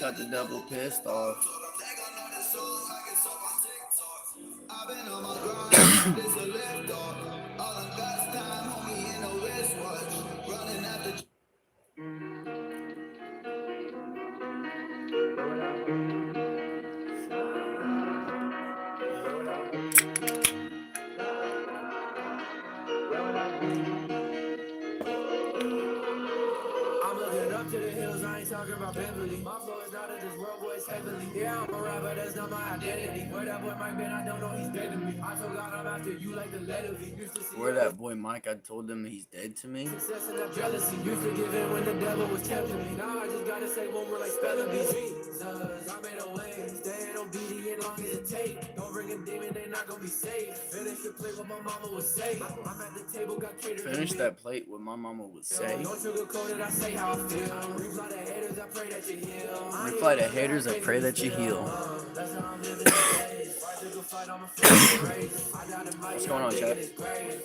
got the devil pissed off. I'm looking up to the hills, I ain't talking about Beverly. My flow is not of this world, boy, it's heavenly. Yeah, I'm a rapper, that's not my identity. Where that boy Mike been, I don't know, he's dead to me. I told God I'm after you like the letter V. Used to see Where that boy Mike, I told him he's dead to me. success and that jealousy. Used to give in when the devil was tempting me. Now I just gotta say one word like spelling bees. Jesus, I made a way. Staying obedient long as it take. Don't bring a demon, they not gonna be safe. Finish the play what my mama would say. I'm at the table, got catered. Finish that plate, what my mama would say. Don't sugarcoat it, I say how I feel. Reply to haters, I pray that you heal. Reply to haters, I pray that you heal. That's how I'm living these days. Fight to go fight, I'm a fighting race. I got a mic, What's going on, chat?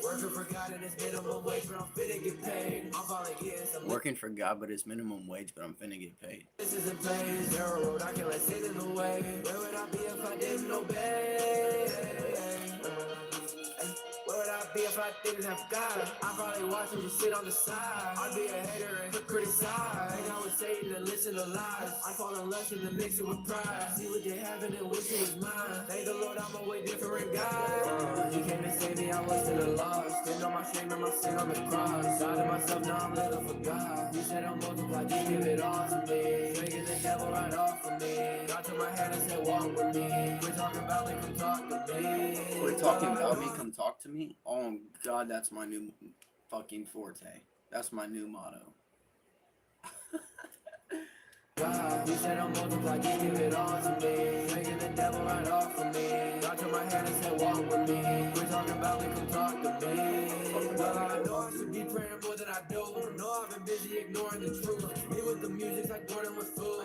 Working for God and it's minimum wage, but I'm finna get paid. I'm finally getting some. Working for God, but it's minimum wage, but I'm finna get paid. This isn't plain, zero road, I can let sin in the way. Where would I be if I didn't obey? Where would I be if I didn't have God? I'd probably watch him just sit on the side. I'd be a hater and criticize. Hang out with Satan and listen to lies. I'd fall in lust and mix it with pride. See what they have and wish it was mine. Thank the Lord, I'm a way different guy. He came to save me, I was still lost. Stand on my shame and my sin on the cross. Died to myself, now I'm living for God. He said I'm multiplied, just give it all to me. Taking the devil right off of me. God took my hand and said, walk with me. Quit talking about me, come talk to me. Quit talking about me, come talk to me. Oh God, that's my new fucking forte. That's my new motto. God, he said I'm multiplied, just give it all to me. Taking the devil right off of me. God took my hand and said, walk with me. Quit talking about me, come talk to me. Well, I know I should be praying more than I do. No, I've been busy ignoring the truth. Me with the music like Jordan with food.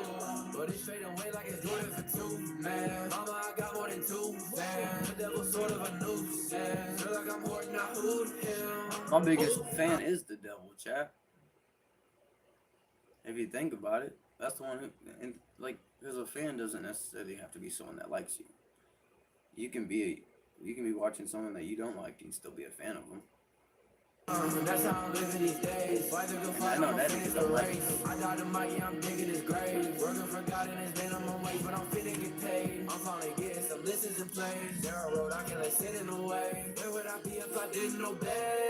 But it's fading away like it's Jordan for two, man. Mama, I got more than two, man. The devil's sort of a nuisance. Feel like I'm hoarding, I hood him. My biggest fan is the devil, chat. If you think about it, that's the one who, and like, because a fan doesn't necessarily have to be someone that likes you. You can be watching someone that you don't like and still be a fan of them. That's how I'm living these days. Fight to go fight, I know I'm that finish because the I like race. I died in my yeah, I'm digging his grave. Working for God and his minimum wage, but I'm finna get paid. I'm finally getting some listens and plays. Narrow road, I can let sin in the way. Where would I be if I didn't obey?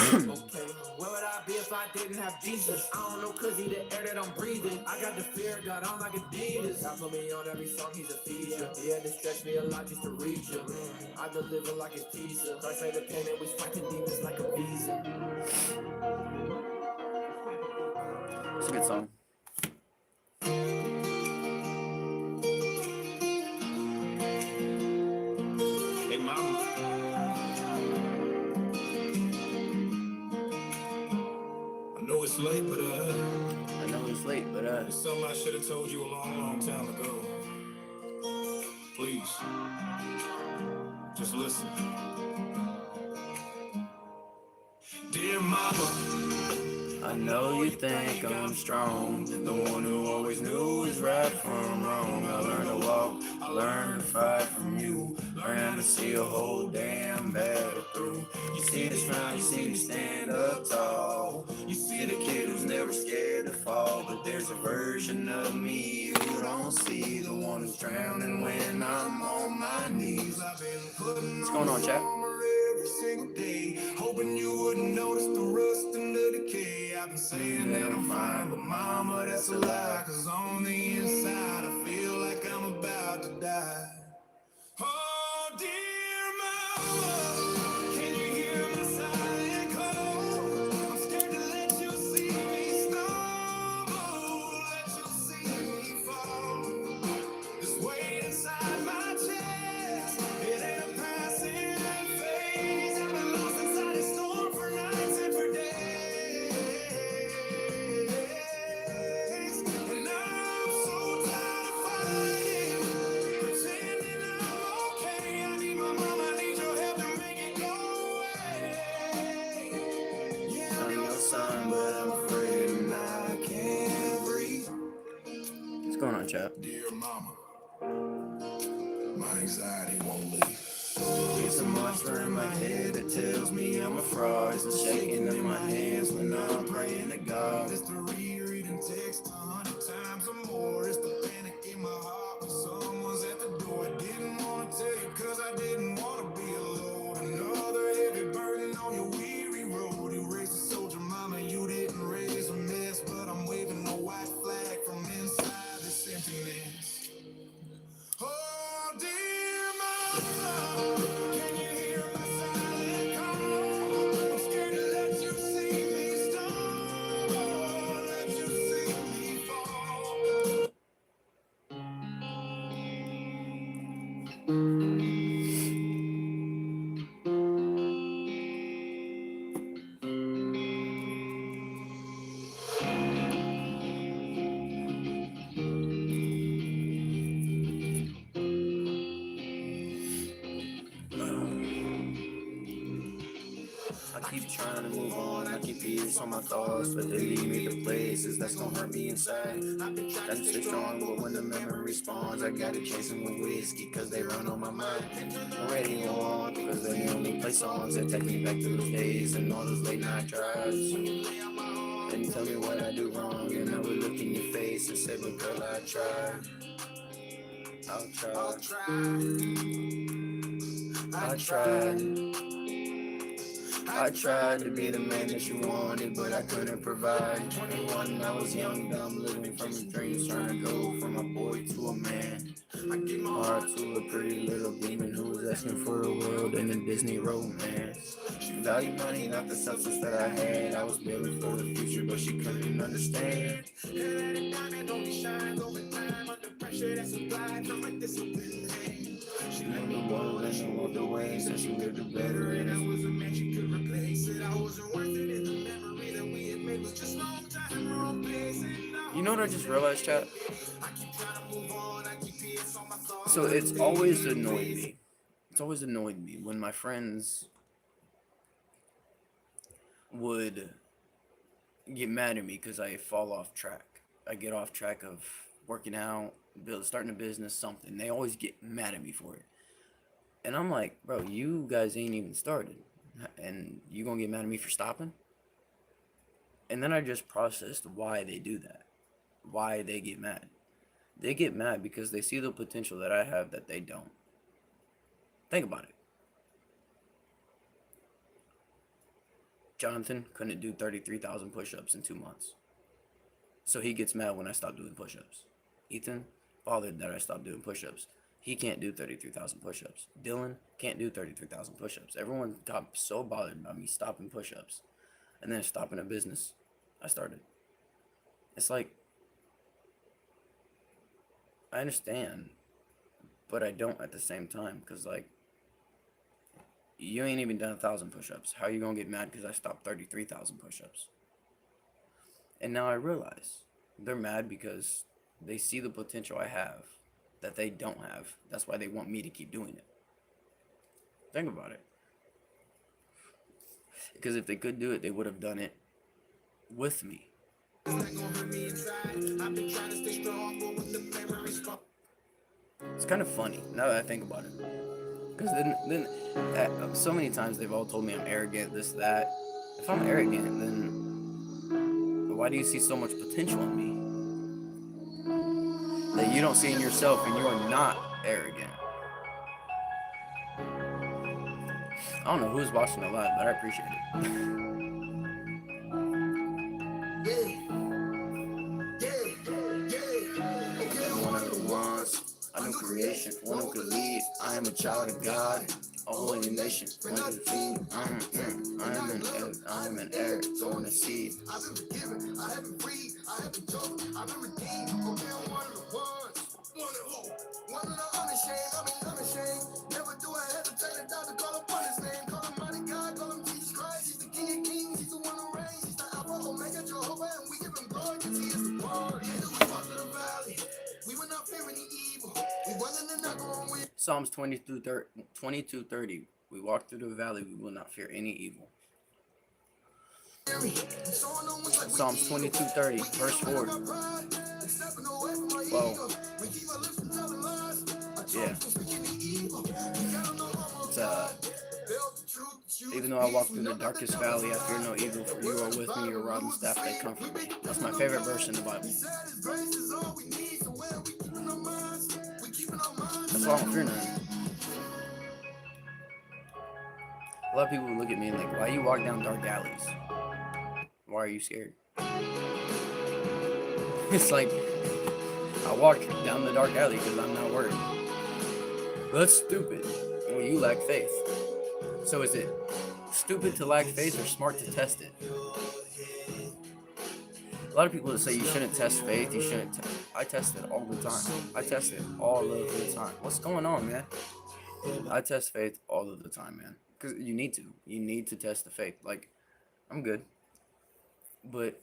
Okay, where would I be if I didn't have Jesus? I don't know, cause he the air that I'm breathing. I got the fear of God on like Adidas. God put me on every song, he's a feature. He had to stretch me a lot just to reach him. I deliver like it's pizza. Christ made the payment, we fighting demons like a visa. It's a good song. Hey, mama. I know it's late, but I know it's late, but it's something I should have told you a long, long time ago. Please, just listen. Dear mama, I know you think I'm strong. The one who always knew is right from wrong. I learned to walk, I learned to fight from you. Learned to see a whole damn battle through. You see the smile, you see me stand up tall. You see the kid who's never scared to fall. But there's a version of me you don't see. The one who's drowning when I'm on my knees. I've been putting What's going on, chat? every single day, hoping you wouldn't notice the rust and the decay. I've been saying that I'm fine, but mama, that's a lie. Cause on the inside, I feel like I'm about to die. Oh, dear mama, can you hear my silent call? I'm scared to let you see me stumble, let you see me fall. This weight inside my chest, it ain't a passing phase. I've been lost inside this storm for nights and for days. And I'm so going on, chap? Dear mama, my anxiety won't leave. It's a monster in my head that tells me I'm a fraud. It's the shaking of my hands when I'm praying to God. It's the rereading text 100 times or more. It's the panic in my heart when someone's at the door. I didn't want to tell you cause I didn't want to be alone. Another heavy burden on your weary road. You raised a soldier, mama, you didn't raise a mess. But I'm waving a white flag from inside this emptiness. Oh, dear mama, can you hear my silent call? I'm scared to let you see me stumble, let you see me fall. I keep trying to move on, I keep peace on my thoughts, but they lead me to places that's gonna hurt me inside. I can stay strong, but when the memory spawns, I gotta chase them with whiskey, cause they run on my mind. I'm ready to on, cause they only play songs that take me back to those days and all those late night drives. And tell me what I do wrong, and I would look in your face and say, but girl, I tried. I'll try. I tried to be the man that you wanted, but I couldn't provide. 21, I was young, dumb, living from a dream, trying to go from a boy to a man. I gave my heart to a pretty little demon who was asking for a world in a Disney romance. She valued money, not the substance that I had. I was building for the future, but she couldn't understand. She lived the world and she moved away, said she lived it better, and I was a man she could replace it. I wasn't worth it, and the memory that we had made was just long time, wrong place. You know what I just realized, chat? So it's always annoyed me. It's always annoyed me when my friends would get mad at me because I fall off track. I get off track of working out, starting a business, something. They always get mad at me for it. And I'm like, bro, you guys ain't even started. And you gonna get mad at me for stopping? And then I just processed why they do that. Why they get mad. They get mad because they see the potential that I have that they don't. Think about it. Jonathan couldn't do 33,000 push-ups in 2 months. So he gets mad when I stop doing push-ups. Ethan bothered that I stopped doing push-ups. He can't do 33,000 push-ups. Dylan can't do 33,000 push-ups. Everyone got so bothered about me stopping push-ups. And then stopping a business I started. It's like, I understand, but I don't at the same time. Because, like, you ain't even done 1,000 push-ups. How are you going to get mad because I stopped 33,000 push-ups? And now I realize they're mad because they see the potential I have that they don't have. That's why they want me to keep doing it. Think about it. Because if they could do it, they would have done it with me. It's kind of funny now that I think about it. Because then so many times they've all told me I'm arrogant, this, that. If I'm arrogant, then why do you see so much potential in me that you don't see in yourself and you are not arrogant? I don't know who's watching it live, but I appreciate it. One of the ones, I know creation, one who could lead. I am a child of God, a holy nation, one to feed. I am an heir, sowing a seed. I've been forgiven, I have been freed, I have been chosen, I've been redeemed. Okay, I'm one of the ones, one of who? One of the unashamed, I mean unashamed. Never do I hesitate to doubt to call upon his name. Call him mighty God, call him Jesus Christ. He's the King of Kings, he's the one who reigns. He's the Alpha, Omega, Jehovah, and we give him glory because he is the one. Yeah, we walked through the valley, we will not fear any evil. We wasn't in that going with. Psalms 22:30. We walk through the valley, we will not fear any evil. Psalms 22:30, verse 4. Whoa. Even though I walk through the darkest valley, I fear no evil, for you are with me, your rod and staff, they comfort me. That's my favorite verse in the Bible. That's why I don't fear nothing. A lot of people look at me and like, why you walk down dark alleys? Why are you scared? It's like, I walk down the dark alley because I'm not worried. That's stupid. Well, you lack faith. So is it stupid to lack faith or smart to test it? A lot of people that say you shouldn't test faith, you shouldn't I test it all the time. I test it all of the time. What's going on, man? I test faith all of the time, man. Because you need to. You need to test the faith. Like, I'm good. But,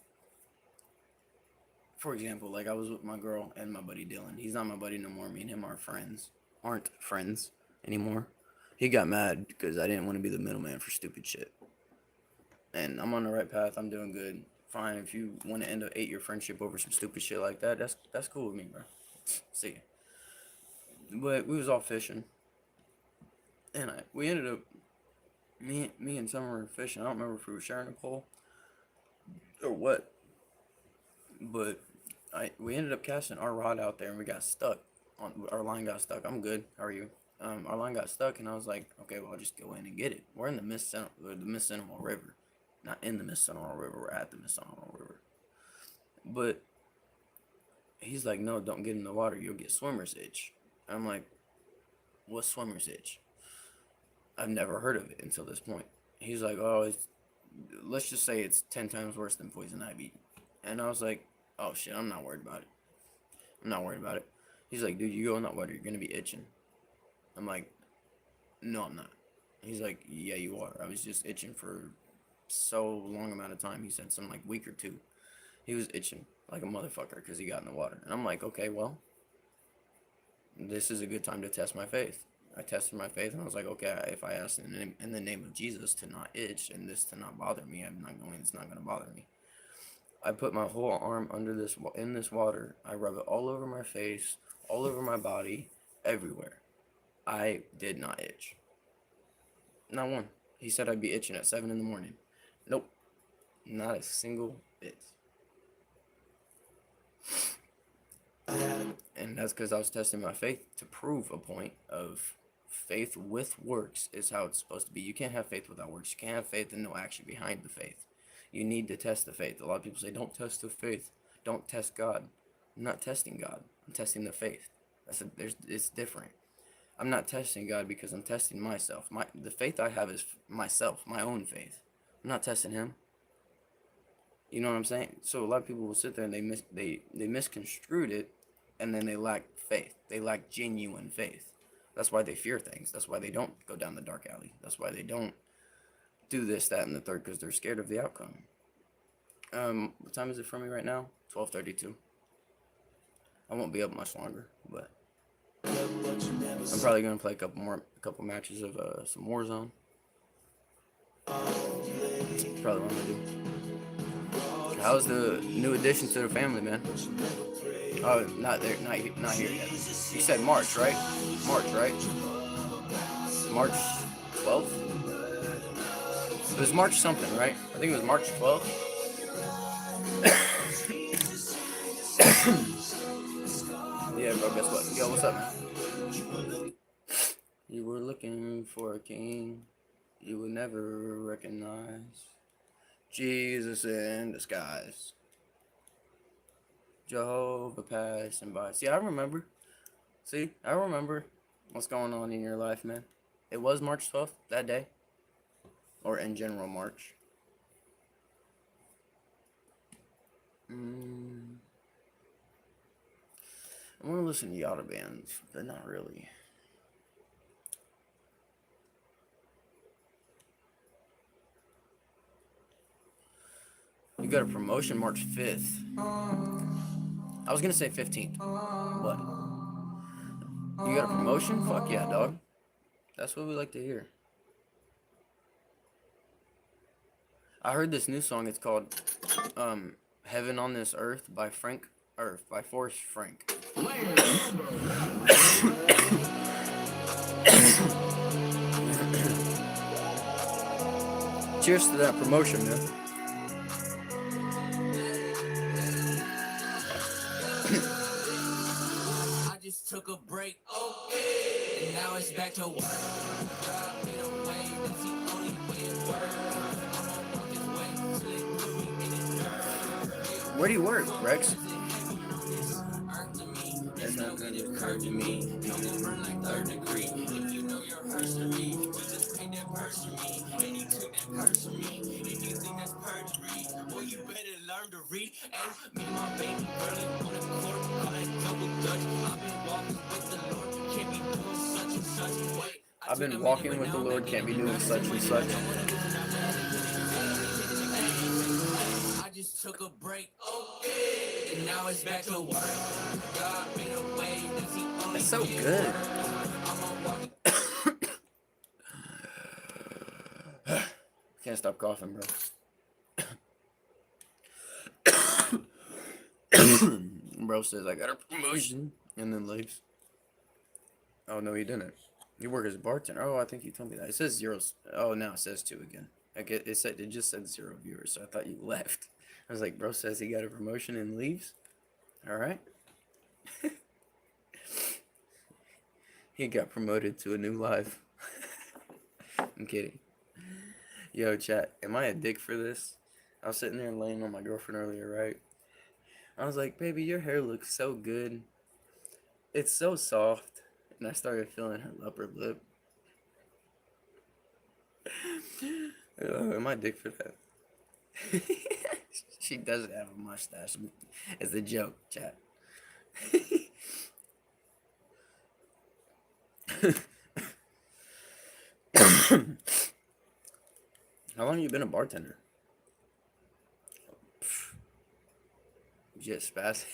for example, like I was with my girl and my buddy Dylan. He's not my buddy no more. Me and him are friends. Aren't friends anymore. He got mad because I didn't want to be the middleman for stupid shit. And I'm on the right path. I'm doing good. Fine. If you want to end up 8-year friendship over some stupid shit like that, that's cool with me, bro. See ya. But we was all fishing. And we ended up, me and Summer were fishing. I don't remember if we were sharing a pole or what. But we ended up casting our rod out there and we got stuck. Our line got stuck. I'm good. How are you? Our line got stuck and I was like, okay, well, I'll just go in and get it. We're in the Miss Seminole River. Not in the Miss Seminole River. We're at the Miss Seminole River. But he's like, no, don't get in the water. You'll get swimmer's itch. I'm like, what's swimmer's itch? I've never heard of it until this point. He's like, oh, let's just say it's 10 times worse than poison ivy. And I was like, oh, shit, I'm not worried about it. I'm not worried about it. He's like, dude, you go in that water, you're going to be itching. I'm like, no, I'm not. He's like, yeah, you are. I was just itching for so long amount of time. He said some like week or two. He was itching like a motherfucker because he got in the water. And I'm like, okay, well, this is a good time to test my faith. I tested my faith and I was like, okay, if I ask in the name of Jesus to not itch and this to not bother me, it's not going to bother me. I put my whole arm in this water. I rub it all over my face, all over my body, everywhere. I did not itch. Not one. He said I'd be itching at 7 in the morning. Nope. Not a single bit. And that's because I was testing my faith to prove a point of faith with works is how it's supposed to be. You can't have faith without works. You can't have faith and no action behind the faith. You need to test the faith. A lot of people say, don't test the faith. Don't test God. I'm not testing God. I'm testing the faith. It's different. I'm not testing God because I'm testing myself. The faith I have is myself, my own faith. I'm not testing him. You know what I'm saying? So a lot of people will sit there and they misconstrued it, and then they lack faith. They lack genuine faith. That's why they fear things. That's why they don't go down the dark alley. That's why they don't do this, that, and the third, because they're scared of the outcome. What time is it for me right now? 12:32. I won't be up much longer, but I'm probably gonna play a couple matches of some Warzone. Probably what I'm gonna do. How's the new addition to the family, man? Oh, not here yet. You said March, right? March 12th? It was March something, right? I think it was March 12th. Yeah, bro, guess what? Yo, what's up, man? You were looking for a king you would never recognize. Jesus in disguise. Jehovah passing by. See, I remember what's going on in your life, man. It was March 12th, that day. Or in general, March. I want to listen to Yada bands, but not really. You got a promotion March 5th. I was going to say 15th. What? You got a promotion? Fuck yeah, dog. That's what we like to hear. I heard this new song. It's called Heaven on This Earth by Forrest Frank. cheers to that promotion, man. I just took a break, okay, and now it's back to work. God made a way, that's the only way it works. I'ma walk this way till it put me in his dirt. Where do you work, Rex? It's no good if hurt to me. No can burn like third degree. If you know your history, Jesus paid that price for me, and he took that curse from me. If you think that's perjury, well you better learn to read. Hey, me and my baby girl on the court, call that double dutch. I've been walking with the Lord, can't be doing such and such. Wait, I've been walking with the Lord, can't be doing such and such. I just took a break, okay, and now it's back to work. God made a way, that's the only That's so way it good. works. I'ma walk Can't stop coughing, bro. Bro says I got a promotion and then leaves. Oh no, he didn't. You work as a bartender. Oh, I think you told me that. It says 0. Oh, now it says 2 again. It just said 0 viewers, so I thought you left. I was like, bro says he got a promotion and leaves. All right. He got promoted to a new life. I'm kidding. Yo, chat, am I a dick for this? I was sitting there laying on my girlfriend earlier, right? I was like, baby, your hair looks so good. It's so soft. And I started feeling her upper lip. Am I a dick for that? She doesn't have a mustache. It's a joke, chat. How long have you been a bartender? Just spaz.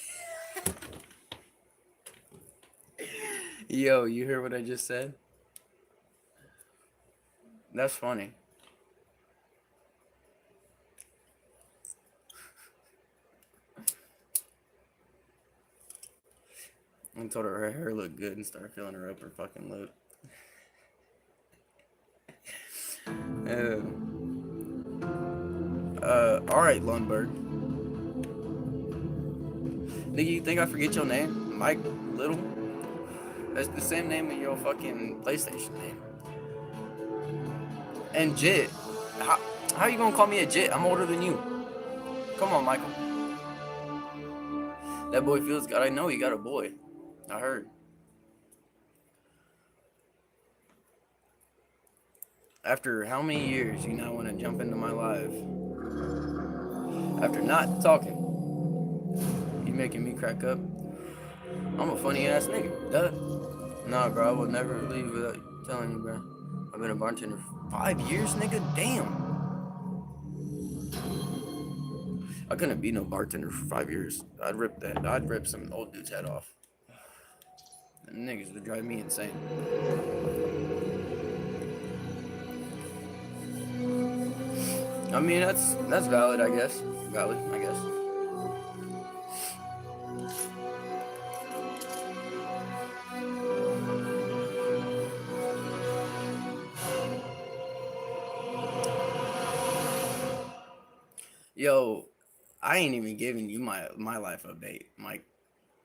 Yo, you heard what I just said? That's funny. I told her hair looked good and started feeling her upper fucking lip. Alright, Lundberg. Nigga, you think I forget your name? Mike Little? That's the same name as your fucking PlayStation name. And Jit. How you gonna call me a Jit? I'm older than you. Come on, Michael. That boy feels good. I know he got a boy. I heard. After how many years you now want to jump into my life? After not talking, you making me crack up? I'm a funny ass nigga. Duh. Nah, bro, I will never leave without telling you, bro. I've been a bartender for 5 years, nigga. Damn. I couldn't be no bartender for 5 years. I'd rip some old dude's head off. Them niggas would drive me insane. I mean, that's valid, I guess. Valid, I guess. Yo, I ain't even giving you my life update, Mike.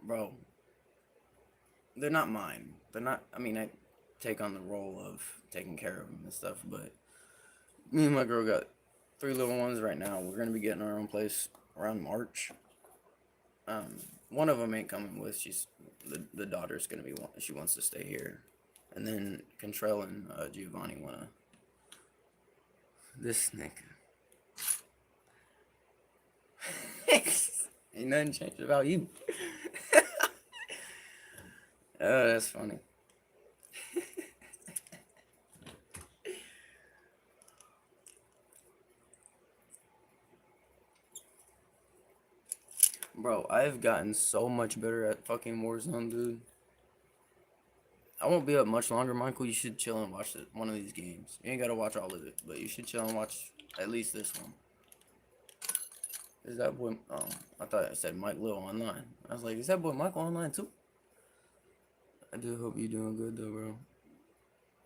Bro, they're not mine. They're not, I mean, I take on the role of taking care of them and stuff, but me and my girl got 3 little ones right now. We're going to be getting our own place around March. One of them ain't coming with. She's, the daughter's going to be, she wants to stay here. And then Contrell and Giovanni want to, this nigga. Ain't nothing changed about you. Oh, that's funny. Bro, I've gotten so much better at fucking Warzone, dude. I won't be up much longer, Michael. You should chill and watch one of these games. You ain't gotta watch all of it, but you should chill and watch at least this one. Is that boy? Oh, I thought it said Mike Little online. I was like, is that boy Michael online too? I do hope you're doing good though, bro.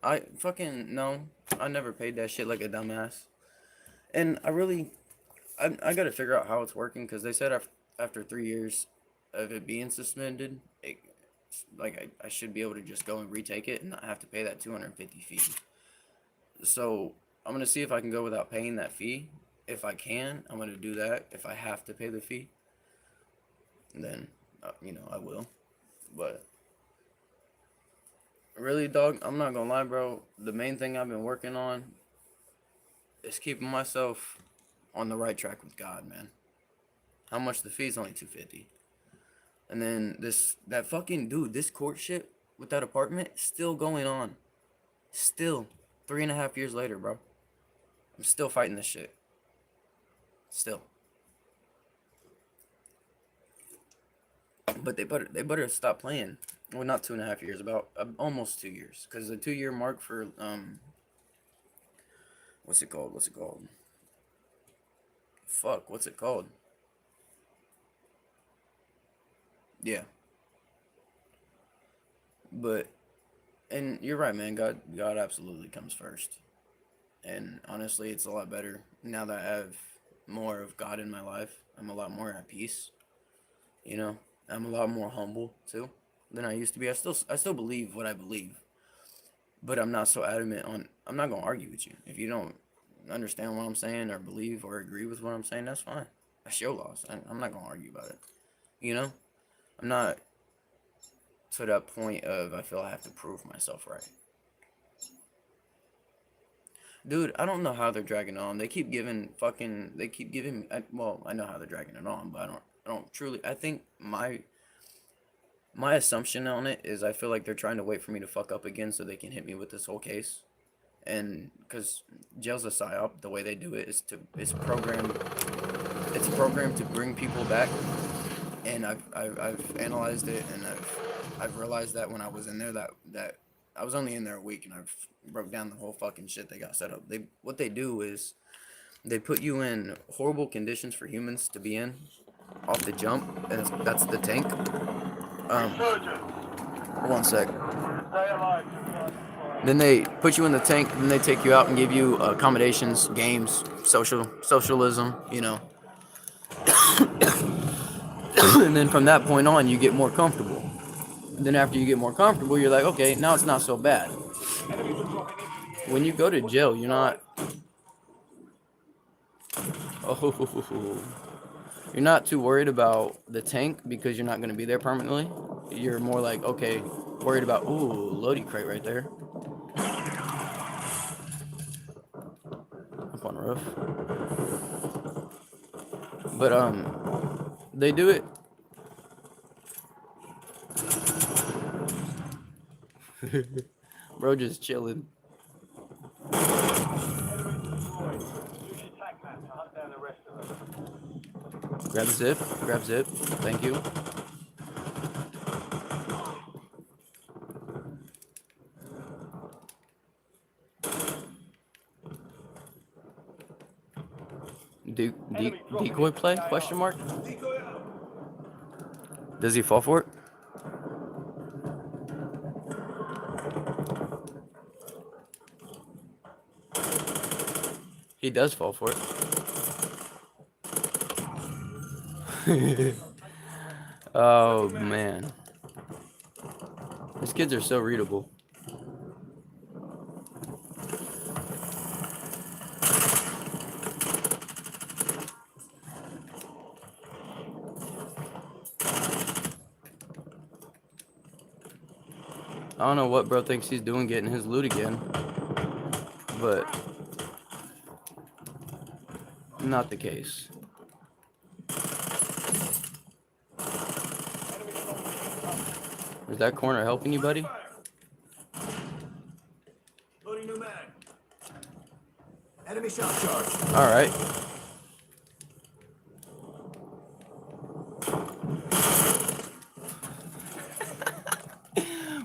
I fucking no. I never paid that shit like a dumbass. And I got to figure out how it's working because they said after 3 years of it being suspended, I should be able to just go and retake it and not have to pay that 250 fee. So I'm gonna see if I can go without paying that fee. If I can, I'm gonna do that. If I have to pay the fee, then I will. But really, dog, I'm not gonna lie, bro. The main thing I've been working on is keeping myself on the right track with God, man. How much the fee is only 250. And then that fucking dude, this court shit with that apartment still going on. Still 3.5 years later, bro. I'm still fighting this shit. Still. But they better stop playing. Well, not 2.5 years, about almost 2 years, because the 2 year mark for what's it called? Fuck, what's it called? Yeah. But and you're right, man. God absolutely comes first. And honestly, it's a lot better now that I have more of God in my life. I'm a lot more at peace. You know, I'm a lot more humble too than I used to be. I still believe what I believe, but I'm not so adamant on. I'm not gonna argue with you if you don't understand what I'm saying or believe or agree with what I'm saying. That's fine. That's your loss. I'm not gonna argue about it. You know, I'm not to that point of I feel I have to prove myself right. Dude, I don't know how they're dragging it on. They keep giving. Well, I know how they're dragging it on, but I don't truly. I think my assumption on it is I feel like they're trying to wait for me to fuck up again so they can hit me with this whole case. And because jail's a psyop, the way they do it is it's programmed. It's programmed to bring people back. And I've analyzed it, and I've realized that when I was in there that I was only in there a week, and I've broke down the whole fucking shit they got set up. What they do is they put you in horrible conditions for humans to be in off the jump, and that's the tank. 1 sec. Then they put you in the tank, then they take you out and give you accommodations, games, socialism, and then from that point on, you get more comfortable. And then after you get more comfortable, you're like, okay, now it's not so bad. When you go to jail, you're not. You're not too worried about the tank because you're not going to be there permanently. You're more like, okay, worried about, loading crate right there. Up on the roof. But, they do it. Bro just chilling. Grab zip. Thank you. Decoy play? Question mark? Does he fall for it? He does fall for it. Oh, man. These kids are so readable. I don't know what bro thinks he's doing getting his loot again, but not the case. Is that corner helping you, buddy? Loading new mag. Enemy shot charge. All right.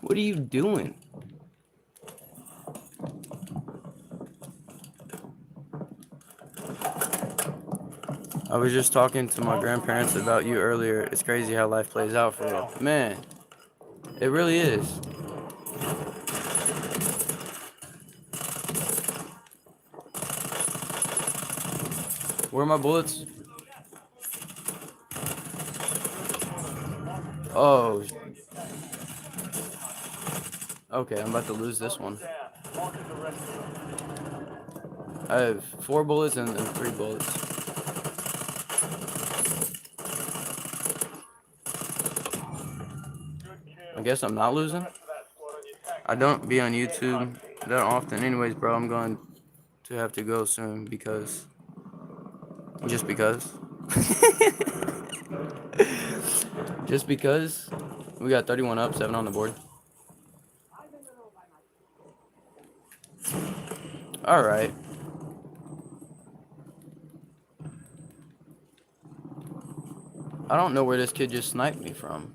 What are you doing? I was just talking to my grandparents about you earlier. It's crazy how life plays out for you. Man, it really is. Where are my bullets? Oh. Okay, I'm about to lose this one. I have 4 bullets and 3 bullets. I guess I'm not losing. I don't be on YouTube that often anyways, bro. I'm going to have to go soon because... Just because. Just because. We got 31 up, 7 on the board. Alright. I don't know where this kid just sniped me from.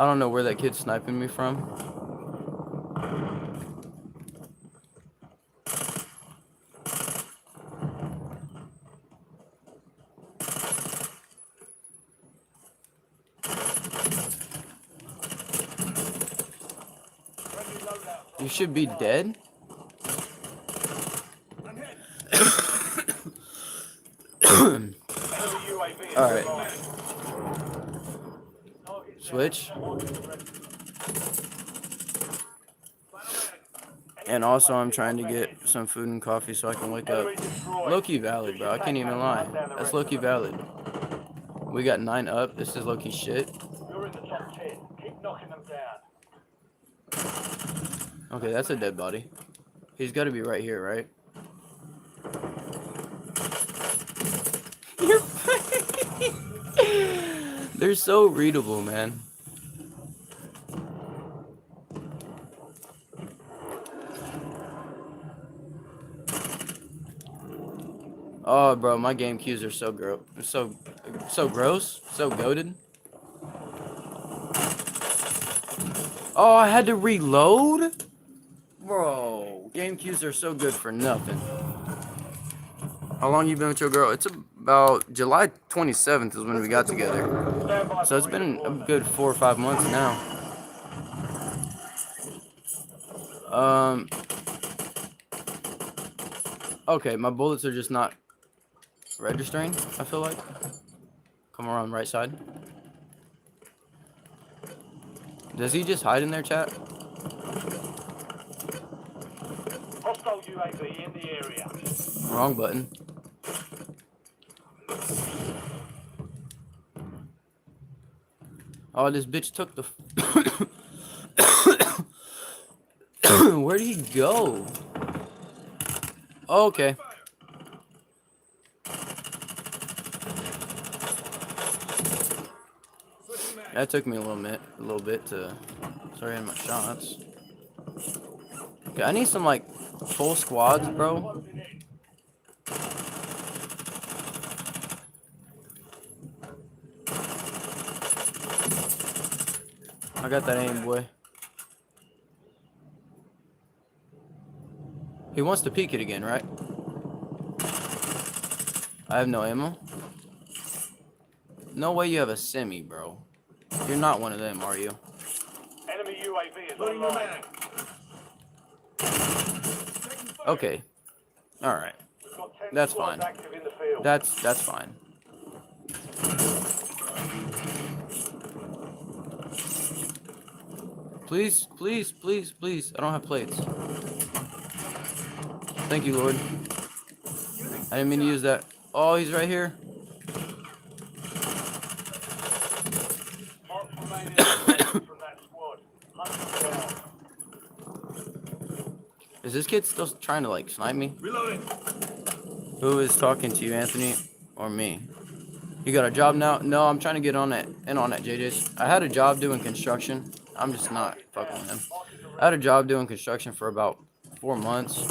I don't know where that kid's sniping me from. You should be dead. Alright. Switch. And also I'm trying to get some food and coffee so I can wake up. Low-key valid, bro. I can't even lie. That's low-key valid. We got 9 up. This is low-key shit. Okay, that's a dead body. He's got to be right here, right? They're so readable, man. Oh, bro, my game cues are so gross. So gross. So goated. Oh, I had to reload? Bro, game cues are so good for nothing. How long you been with your girl? It's about July 27th is when we got together. So it's been a good 4 or 5 months now. Okay, my bullets are just not registering, I feel like. Come around right side. Does he just hide in there, chat? Hostile UAV in the area. Wrong button. Oh, this bitch took the... Where'd he go? Oh, okay. That took me a little bit to start hitting my shots. Okay, I need some like full squads, bro. I got that aim, boy. He wants to peek it again, right? I have no ammo. No way you have a semi, bro. You're not one of them, are you? Enemy UAV is online. Okay. Alright. That's fine. That's fine. Please, please, please, please. I don't have plates. Thank you, Lord. I didn't mean to use that. Oh, he's right here. Is this kid still trying to like snipe me? Reloading. Who is talking to you, Anthony or me? You got a job now? No, I'm trying to get on that JJ's. I had a job doing construction. I'm just not fucking with him. I had a job doing construction for about 4 months.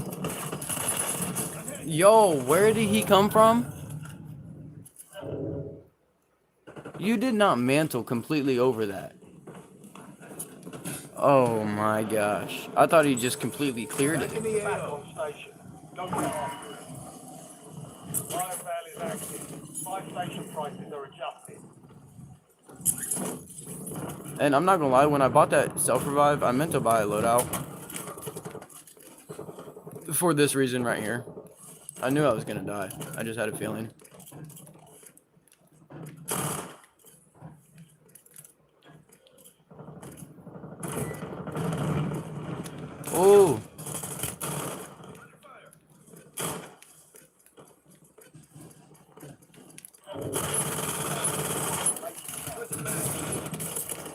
Yo, where did he come from? You did not mantle completely over that. Oh my gosh. I thought he just completely cleared it. And I'm not gonna lie, when I bought that self-revive, I meant to buy a loadout. For this reason right here. I knew I was gonna die. I just had a feeling. Oh!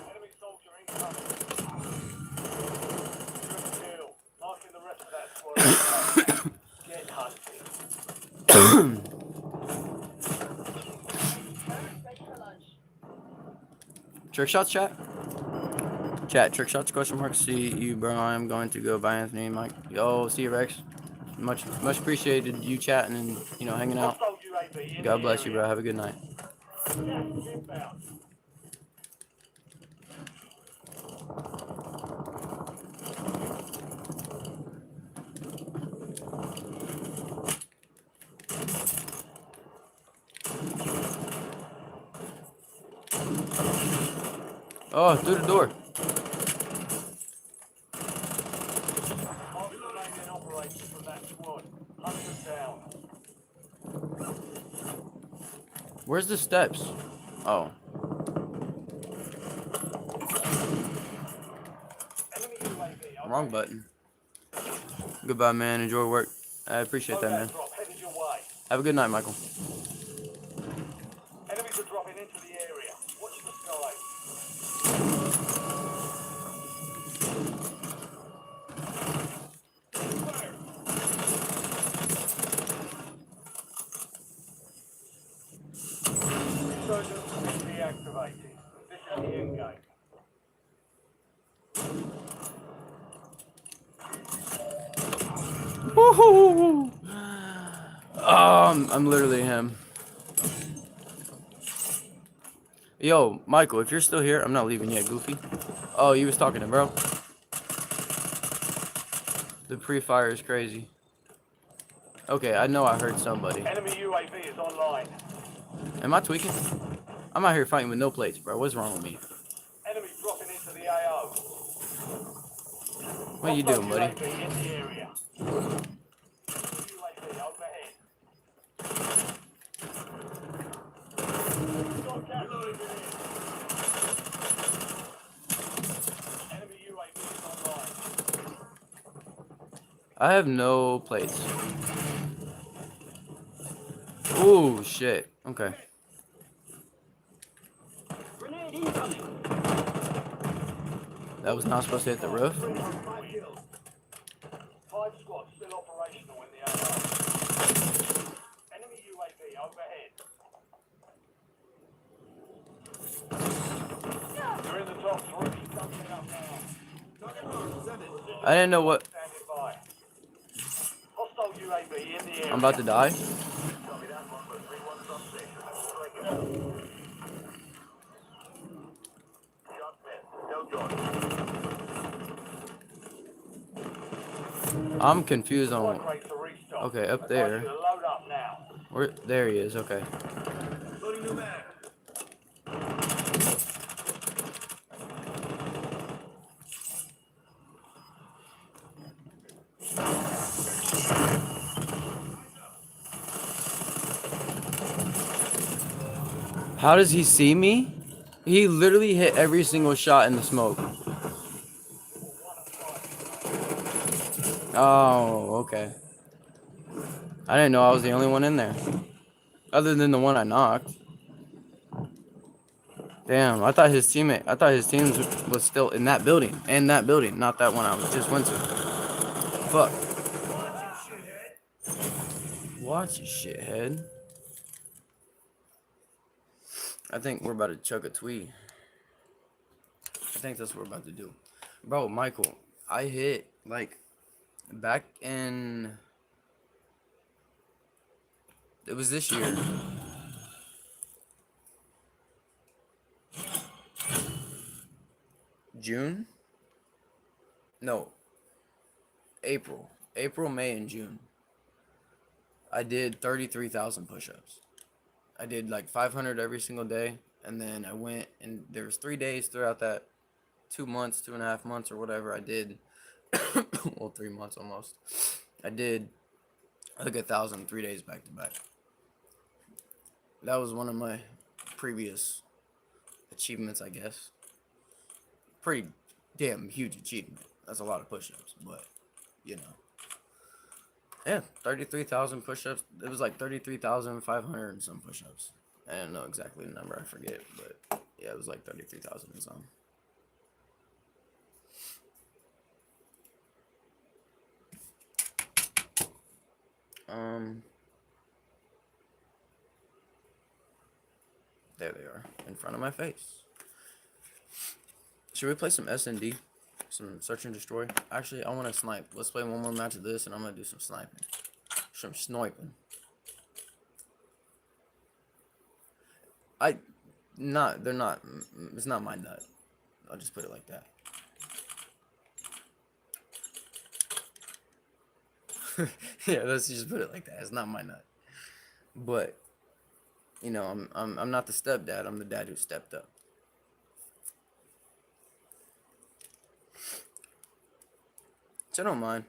Enemy soldier incoming. Good kill. Marking the rest of that squad. Get hunting. Trick shots, chat? Chat, trick shots, question mark. See you, bro. I'm going to go by Anthony, Mike. Yo, see you, Rex. Much appreciated you chatting and, you know, hanging out. Hostile UAV in God the bless you, bro. area. Have a good night. Gas is inbound. Oh, through the door. Mark the remaining operators from that squad. Hunt them down. Where's the steps? Oh. Enemy UAV. Wrong button. Goodbye, man. Enjoy work. I appreciate that, man. Drop headed your way. Have a good night, Michael. Enemies are dropping into the area. Watch the sky. Resurgence deactivated. This is the end game. Woohoo! I'm literally him. Yo, Michael, if you're still here, I'm not leaving yet, Goofy. Oh, you was talking to bro. The pre-fire is crazy. Okay, I know I heard somebody. Enemy UAV is online. Am I tweaking? I'm out here fighting with no plates, bro. What's wrong with me? Enemy dropping into the AO. What you doing, buddy? UAV in the area. UAV overhead. Got gas moving in. Enemy UAV is online. I have no plates. Ooh, shit. Okay. That was not supposed to hit the roof. 5 squads still operational in the AO. Enemy UAV overhead. You're in the top 3. Jumping up now. I didn't know what. Standing by. Hostile UAV in the area. I'm about to die. Copy that one, but 3-1's on station. Shot dead. Still going. I'm confused on. Squad rates to restock. Okay, up Advise there. you to load up now. Where? There he is. Okay. Loading new mag. How does he see me? He literally hit every single shot in the smoke. Oh, okay. I didn't know I was the only one in there. Other than the one I knocked. Damn, I thought his team was still in that building. In that building, not that one I just went to. Fuck. Watch it, shithead. I think we're about to chug a twee. I think that's what we're about to do. Bro, Michael, I hit, like, back in... It was this year. June? No. April. April, May, and June. I did 33,000 push-ups. I did like 500 every single day. And then I went, and there was 3 days throughout that 2 months, 2.5 months, or whatever I did. Well, 3 months almost. I did like 1,000 3 days back to back. That was one of my previous achievements, I guess. Pretty damn huge achievement. That's a lot of push-ups, but you know. Yeah, 33,000 push-ups. It was like 33,500 and some push-ups. I don't know exactly the number, I forget, but yeah, it was like 33,000 and some. There they are, in front of my face. Should we play some S&D? Some Search and Destroy? Actually, I want to snipe. Let's play one more match of this, and I'm going to do some sniping. Some sniping. They're not, it's not my nut. I'll just put it like that. Yeah, let's just put it like that. It's not my nut. But, you know, I'm not the stepdad. I'm the dad who stepped up. Which I don't mind.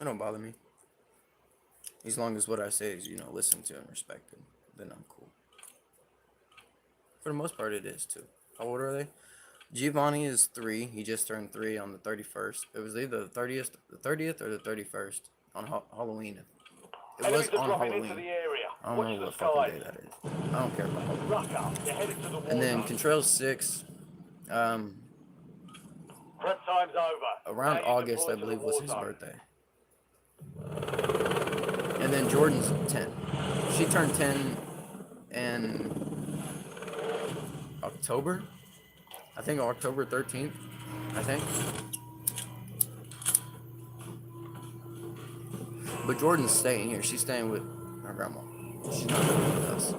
It don't bother me. As long as what I say is, you know, listened to and respected, then I'm cool. For the most part, it is too. How old are they? Giovanni is 3. He just turned 3 on the 31st. It was either the 30th or the 31st on Halloween. It was on Halloween. I don't know what fucking day that is. I don't care about Halloween. And then Contrail's 6. Prep time's over. Around August, I believe, was his birthday. And then Jordan's 10. She turned 10 in October. I think October 13th. I think. But Jordan's staying here. She's staying with her grandma. She's not living with us.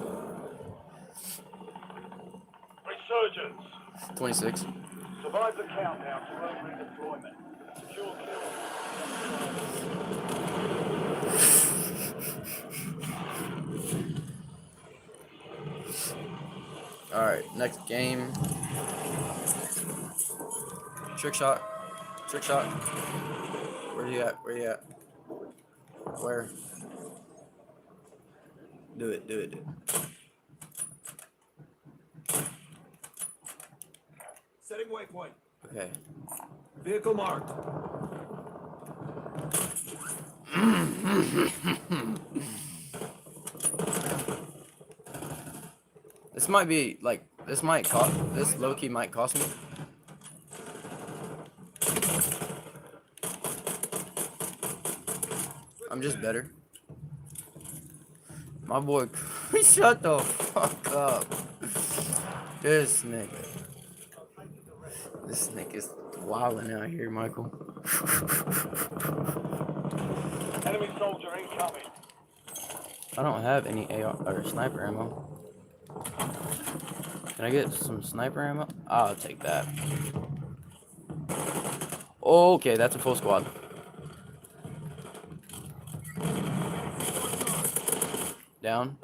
Resurgence. 26. Survive the countdown to early redeployment. Secure kills. Alright, next game. Trick shot. Trick shot. Where you at? Where you at? Where? Do it, do it, do it. Setting waypoint. Okay. Vehicle marked. This might be like this low key might cost me. I'm just better. My boy, shut the fuck up. This nigga. This nigga is wilding out here, Michael. Enemy soldier incoming. I don't have any AR or sniper ammo. Can I get some sniper ammo? I'll take that. Okay, that's a full squad. Down.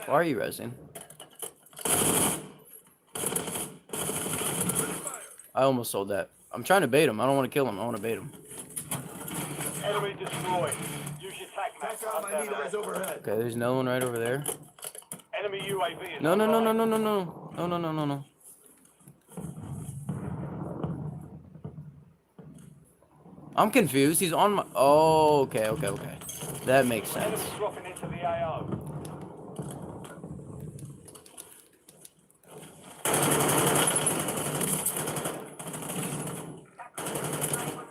Why are you resing? I almost sold that. I'm trying to bait him. I don't want to kill him. I want to bait him. Enemy destroyed. Use your tac map. Okay, there's no one right over there. Enemy UAV is No, no, no, no, online. no, no, no. No, no, no, no, no. I'm confused. He's on my... Oh, okay, okay, okay. That makes sense. Enemy dropping into the AO.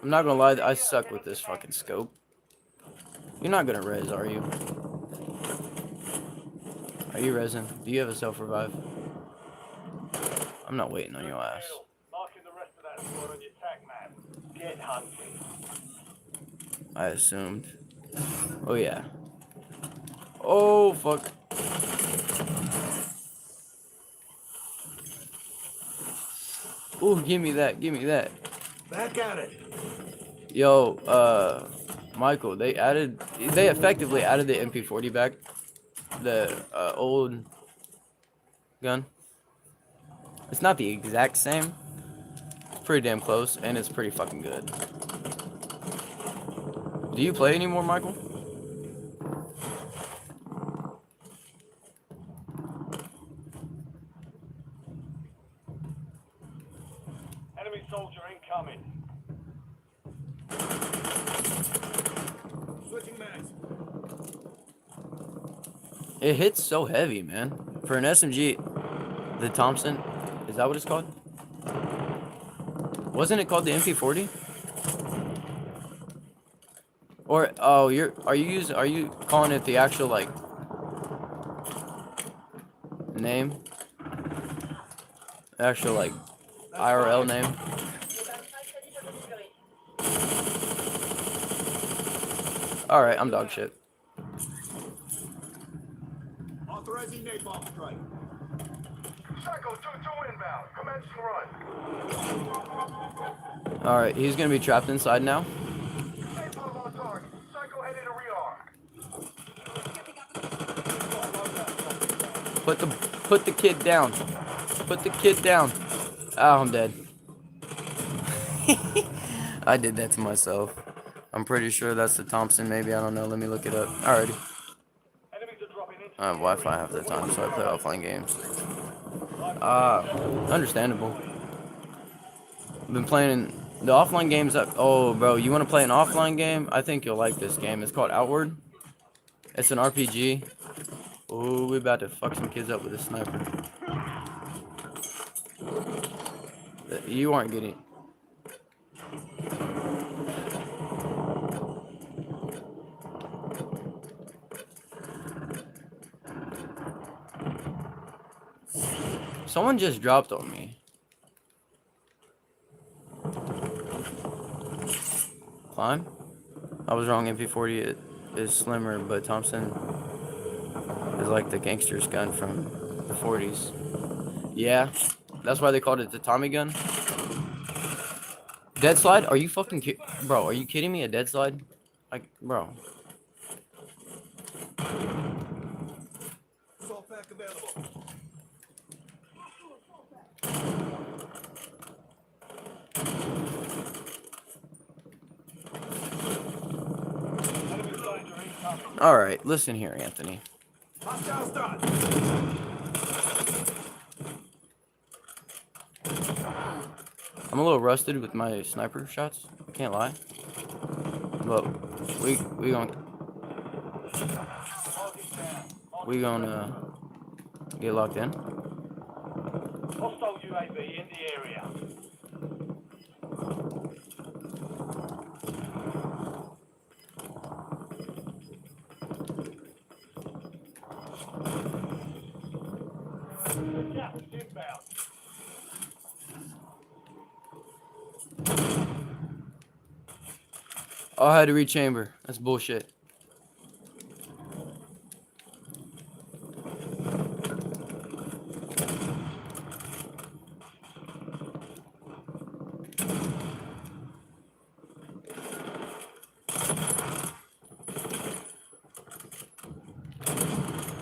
I'm not gonna lie, I suck with this fucking scope. You're not gonna res, are you? Are you resin? Do you have a self-revive? I'm not waiting on your ass. Marking the rest of that squad on your tac map. Get hunting. I assumed. Oh, yeah. Oh, fuck. Ooh, give me that, give me that. Back at it. Yo, Michael, they effectively added the MP40 back. The old gun. It's not the exact same. It's pretty damn close, and it's pretty fucking good. Do you play anymore, Michael? Enemy soldier incoming. Switching mags. It hits so heavy, man. For an SMG, the Thompson, is that what it's called? Wasn't it called the MP40? Or oh, are you calling it the actual like name? Actual like IRL name? All right, I'm dog shit. Authorizing napalm strike. Psycho 2-2 inbound. Commencing run. All right, he's gonna be trapped inside now. Napalm on target. Psycho headed to rearm. Put the kid down. Put the kid down. Oh, I'm dead. I did that to myself. I'm pretty sure that's the Thompson. Maybe, I don't know. Let me look it up. Alrighty. Enemies are dropping into I have Wi-Fi half the time, so I play offline games. Understandable. I've been playing the offline games. Oh, bro, you want to play an offline game? I think you'll like this game. It's called Outward. It's an RPG. Oh, we about to fuck some kids up with a sniper. You aren't getting. Someone just dropped on me. Climb? I was wrong. MP40 is slimmer, but Thompson is like the gangster's gun from the 40s. Yeah, that's why they called it the Tommy gun. Dead slide? Are you fucking bro? Are you kidding me? A dead slide? Like, bro. Assault pack available. enemy soldier incoming. All right, listen here, Anthony. Hostiles done. I'm a little rusted with my sniper shots. I can't lie. But we gonna get locked in. Hostile UAV in the area. Gas is inbound. Oh, I had to rechamber. That's bullshit.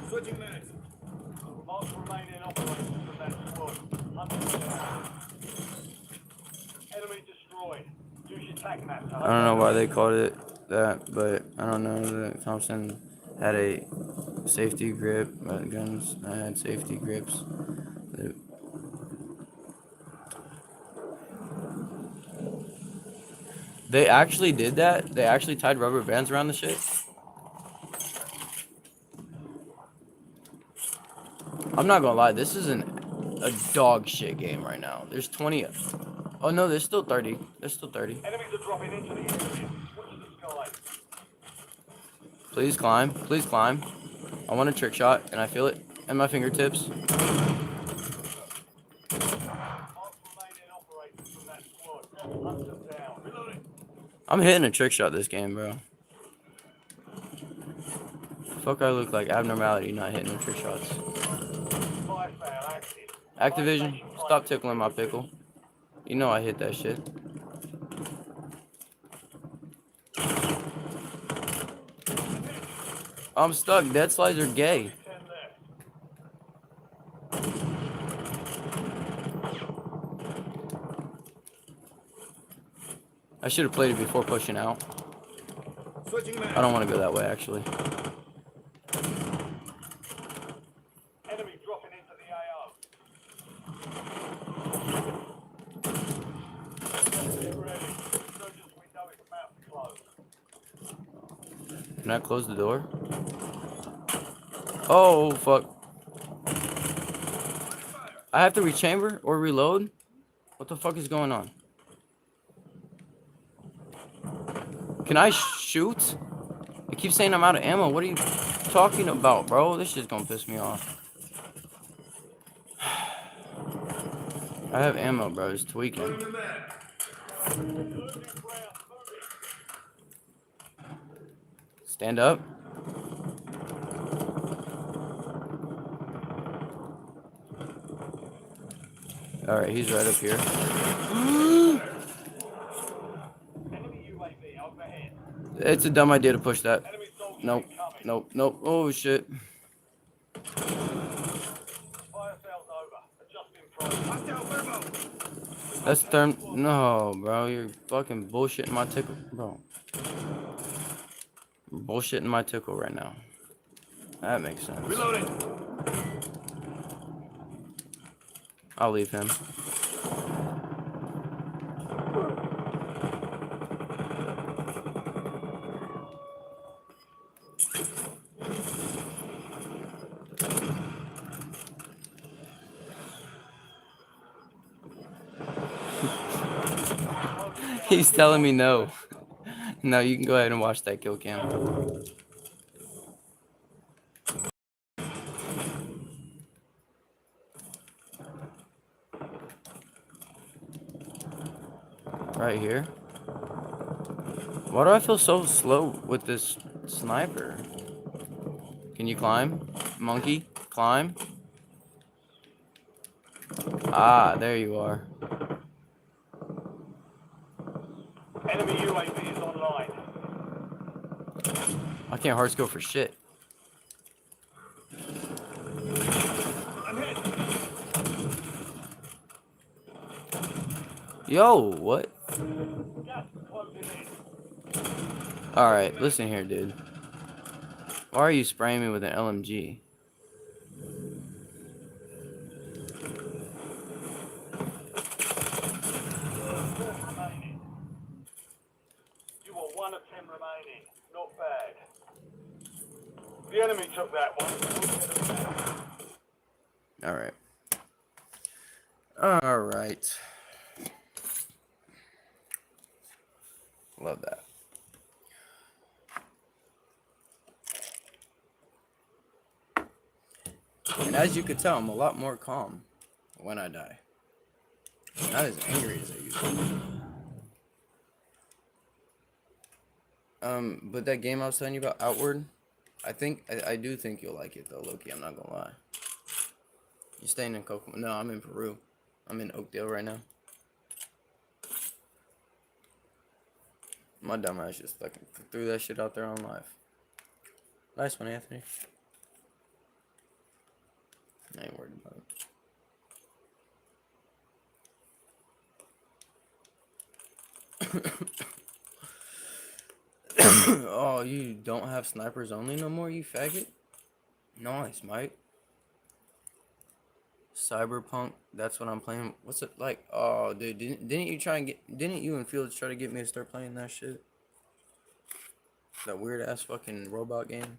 Switching mags. Marks remain in operation from that squad. Hunt them down. Enemy destroyed. Use your tac map to I don't know why they called it that, but I don't know that Thompson had a safety grip. Guns I had safety grips. They actually did that. They actually tied rubber bands around the shit. I'm not gonna lie, this isn't a dog shit game right now. There's 20. Oh no, there's still 30. There's still 30. Enemies are dropping into the area. Watch the sky. Please climb. Please climb. I want a trick shot, and I feel it in my fingertips. Marks remain in operation from that squad. Hunt them down. Reloading. I'm hitting a trick shot this game, bro. Fuck, I look like abnormality not hitting no trick shots. Fire fail active. Activision, stop tickling my pickle. You know I hit that shit. I'm stuck. Dead slides are gay. 10 left. I should have played it before pushing out. Switching I mags. don't want to go that way, actually. Enemy dropping into the AO. Get ready. Surgeon's window is about to close. Can I close the door? Oh, fuck. I have to rechamber or reload? What the fuck is going on? Can I shoot? I keep saying I'm out of ammo. What are you talking about, bro? This shit's gonna piss me off. I have ammo, bro. It's tweaking. Loading the mag. Stand up. Alright, he's right up here. Enemy UAV overhead. It's a dumb idea to push that. Enemy soldiers Nope. incoming. Nope. Nope. Oh, shit. Fire sales over. Adjusting price. Hostile thermo. That's therm. No, bro. You're fucking bullshitting my tickle. Bro. You're bullshitting my tickle right now. That makes sense. Reloading. I'll leave him. He's telling me no. No, you can go ahead and watch that kill cam. Right here. Why do I feel so slow with this sniper? Can you climb? Monkey, climb. Ah, there you are. Enemy UAV is online. I can't hard skill for shit. I'm hit. Yo, what? Gas closing in. Alright, listen here, dude. Why are you spraying me with an LMG? Remaining. You are 1 of 10 remaining. Not bad. The enemy took that one. Alright. Alright. Love that. And as you can tell, I'm a lot more calm when I die. Not as angry as I used to be. But that game I was telling you about, Outward, I do think you'll like it though, Loki. I'm not gonna lie. You're staying in Kokomo? No, I'm in Peru. I'm in Oakdale right now. My dumbass just fucking threw that shit out there on live. Nice one, Anthony. I ain't worried about it. Oh, you don't have snipers only no more, you faggot? Nice, Mike. Cyberpunk, that's what I'm playing. What's it like? Oh, dude, didn't you and Fields try to get me to start playing that shit? That weird ass fucking robot game.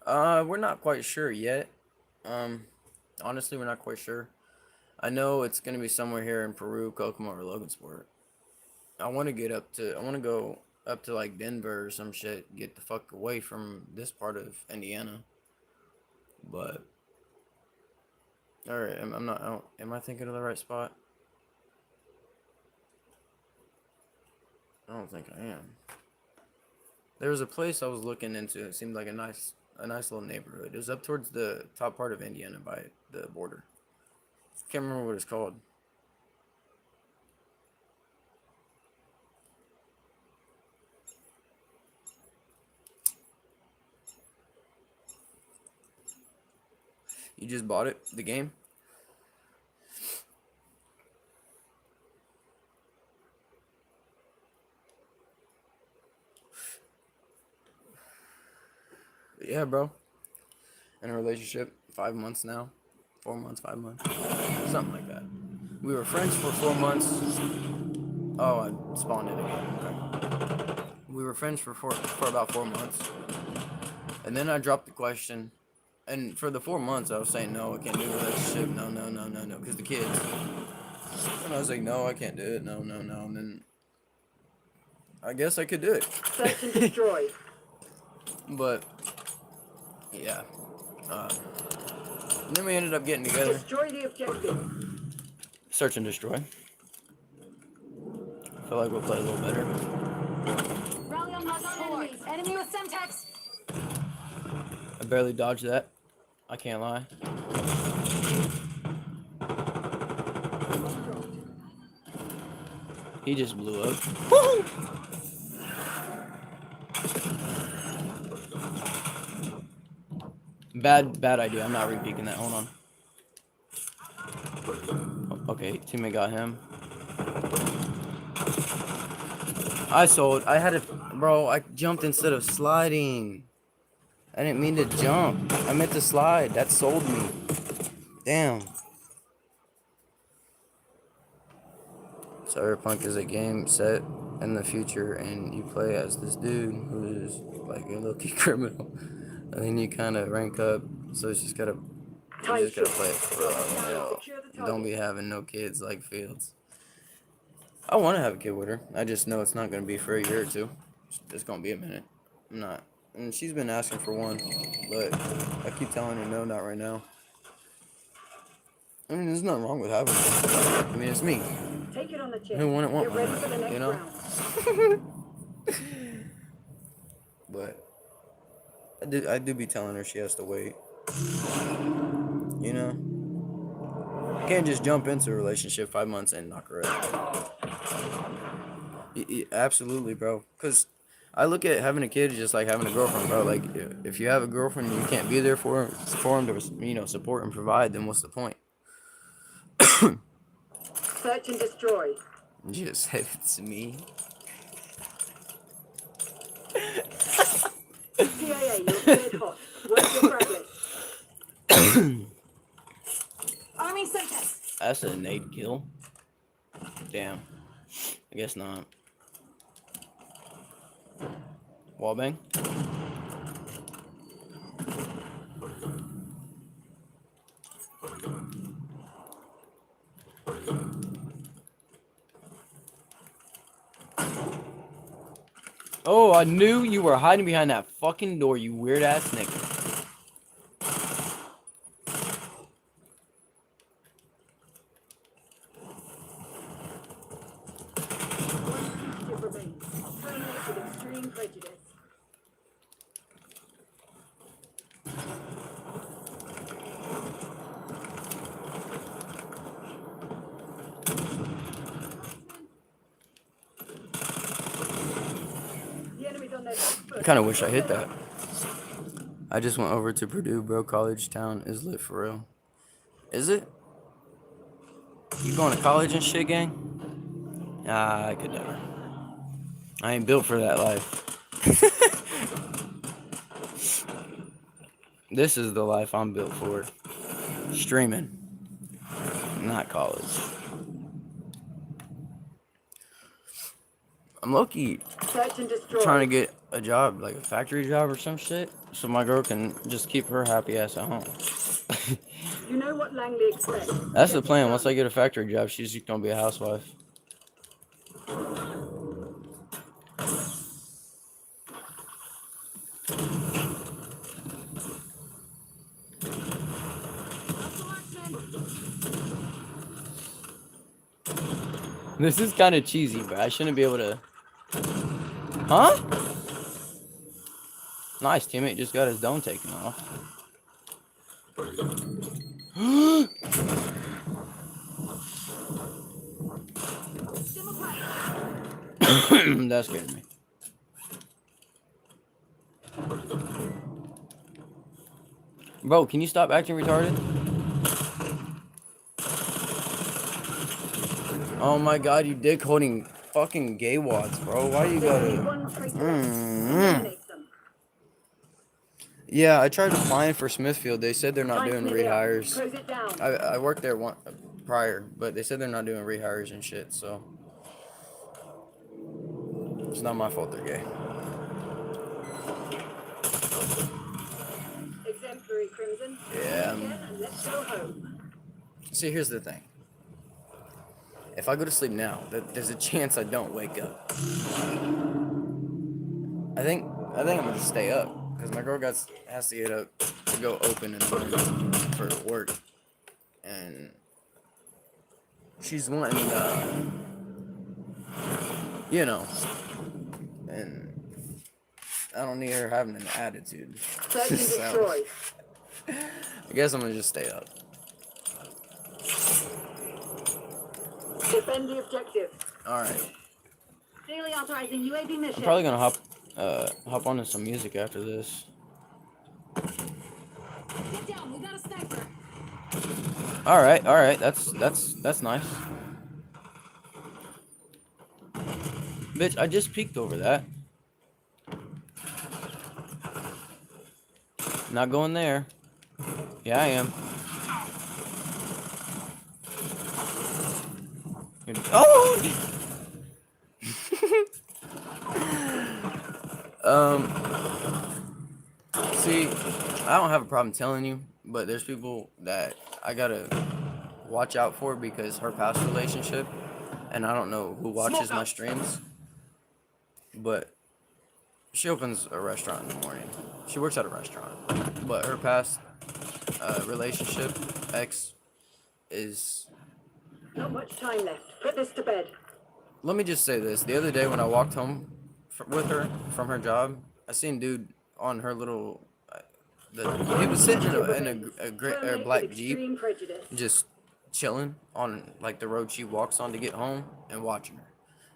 We're not quite sure yet. Honestly, we're not quite sure. I know it's gonna be somewhere here in Peru, Kokomo, or Logansport. I want to go up to like Denver or some shit. Get the fuck away from this part of Indiana. But all right, I'm not. Am I thinking of the right spot? I don't think I am. There was a place I was looking into. It seemed like a nice little neighborhood. It was up towards the top part of Indiana by the border. Can't remember what it's called. You just bought it, the game? Yeah, bro. In a relationship, 5 months now. 4 months, 5 months. Something like that. We were friends for 4 months. Oh, I spawned it again. Okay. We were friends for about 4 months. And then I dropped the question. And for the 4 months, I was saying, no, I can't do a relationship. No, no, no, no, no. Because the kids. And I was like, no, I can't do it. No, no, no. And then I guess I could do it. Search and destroy. But, yeah. And then we ended up getting together. Destroy the objective. Search and destroy. I feel like we'll play a little better. Rally on enemies. Enemy with Semtex. I barely dodged that. I can't lie. He just blew up. Woo! Bad idea. I'm not re-peeking that. Hold on. Okay, teammate got him. I sold. I had to, bro. I jumped instead of sliding. I didn't mean to jump. I meant to slide. That sold me. Damn. Cyberpunk is a game set in the future, and you play as this dude who is like a low-key criminal, and then you kind of rank up. So it's just gotta, you just gotta play it for real. You know, don't be having no kids like Fields. I want to have a kid with her. I just know it's not gonna be for a year or two. It's gonna be a minute. I'm not. And she's been asking for one, but I keep telling her no, not right now. I mean, there's nothing wrong with having one. I mean, it's me. Take it on the chin. Who wouldn't want Get ready one, for the next you know? round. But I do be telling her she has to wait. You know? You can't just jump into a relationship 5 months and knock her out. Absolutely, bro. Because I look at having a kid just like having a girlfriend, bro. Like, if you have a girlfriend and you can't be there for him to, you know, support and provide, then what's the point? Search and destroy. You just said it to me. CIA, you're cleared hot. Work your fragment. Army Semtex. That's a nade kill. Damn. I guess not. Wallbang. Oh, I knew you were hiding behind that fucking door, you weird ass nigga. Fugitive remains. Terminate with extreme prejudice. The enemy's on their back foot. I kind of wish I hit that. I just went over to Purdue, bro. College town is lit for real. Is it? You going to college and shit, gang? Nah, I could never. I ain't built for that life. This is the life I'm built for. Streaming. Not college. I'm low-key Search and destroy. trying to get a job, like a factory job or some shit, so my girl can just keep her happy ass at home. You know what Langley expects. That's the plan. Once I get a factory job, she's just gonna be a housewife. This is kind of cheesy, but I shouldn't be able to. Huh? Nice, teammate just got his dome taken off. That scared me. Bro, can you stop acting retarded? Oh my god, you dick holding fucking gay wads, bro. Why you gotta... One traitor left. Eliminate them. Yeah, I tried applying for Smithfield. They said they're not Time doing to move it up. rehires. Close it down. I worked there one prior, but they said they're not doing rehires and shit. So it's not my fault they're gay. Exemplary, Crimson. Yeah. And let's go home. See, here's the thing. If I go to sleep now, there's a chance I don't wake up. I think I'm gonna stay up because my girl has to get up to go open in the morning for work, and she's wanting, you know, and I don't need her having an attitude. Search and destroy. I guess I'm gonna just stay up. Defend the objective. All right. Daily authorizing UAV I'm mission. probably gonna hop onto some music after this. Get down. We got a sniper. All right. That's nice. Bitch, I just peeked over that. Not going there. Yeah, I am. Oh! See, I don't have a problem telling you, but there's people that I gotta watch out for because her past relationship, and I don't know who watches my streams, but she opens a restaurant in the morning. She works at a restaurant, but her past relationship, ex, is... Not much time left. Put this to bed. Let me just say this. The other day when I walked home with her from her job, I seen dude on her little... he was sitting in a black Jeep, Extreme prejudice. just chilling on like the road she walks on to get home and watching her.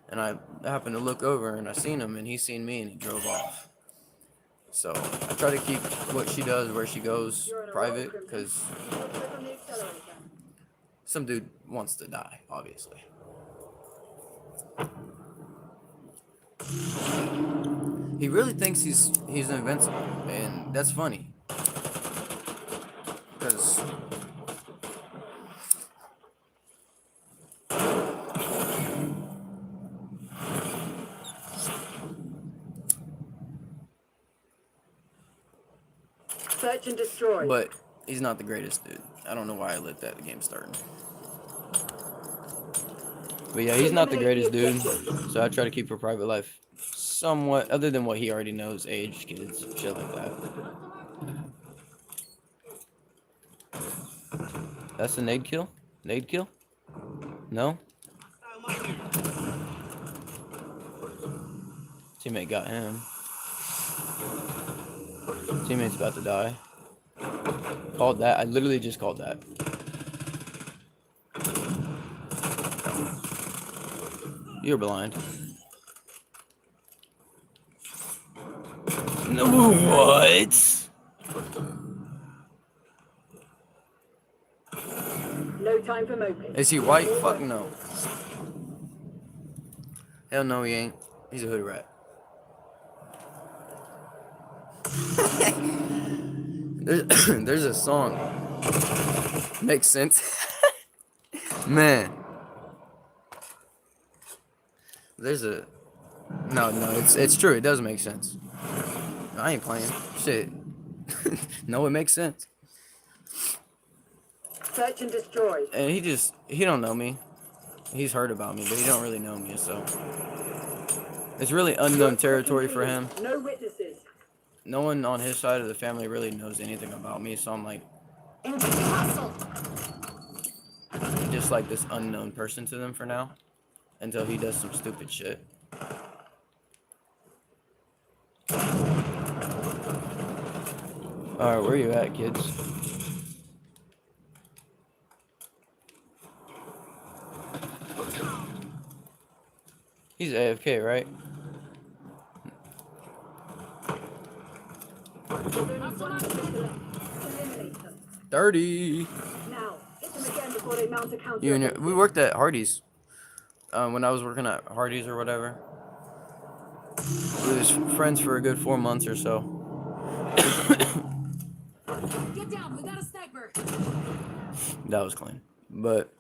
And I happened to look over and I seen him and he seen me and he drove off. So I try to keep what she does where she goes private because Click on the accelerator. some dude wants to die, obviously. He really thinks he's invincible, and that's funny. Because Search and destroy. but he's not the greatest dude. I don't know why I let that game start. But yeah, he's not the greatest dude, so I try to keep her private life somewhat, other than what he already knows, age, kids, shit like that. That's a nade kill? Nade kill? No? Teammate got him. Teammate's about to die. Called that. I literally just called that. You're blind. No, what? No time for moping. Is he white? Fuck no. Hell no, he ain't. He's a hood rat. There's a song. Makes sense. Man. There's a... No, it's true. It does make sense. I ain't playing. Shit. No, it makes sense. Search and destroy. And he don't know me. He's heard about me, but he don't really know me, so... It's really unknown territory for him. No witnesses. No one on his side of the family really knows anything about me, so I'm like... just like this unknown person to them for now. Until he does some stupid shit. Alright, where you at, kids? He's AFK, right? Eliminate them. 30! Now, hit them again before they mount a counter. We worked at Hardee's. When I was working at Hardee's or whatever. We was friends for a good 4 months or so. down. We got a sniper. That was clean. But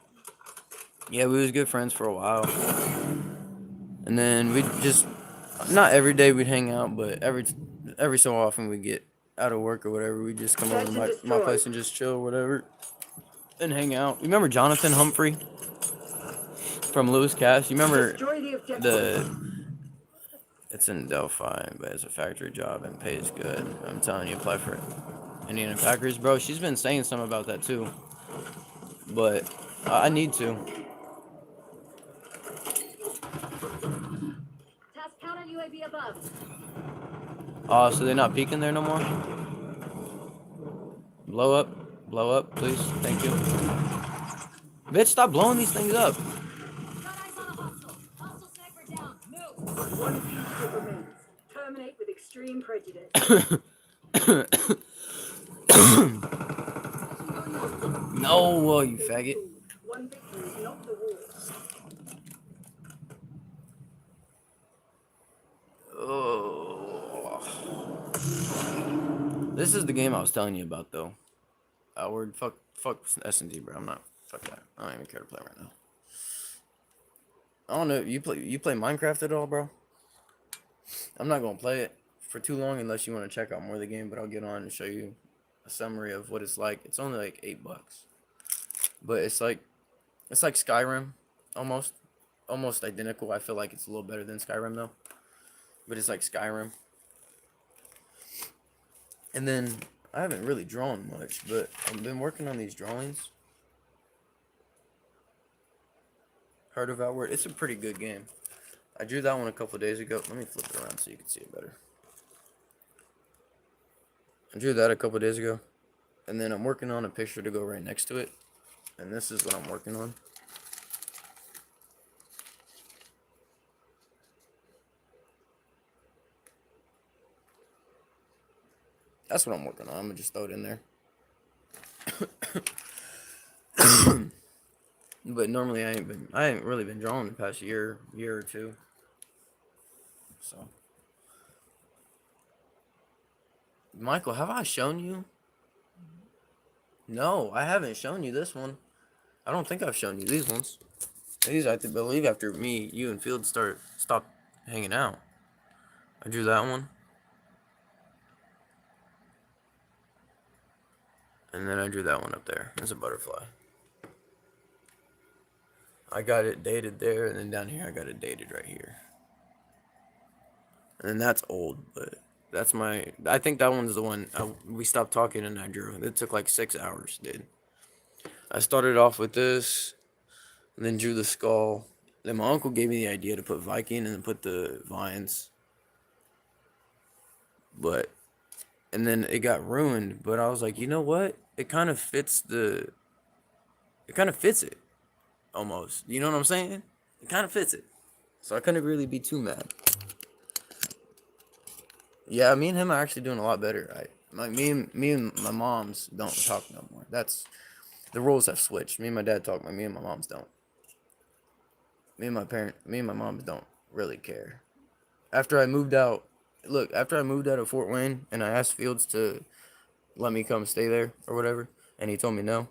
yeah, we was good friends for a while. And then we just, not every day we'd hang out, but every so often we get out of work or whatever, we just come over to my place and just chill or whatever and hang out. You remember Jonathan Humphrey from Lewis Cast? You remember Destroy the objective. it's in Delphi, but it's a factory job and pays good. I'm telling you, apply for it. Indiana Packers, bro. She's been saying something about that too, but I need to. Task counter UAV above. Oh, so they're not peeking there no more? Blow up, please. Thank you. Bitch, stop blowing these things up. Got eyes on a hostile. Hostile sniper down. Move. One fugitive remains. Terminate with extreme prejudice. No, you faggot. One victory is not the war. Oh. This is the game I was telling you about, though. Outward, fuck S&D, bro. I'm not. Fuck that. I don't even care to play right now. I don't know. You play Minecraft at all, bro? I'm not gonna play it for too long unless you want to check out more of the game. But I'll get on and show you a summary of what it's like. It's only like $8, but it's like Skyrim, almost identical. I feel like it's a little better than Skyrim though. But it's like Skyrim. And then I haven't really drawn much, but I've been working on these drawings. Heart of Outward. It's a pretty good game. I drew that one a couple of days ago. Let me flip it around so you can see it better. I drew that a couple of days ago. And then I'm working on a picture to go right next to it. And this is what I'm working on. That's what I'm working on. I'm gonna just throw it in there. But normally I ain't really been drawing the past year or two. So Michael, have I shown you? No, I haven't shown you this one. I don't think I've shown you these ones. These I believe after me, you and Field stopped hanging out. I drew that one. And then I drew that one up there. It's a butterfly. I got it dated there, and then down here I got it dated right here. And then that's old, but that's my... I think that one's the one we stopped talking and I drew. It took like 6 hours, dude. I started off with this, and then drew the skull. Then my uncle gave me the idea to put Viking and then put the vines. But... And then it got ruined, but I was like, you know what? It kind of fits it. Almost. You know what I'm saying? It kind of fits it. So I couldn't really be too mad. Yeah, me and him are actually doing a lot better. Like me and my moms don't talk no more. That's the roles have switched. Me and my dad talk, but me and my moms don't. Me and my moms don't really care. After I moved out of Fort Wayne and I asked Fields to let me come stay there or whatever, and he told me no.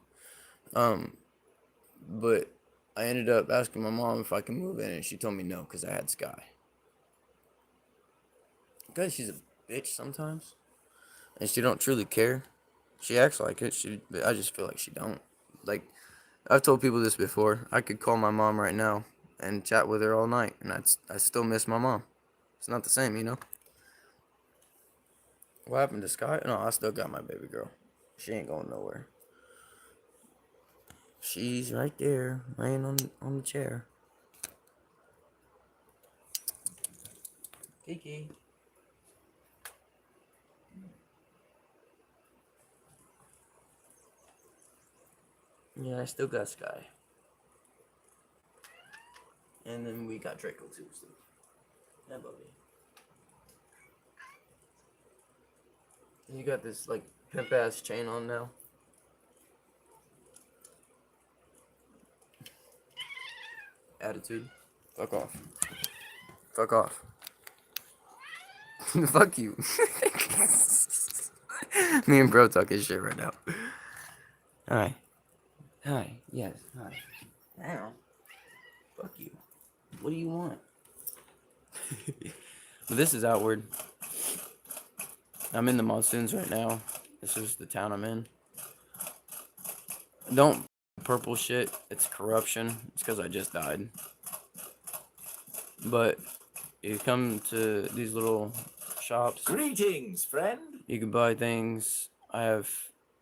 But I ended up asking my mom if I can move in, and she told me no because I had Sky. Because she's a bitch sometimes, and she don't truly care. She acts like it. I just feel like she don't. Like, I've told people this before. I could call my mom right now and chat with her all night, and I still miss my mom. It's not the same, you know? What happened to Sky? No, I still got my baby girl. She ain't going nowhere. She's right there, laying on the chair. Kiki. Yeah, I still got Sky. And then we got Draco too. So. Yeah, buddy. You got this like pimp ass chain on now. Attitude. Fuck off. Fuck off. Fuck you. Me and bro talking shit right now. Hi. Hi. Yes. Hi. Ow. Fuck you. What do you want? But this is Outward. I'm in the monsoons right now. This is the town I'm in. Don't purple shit. It's corruption. It's because I just died. But you come to these little shops. Greetings, friend. You can buy things. I have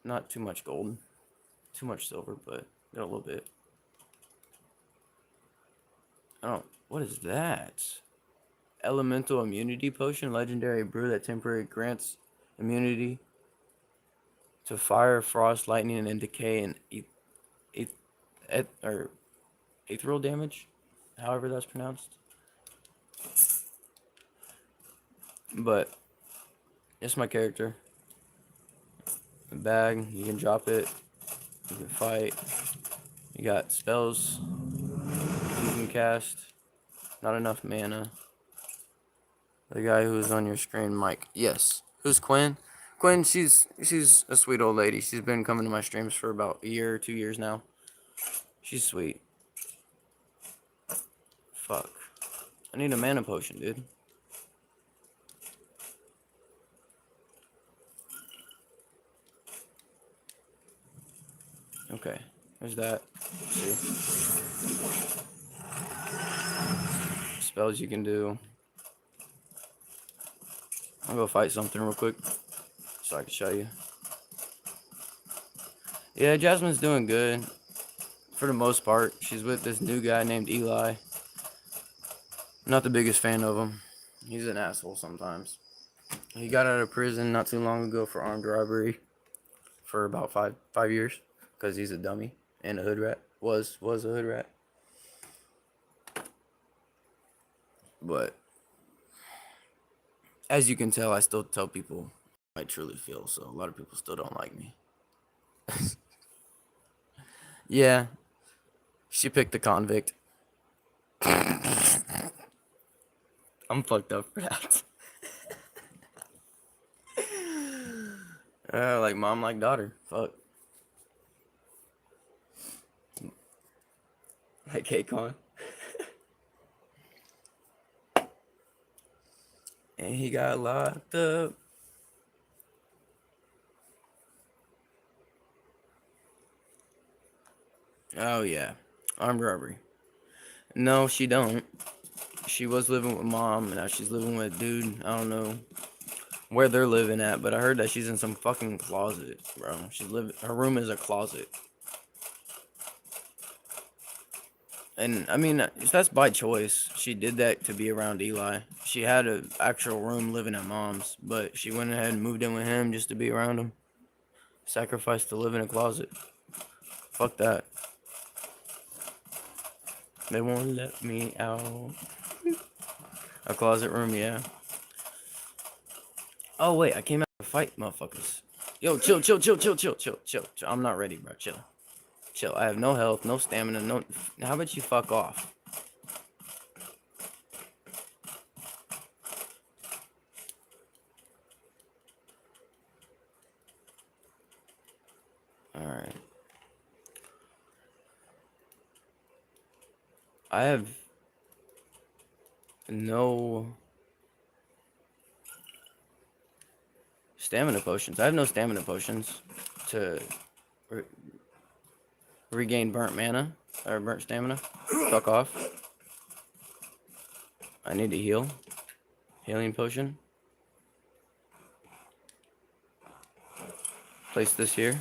not too much gold. Too much silver, but got a little bit. Oh, what is that? Elemental immunity potion, legendary brew that temporarily grants immunity to fire, frost, lightning, and decay, and ethereal damage, however that's pronounced. But it's my character. A bag, you can drop it. You can fight. You got spells you can cast. Not enough mana. The guy who's on your screen, Mike. Yes. Who's Quinn? Quinn, she's a sweet old lady. She's been coming to my streams for about a year or 2 years now. She's sweet. Fuck. I need a mana potion, dude. Okay. There's that. Let's see. Spells you can do. I'll go fight something real quick so I can show you. Yeah, Jasmine's doing good. For the most part, she's with this new guy named Eli. Not the biggest fan of him. He's an asshole sometimes. He got out of prison not too long ago for armed robbery for about five years because he's a dummy and a hood rat. Was a hood rat. But as you can tell, I still tell people how I truly feel, so a lot of people still don't like me. Yeah, she picked the convict. I'm fucked up for that. Like mom, like daughter. Fuck. Like Akon. And he got locked up. Oh yeah, armed robbery. No, she don't. She was living with mom, and now she's living with a dude. I don't know where they're living at, but I heard that she's in some fucking closet, bro. Her room is a closet. And I mean, that's by choice. She did that to be around Eli. She had an actual room living at mom's, but she went ahead and moved in with him just to be around him. Sacrificed to live in a closet. Fuck that. They won't let me out. A closet room, yeah. Oh wait, I came out to fight motherfuckers. Yo, chill. I'm not ready, bro. Chill. I have no health, no stamina, no. How about you fuck off? Alright. I have no stamina potions. I have no stamina potions to regain burnt mana or burnt stamina. Fuck off. I need to heal. Healing potion. Place this here.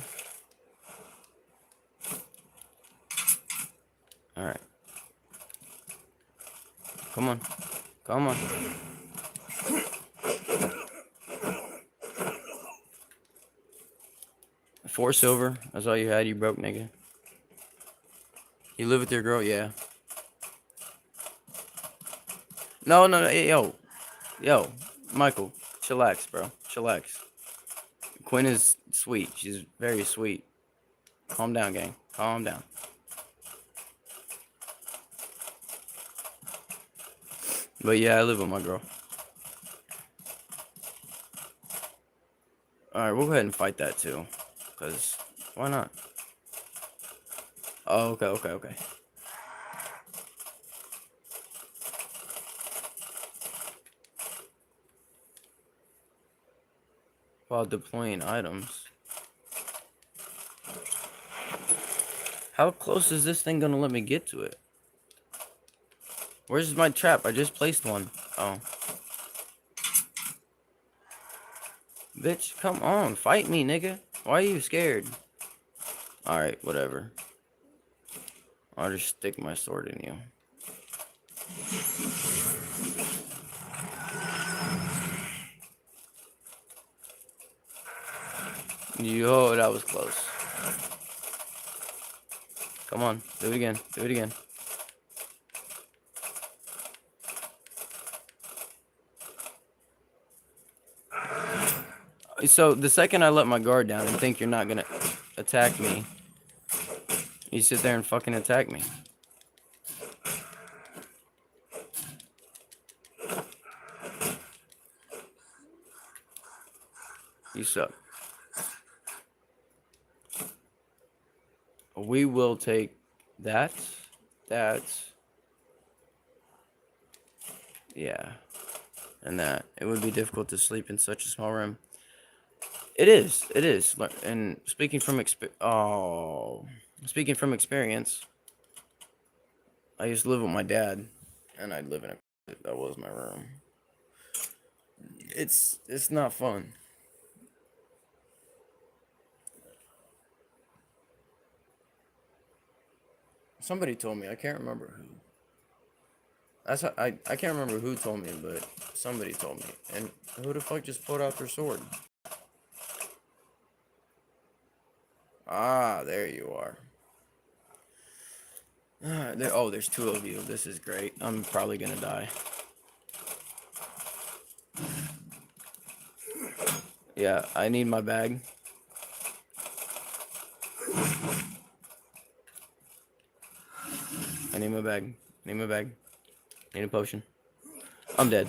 Alright. Come on. 4 silver. That's all you had, you broke nigga. You live with your girl? Yeah. No, hey, yo, Michael, chillax, bro, chillax. Quinn is sweet. She's very sweet. Calm down, gang. Calm down. But yeah, I live with my girl. Alright, we'll go ahead and fight that too. Because, why not? Oh, okay. While deploying items. How close is this thing gonna let me get to it? Where's my trap? I just placed one. Oh. Bitch, come on. Fight me, nigga. Why are you scared? Alright, whatever. I'll just stick my sword in you. Yo, that was close. Come on, do it again. Do it again. So, the second I let my guard down and think you're not gonna attack me, you sit there and fucking attack me. You suck. We will take that. Yeah. And that. It would be difficult to sleep in such a small room. It is. And speaking from experience, I used to live with my dad, and I'd live in a that was my room. It's not fun. Somebody told me, I can't remember who. I can't remember who told me, but somebody told me. And who the fuck just pulled out their sword? Ah, there you are. There's two of you. This is great. I'm probably gonna die. Yeah, I need my bag. I need my bag. Need a potion. I'm dead.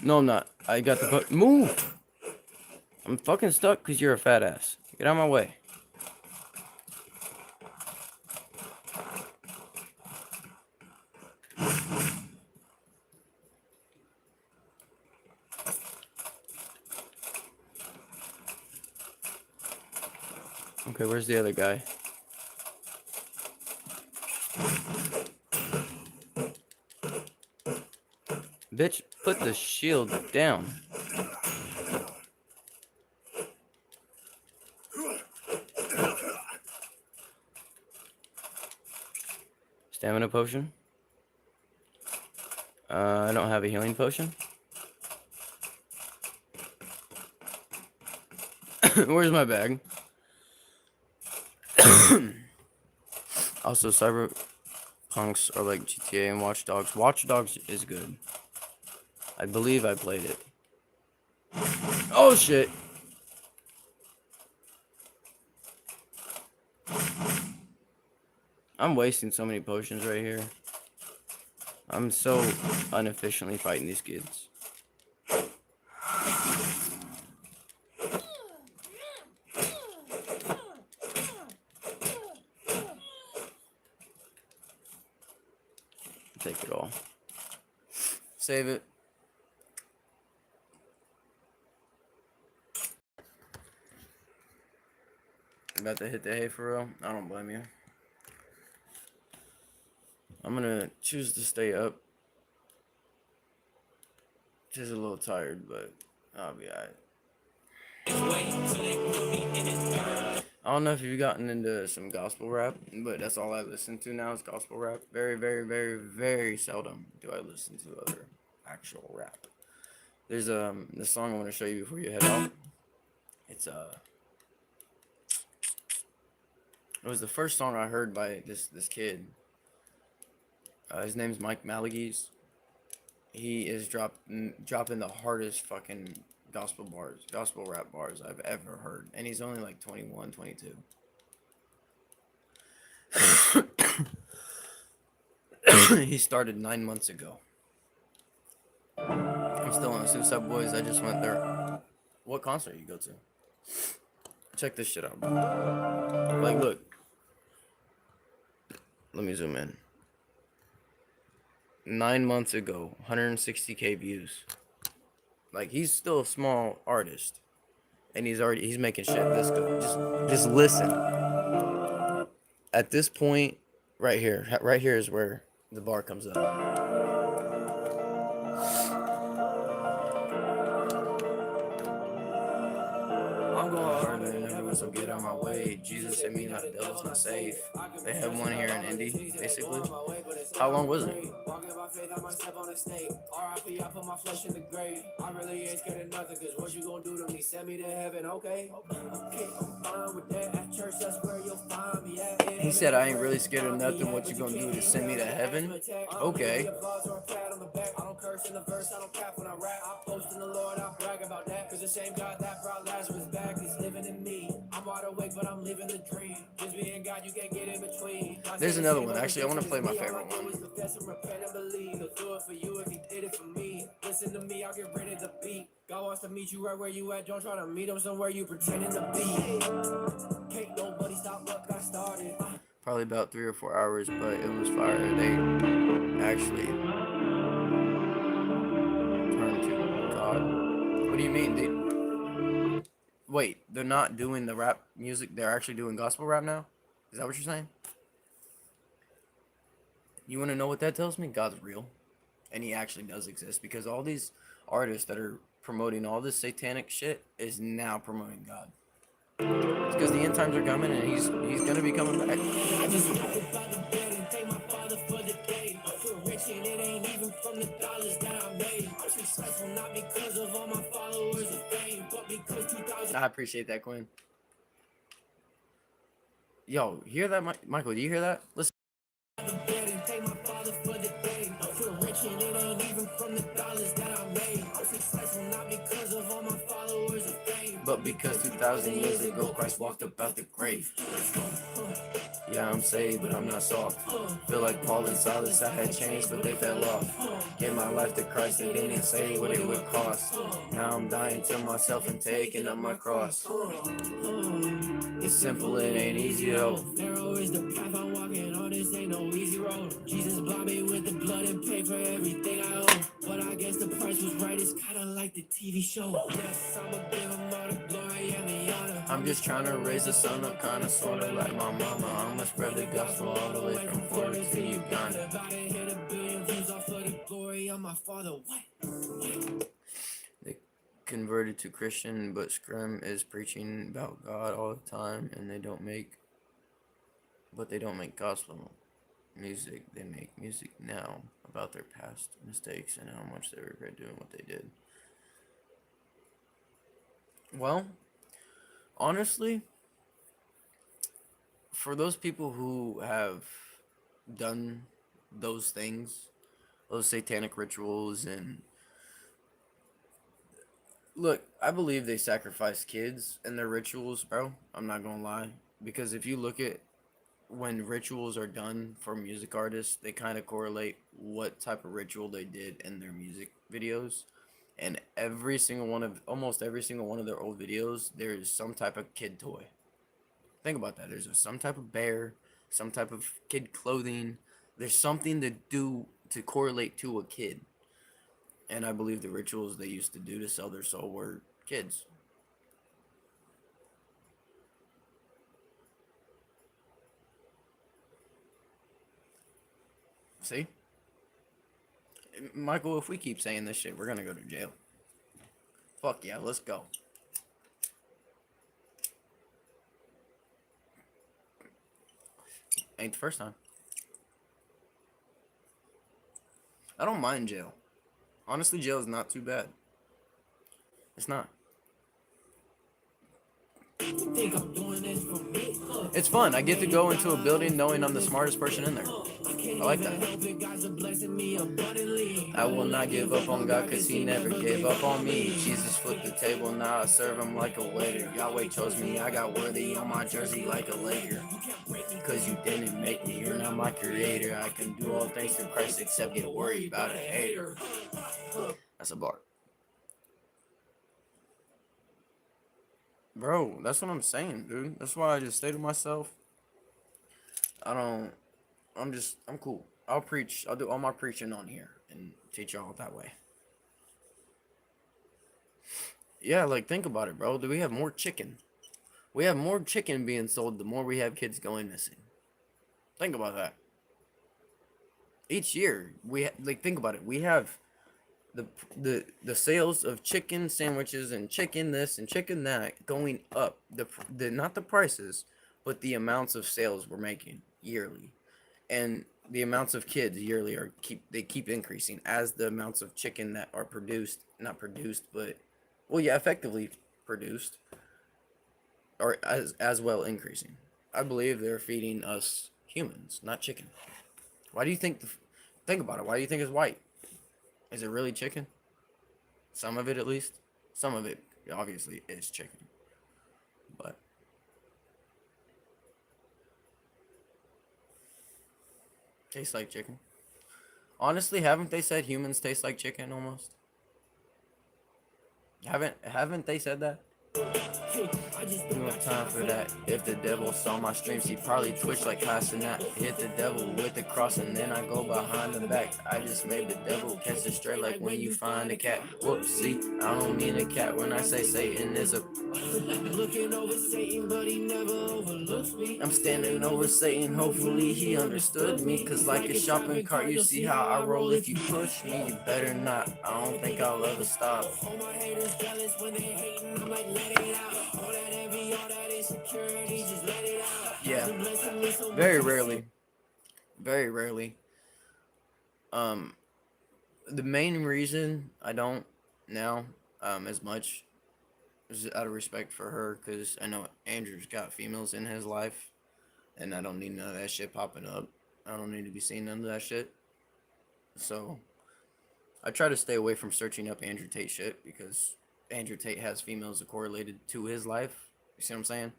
No, I'm not. I got the move! I'm fucking stuck because you're a fat ass. Get out of my way. Okay, where's the other guy? Bitch, put the shield down. Stamina potion. I don't have a healing potion. Where's my bag? Also, Cyberpunks are like GTA and Watch Dogs. Watch Dogs is good. I believe I played it. Oh shit! I'm wasting so many potions right here. I'm so inefficiently fighting these kids. Take it all. Save it. About to hit the hay for real? I don't blame you. I'm gonna choose to stay up. Just a little tired, but I'll be alright. I don't know if you've gotten into some gospel rap, but that's all I listen to now is gospel rap. Very, very, very, very seldom do I listen to other actual rap. There's this song I want to show you before you head out. It's it was the first song I heard by this kid. His name's Mike Malagese. He is dropping the hardest fucking gospel rap bars I've ever heard. And he's only like 21, 22. He started 9 months ago. I'm still on Suicide Boys. I just went there. What concert you go to? Check this shit out, bro. Like, look. Let me zoom in. 9 months ago, 160K views. Like, he's still a small artist, and he's making shit this good. Just listen. At this point, right here is where the bar comes up. I'm going harder than everyone, so get out my way. Jesus hit me, not the devil's not safe. They have one here in Indy, basically. How long was it? Walking by faith, I might step on a snake. R.I.P. I put my flesh in the grave. I really ain't scared of nothing, cause what you gonna do to me? Send me to heaven, okay? Okay, I'm fine with that. At church, that's where you'll find me at. He said, I ain't really scared of nothing. What you gonna do to send me to heaven? Okay. I don't curse in the verse, I don't cap when I rap. I post in the Lord, I brag about that. Cause the same God that brought Lazarus back is living in me. I'm wide awake, but I'm living the dream. Just being God, you can't get in between. There's another one. Actually, I want to play my favorite one. Do it for you if he did it for me. Listen to me, I'll get rid of the beat. God wants to meet you right where you at. Don't try to meet him somewhere you pretending to be. Can't nobody stop what got started. Probably about 3 or 4 hours, but it was fire. They actually turned to God. What do you mean, dude? Wait, they're not doing the rap music. They're actually doing gospel rap now? Is that what you're saying? You want to know what that tells me? God's real. And he actually does exist, because all these artists that are promoting all this satanic shit is now promoting God. It's because the end times are coming, and he's going to be coming back. I appreciate that, Quinn. Yo, hear that, Michael? Do you hear that? Listen. But because 2,000 years ago Christ walked up out the grave. Yeah, I'm saved, but I'm not soft. Feel like Paul and Silas, I had chains, but they fell off. Gave my life to Christ and didn't say what it would cost. Now I'm dying to myself and taking up my cross. It's simple, it ain't easy though. Narrow is the path I'm walking on, this ain't no easy road. Jesus bought me with the blood and paid for everything I owe. But I guess the price was right, it's kinda like the TV show. Yes, I'ma give him all the glory and the honor. I'm just trying to raise a son up, kinda sorta like my mama. I'ma spread the gospel all the way from Florida to Uganda. About to hit 1 billion views off of the glory of my father. What? They converted to Christian, but Scrim is preaching about God all the time, and they don't make gospel music. They make music now about their past mistakes and how much they regret doing what they did. Well, honestly, for those people who have done those things, those satanic rituals, and look, I believe they sacrifice kids in their rituals, bro. I'm not gonna lie, because if you look at when rituals are done for music artists, they kind of correlate what type of ritual they did in their music videos. And almost every single one of their old videos, there is some type of kid toy. Think about that. There's some type of bear, some type of kid clothing. There's something to do to correlate to a kid. And I believe the rituals they used to do to sell their soul were kids. See? Michael, if we keep saying this shit, we're gonna go to jail. Fuck yeah, let's go. Ain't the first time. I don't mind jail. Honestly, jail is not too bad. It's not. Think I'm doing this for me? It's fun. I get to go into a building knowing I'm the smartest person in there. I like that. I will not give up on God, cause he never gave up on me. Jesus flipped the table, now I serve him like a waiter. Yahweh chose me, I got worthy on my jersey like a Laker. Cause you didn't make me, you're not my creator. I can do all things through Christ except get worried about a hater. That's a bar. Bro, that's what I'm saying, dude. That's why I just stay to myself. I don't. I'm cool. I'll preach. I'll do all my preaching on here and teach y'all that way. Yeah, like think about it, bro. Do we have more chicken? We have more chicken being sold the more we have kids going missing. Think about that. Each year, like think about it. We have the sales of chicken sandwiches and chicken this and chicken that going up. The not the prices, but the amounts of sales we're making yearly, and the amounts of kids yearly keep increasing as the amounts of chicken that are produced, not produced, but well, yeah, effectively produced, are as well increasing. I believe they're feeding us humans, not chicken. Why do you think? Think about it. Why do you think it's white? Is it really chicken? Some of it, at least. Some of it, obviously, is chicken. But tastes like chicken. Honestly, haven't they said humans taste like chicken almost? Haven't they said that? You have time for that. If the devil saw my streams, he'd probably twitch like Casanat. Hit the devil with the cross and then I go behind the back. I just made the devil catch it straight like when you find a cat. Whoopsie, I don't mean a cat when I say Satan is a... Looking over Satan, but he never overlooks me. I'm standing over Satan, hopefully he understood me. Cause like a shopping cart, you see how I roll. If you push me, you better not. I don't think I'll ever stop. All my haters jealous when they hating, I'm like, let it out. All that envy, all that insecurity, just let it out. Yeah, Blessing me so very rarely. Very rarely. The main reason I don't now, as much, is out of respect for her, because I know Andrew's got females in his life, and I don't need none of that shit popping up. I don't need to be seeing none of that shit. So, I try to stay away from searching up Andrew Tate shit, because Andrew Tate has females correlated to his life. You see what I'm saying?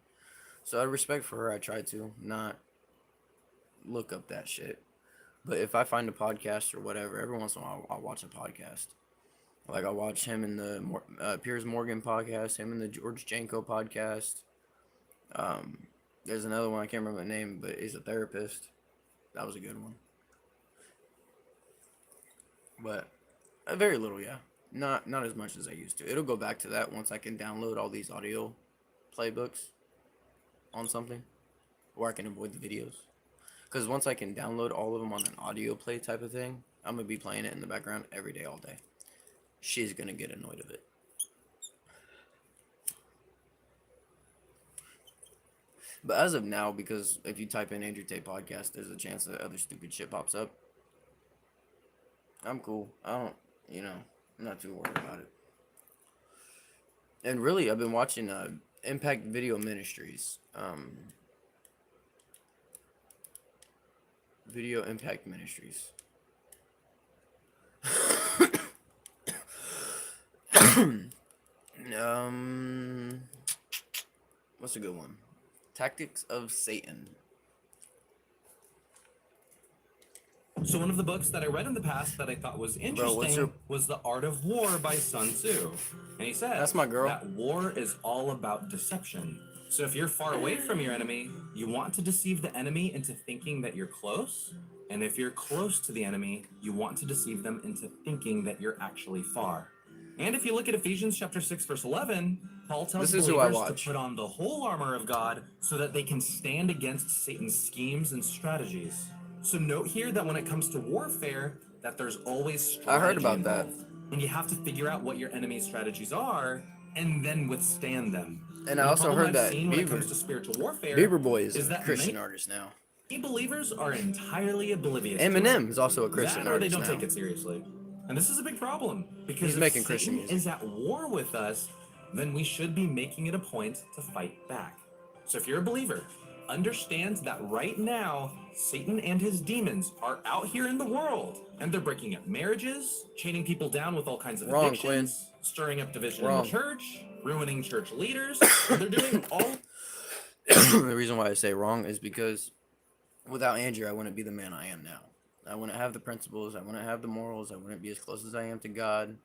So, out of respect for her, I try to not look up that shit. But if I find a podcast or whatever, every once in a while I'll watch a podcast. Like I watch him in the Piers Morgan podcast, him in the George Janko podcast. There's another one I can't remember the name, but he's a therapist. That was a good one. But very little, yeah. Not as much as I used to. It'll go back to that once I can download all these audio playbooks on something, or I can avoid the videos. Because once I can download all of them on an audio play type of thing, I'm going to be playing it in the background every day, all day. She's going to get annoyed of it. But as of now, because if you type in Andrew Tate podcast, there's a chance that other stupid shit pops up. I'm cool. I'm not too worried about it. And really, I've been watching Impact Video Ministries. Video Impact Ministries. What's a good one? Tactics of Satan. So one of the books that I read in the past that I thought was interesting was The Art of War by Sun Tzu. And he said That's my girl. that war is all about deception. So if you're far away from your enemy, you want to deceive the enemy into thinking that you're close. And if you're close to the enemy, you want to deceive them into thinking that you're actually far. And if you look at Ephesians chapter 6, verse 11, Paul tells believers to put on the whole armor of God so that they can stand against Satan's schemes and strategies. So note here that when it comes to warfare, that there's always strategy I heard about involved. that. And you have to figure out what your enemy's strategies are and then withstand them. And I also heard that when it comes to spiritual warfare, Bieber Boy is a that Christian artist now. many believers are entirely oblivious to Eminem it. is also a Christian That or they artist don't now. take it seriously. And this is a big problem because He's if making Christian Satan music. is at war with us, then we should be making it a point to fight back. So if you're a believer, understand that right now, Satan and his demons are out here in the world, and they're breaking up marriages, chaining people down with all kinds of addictions, stirring up division in the church, ruining church leaders. They're doing all. The reason why I say wrong is because without Andrew, I wouldn't be the man I am now. I wouldn't have the principles. I wouldn't have the morals. I wouldn't be as close as I am to God.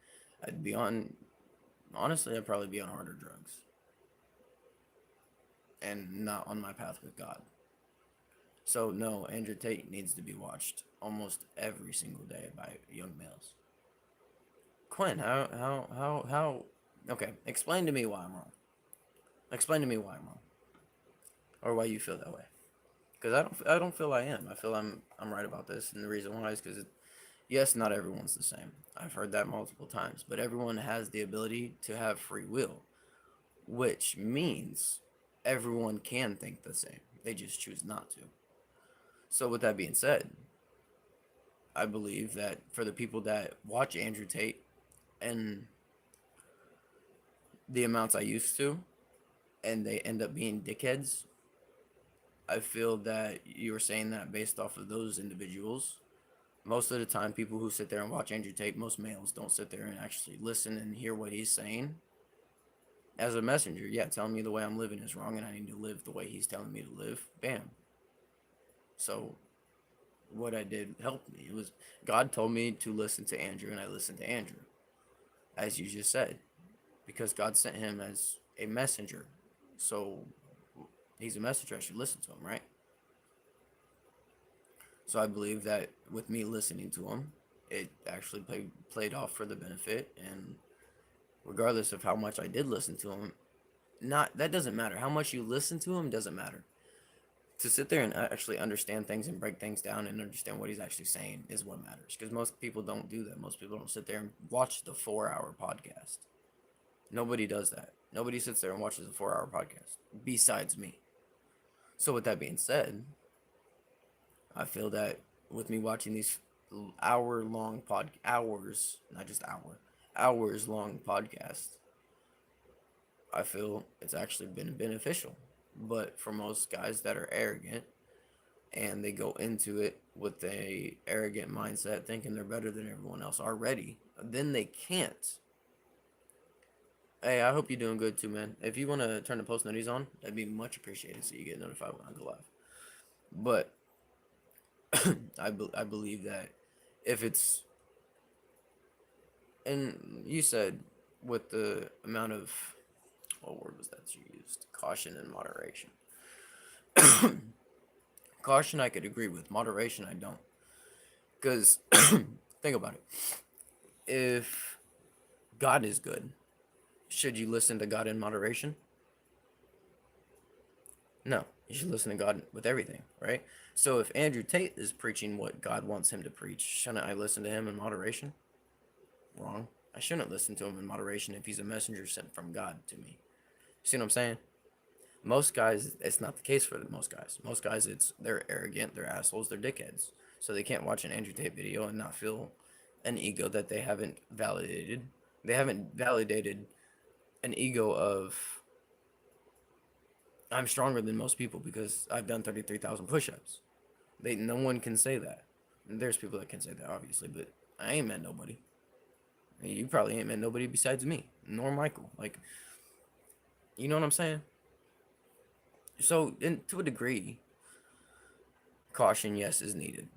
I'd be on, honestly, I'd probably be on harder drugs. and not on my path with God. So no, Andrew Tate needs to be watched almost every single day by young males. Quinn, how? Okay, explain to me why I'm wrong. Explain to me why I'm wrong, or why you feel that way. Because I don't feel I am. I feel I'm right about this, and the reason why is because yes, not everyone's the same. I've heard that multiple times, but everyone has the ability to have free will, which means everyone can think the same. They just choose not to. So with that being said, I believe that for the people that watch Andrew Tate and the amounts I used to, and they end up being dickheads, I feel that you're saying that based off of those individuals. Most of the time, people who sit there and watch Andrew Tate, most males don't sit there and actually listen and hear what he's saying. As a messenger, yeah, telling me the way I'm living is wrong and I need to live the way he's telling me to live. Bam. So what I did helped me. It was God told me to listen to Andrew, and I listened to Andrew, as you just said, because God sent him as a messenger. So he's a messenger. I should listen to him, right? So I believe that with me listening to him, it actually played off for the benefit. And regardless of how much I did listen to him, that doesn't matter. How much you listen to him doesn't matter. To sit there and actually understand things and break things down and understand what he's actually saying is what matters. Because most people don't do that. Most people don't sit there and watch the 4-hour podcast. Nobody does that. Nobody sits there and watches a 4-hour podcast besides me. So with that being said, I feel that with me watching these hours long podcasts, I feel it's actually been beneficial. But for most guys that are arrogant and they go into it with a arrogant mindset, thinking they're better than everyone else already, then they can't. Hey, I hope you're doing good too, man. If you want to turn the post notifications on, that'd be much appreciated so you get notified when I go live. But I believe that if it's, and you said with the amount of, what word was that you used? Caution and moderation. Caution I could agree with. Moderation I don't. Because think about it. If God is good, should you listen to God in moderation? No. You should listen to God with everything, right? So if Andrew Tate is preaching what God wants him to preach, shouldn't I listen to him in moderation? Wrong. I shouldn't listen to him in moderation if he's a messenger sent from God to me. See what I'm saying? Most guys, it's not the case for most guys. Most guys, they're arrogant, they're assholes, they're dickheads. So they can't watch an Andrew Tate video and not feel an ego that they haven't validated. They haven't validated an ego of, I'm stronger than most people because I've done 33,000 push-ups. No one can say that. And there's people that can say that, obviously, but I ain't met nobody. You probably ain't met nobody besides me, nor Michael. Like, you know what I'm saying? So, to a degree, caution, yes, is needed.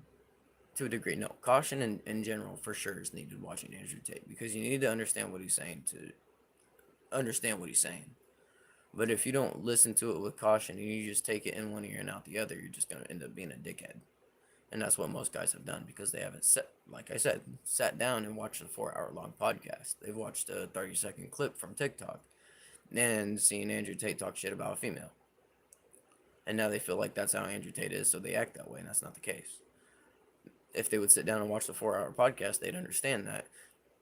To a degree, no. Caution in general, for sure, is needed watching Andrew Tate because you need to understand what he's saying to understand what he's saying. But if you don't listen to it with caution and you just take it in one ear and out the other, you're just going to end up being a dickhead. And that's what most guys have done because they haven't sat down and watched a 4-hour long podcast. They've watched a 30-second clip from TikTok and seen Andrew Tate talk shit about a female. And now they feel like that's how Andrew Tate is, so they act that way, and that's not the case. If they would sit down and watch the 4-hour podcast, they'd understand that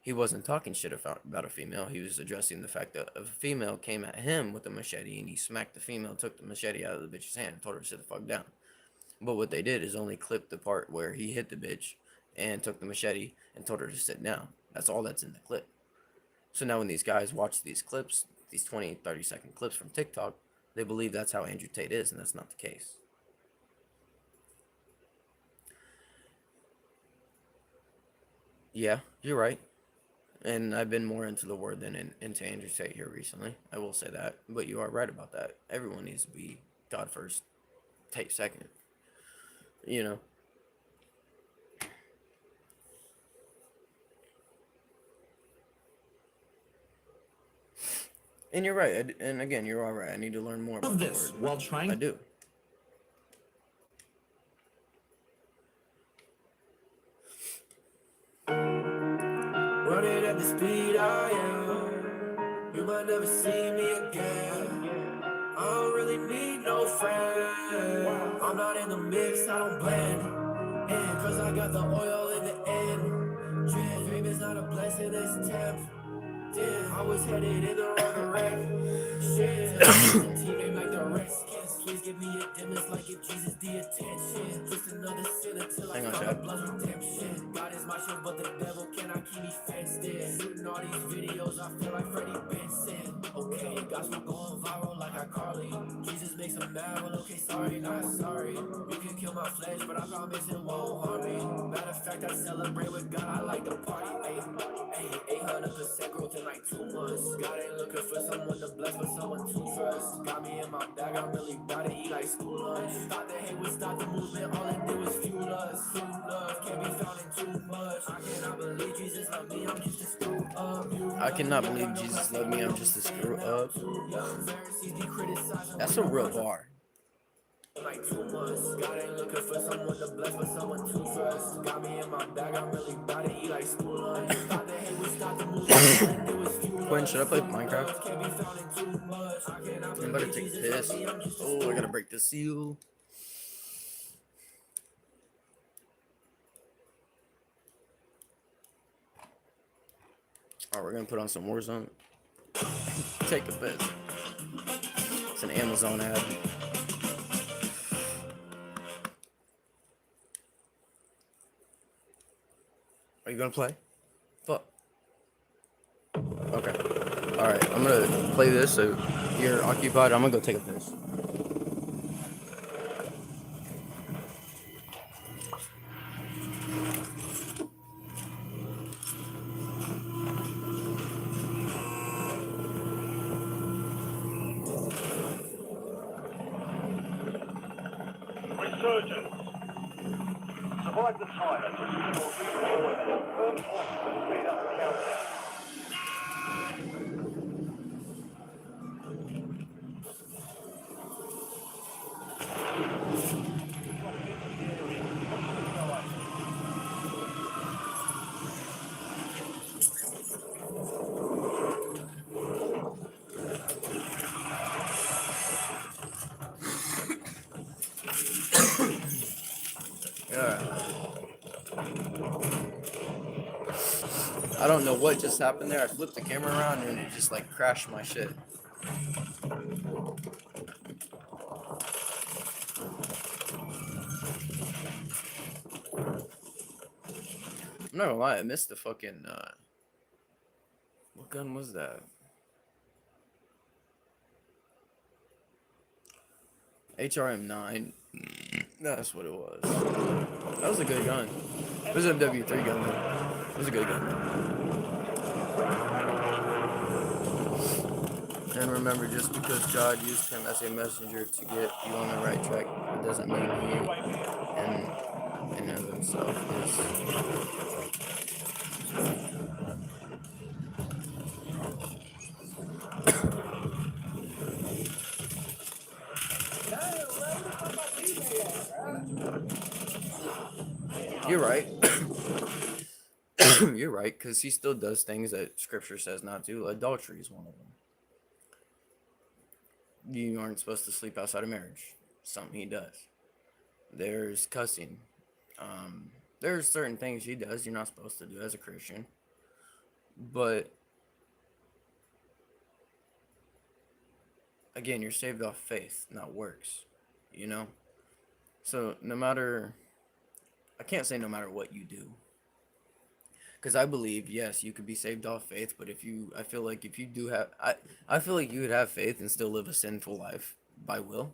he wasn't talking shit about a female. He was addressing the fact that a female came at him with a machete, and he smacked the female, took the machete out of the bitch's hand, and told her to sit the fuck down. But what they did is only clip the part where he hit the bitch and took the machete and told her to sit down. That's all that's in the clip. So now when these guys watch these clips, these 20, 30-second clips from TikTok, they believe that's how Andrew Tate is, and that's not the case. Yeah, you're right. And I've been more into the word than into Andrew Tate here recently. I will say that. But you are right about that. Everyone needs to be God first, Tate second. You know? And you're right. And again, you're all right. I need to learn more about Of the this word. while trying I do. Running at the speed I am, you might never see me again. I don't really need no friend. I'm not in the mix, I don't blend. And cause I got the oil in the end. Yeah, fame is not a blessing, it's temp. Damn, I was headed in the wrong direction. Shit, teammate like the Redskins. Please give me a dim, it's like if Jesus the attention. Just another sinner till I Hang on, found Chad. the blood redemption. God is my shield, but the devil cannot keep me fenced in. Shooting all these videos, I feel like Freddie Benson. Okay, gospel going viral like iCarly. Jesus makes a mad, well, okay, sorry, not sorry. You can kill my flesh, but I promise it won't harm me. Matter of fact, I celebrate with God, I like to party. Ayy, 800% growth in like 2 months. God ain't looking for someone to bless, but someone to trust. Got me in my bag, I'm really about to eat like school lunch. Thought the hate would stop the movement, all it did was fuel us. True love can't be found in too much. I cannot believe Jesus loved me, I'm just a screw up. I cannot believe Jesus loved me. I'm just a screw up. That's a real bar. Like 2 months. God ain't looking for someone to bless, but someone to trust. Got me in my bag, I'm really about to eat like school lunch. Thought the hate would stop the movement, it was fuel. Quinn, should I play Minecraft? Can't be found in too much. I cannot I'm about to believe take a Jesus piss. loved me, I'm just a Oh, I gotta break the seal. Alright, we're gonna put on some Warzone. Take a piss. It's an Amazon ad. Are you gonna play? Fuck. Okay. Alright, I'm gonna play this so you're occupied. I'm gonna go take a piss. Resurgence. Survive the timer to secure redeployment. Firm points to speed up the countdown. Yeah. I don't know what just happened there. I flipped the camera around and it just like crashed my shit. I'm not gonna lie, I missed the fucking what gun was that? HRM9. That's what it was. That was a good gun. It was a W3 gun though. It was a good gun. And remember, just because God used him as a messenger to get you on the right track, it doesn't mean he in and of himself is. You're right. You're right, because he still does things that scripture says not to. Adultery is one of them. You aren't supposed to sleep outside of marriage. Something he does. There's cussing. There's certain things he does you're not supposed to do as a Christian. But again, you're saved off faith, not works. You know? So no matter, I can't say no matter what you do. Because I believe, yes, you could be saved off faith, but I feel like if you do have, I feel like you would have faith and still live a sinful life by will.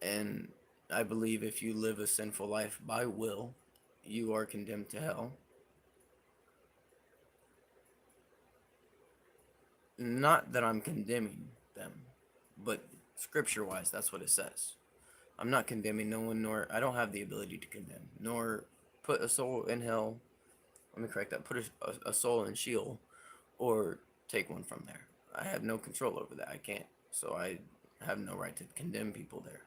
And I believe if you live a sinful life by will, you are condemned to hell. Not that I'm condemning them, but scripture-wise, that's what it says. I'm not condemning no one, nor I don't have the ability to condemn, nor put a soul in hell. Let me correct that. Put a soul in Sheol, or take one from there. I have no control over that. I can't. So I have no right to condemn people there.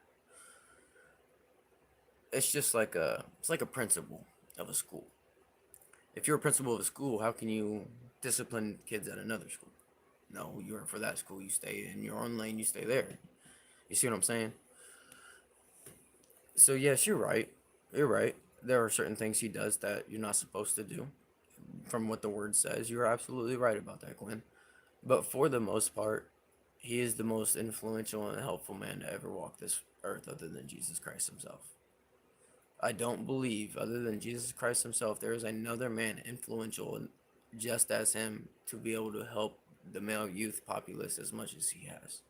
It's just like a principal of a school. If you're a principal of a school, how can you discipline kids at another school? No, you're for that school. You stay in your own lane. You stay there. You see what I'm saying? So yes, you're right. You're right. There are certain things he does that you're not supposed to do. From what the word says, you're absolutely right about that, Quinn. But for the most part, he is the most influential and helpful man to ever walk this earth other than Jesus Christ himself. I don't believe, other than Jesus Christ himself, there is another man influential just as him to be able to help the male youth populace as much as he has.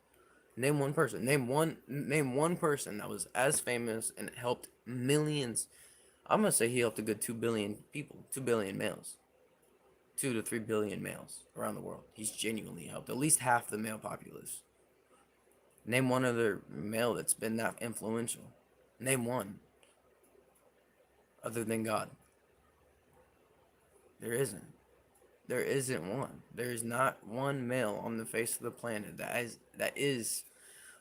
Name one person. Name one person that was as famous and helped millions. I'm gonna say he helped a good 2 billion people, 2 billion males, 2 to 3 billion males around the world. He's genuinely helped at least half the male populace. Name one other male that's been that influential. Name one. Other than God. There isn't. There isn't one. There is not one male on the face of the planet that is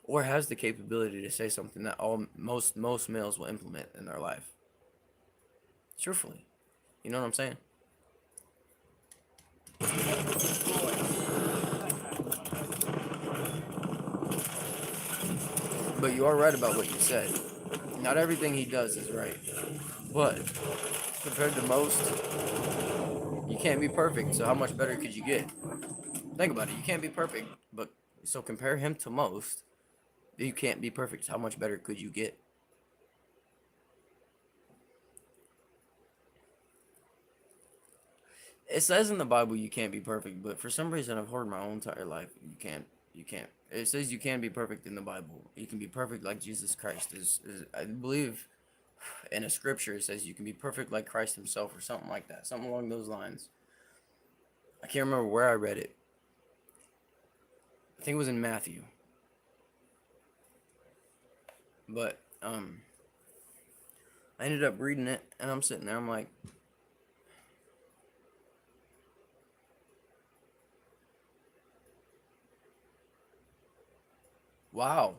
or has the capability to say something that most males will implement in their life. Truthfully. You know what I'm saying? But you are right about what you said. Not everything he does is right. But compared to most, you can't be perfect, so how much better could you get? Think about it. You can't be perfect, but so compare him to most. You can't be perfect. How much better could you get? It says in the Bible you can't be perfect, but for some reason I've heard my whole entire life you can't. It says you can be perfect in the Bible. You can be perfect like Jesus Christ is I believe in a scripture it says you can be perfect like Christ himself or something like that. Something along those lines. I can't remember where I read it. I think it was in Matthew. But I ended up reading it and I'm sitting there, I'm like, wow.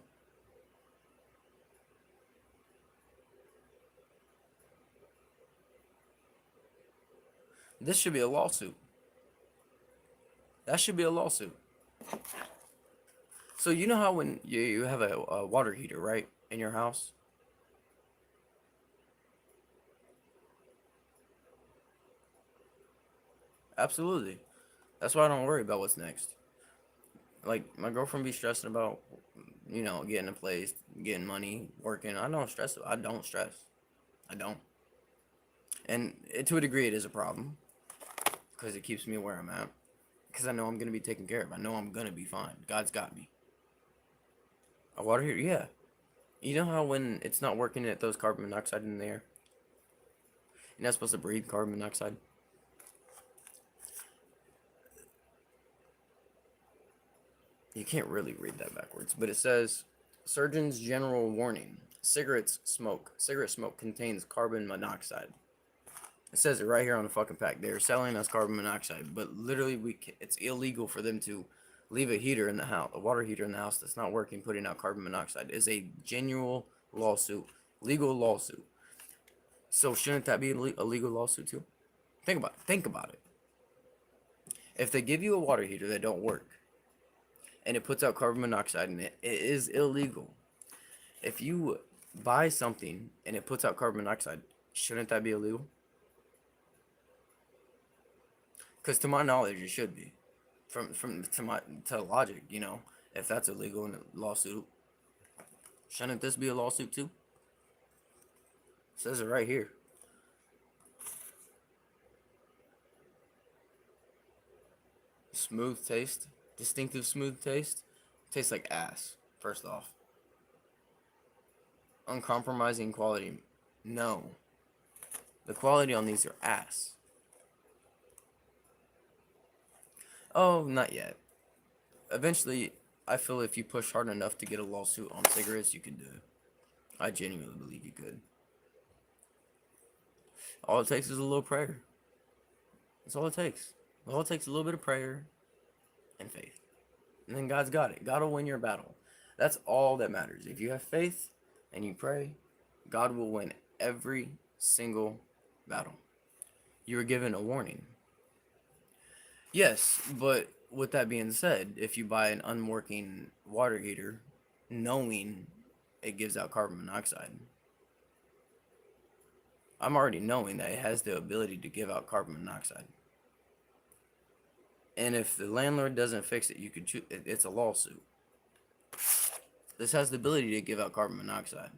This should be a lawsuit. That should be a lawsuit. So you know how when you have a water heater, right, in your house? Absolutely. That's why I don't worry about what's next. Like, my girlfriend be stressing about, getting a place, getting money, working. I don't stress. I don't stress. I don't. And to a degree, it is a problem. Because it keeps me where I'm at. Because I know I'm going to be taken care of. I know I'm going to be fine. God's got me. A water heater? Yeah. You know how when it's not working, it throws carbon monoxide in the air? You're not supposed to breathe carbon monoxide. You can't really read that backwards, but it says, Surgeon's General Warning. Cigarette smoke contains carbon monoxide. It says it right here on the fucking pack. They're selling us carbon monoxide, but literally it's illegal for them to leave a heater in the house, a water heater in the house that's not working, putting out carbon monoxide. It's a genuine lawsuit, legal lawsuit. So shouldn't that be a legal lawsuit too? Think about it. If they give you a water heater that don't work, and it puts out carbon monoxide in it, it is illegal. If you buy something and it puts out carbon monoxide, shouldn't that be illegal? Because to my knowledge, it should be. To logic, if that's illegal in a lawsuit, shouldn't this be a lawsuit too? It says it right here. Smooth taste. Distinctive smooth taste. Tastes like ass, first off. Uncompromising quality. No. The quality on these are ass. Oh, not yet. Eventually, I feel if you push hard enough to get a lawsuit on cigarettes, you could do it. I genuinely believe you could. All it takes is a little prayer. That's all it takes. All it takes is a little bit of prayer. and faith. And then God's got it. God will win your battle. That's all that matters. If you have faith and you pray, God will win every single battle. You were given a warning. Yes, but with that being said, if you buy an unworking water heater, knowing it gives out carbon monoxide, I'm already knowing that it has the ability to give out carbon monoxide. And if the landlord doesn't fix it, you could it's a lawsuit. This has the ability to give out carbon monoxide.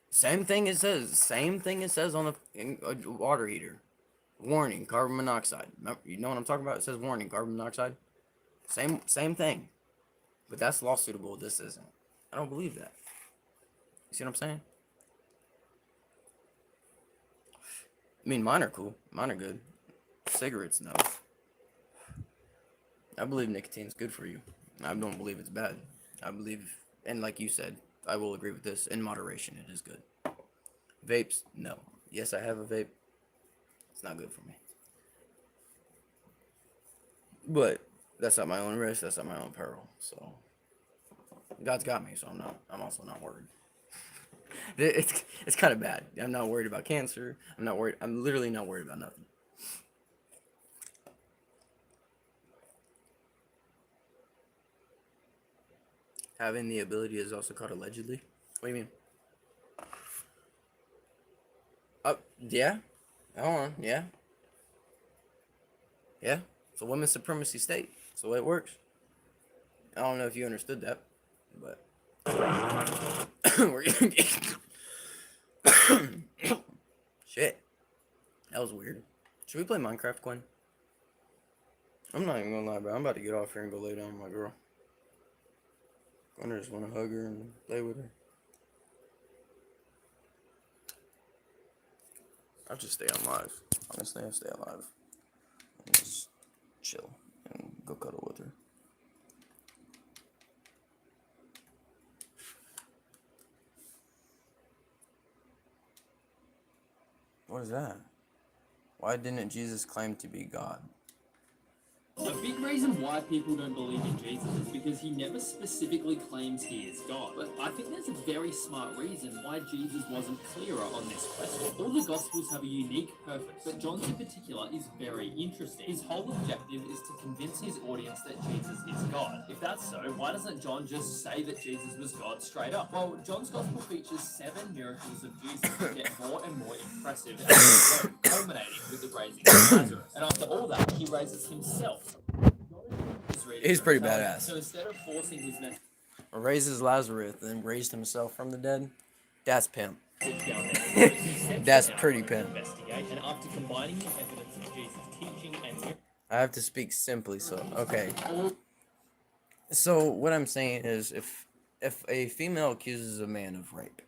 Same thing it says on a water heater. Warning, carbon monoxide. You know what I'm talking about? It says warning, carbon monoxide. Same thing. But that's lawsuitable. This isn't. I don't believe that. You see what I'm saying? I mean, mine are cool. Mine are good. Cigarettes, no. I believe nicotine's good for you. I don't believe it's bad. I believe, and like you said, I will agree with this. In moderation, it is good. Vapes, no. Yes, I have a vape. It's not good for me. But that's at my own risk. That's at my own peril. So God's got me. So I'm also not worried. It's kind of bad. I'm not worried about cancer. I'm not worried. I'm literally not worried about nothing. Having the ability is also called allegedly. What do you mean? Yeah. Hold on. Yeah. Yeah. It's a women's supremacy state. That's the way it works. I don't know if you understood that, but shit. That was weird. Should we play Minecraft, Quinn? I'm not even gonna lie, bro. I'm about to get off here and go lay down with my girl. I just want to hug her and play with her. I'll just stay on live. Honestly, I'll stay alive. And just chill and go cuddle with her. What is that? Why didn't Jesus claim to be God? A big reason why people don't believe in Jesus is because he never specifically claims he is God. But I think there's a very smart reason why Jesus wasn't clearer on this question. All the Gospels have a unique purpose, but John's in particular is very interesting. His whole objective is to convince his audience that Jesus is God. If that's so, why doesn't John just say that Jesus was God straight up? Well, John's Gospel features 7 miracles of Jesus that get more and more impressive as they go, culminating with the raising of Lazarus. And after all that, he raises himself. He's pretty badass. So instead of forcing his message, Raises Lazarus and raised himself from the dead. That's pimp. down there, he sets That's out pretty to pimp. investigate, and after combining the evidence of Jesus' teaching and I have to speak simply, so okay. So what I'm saying is, if a female accuses a man of rape,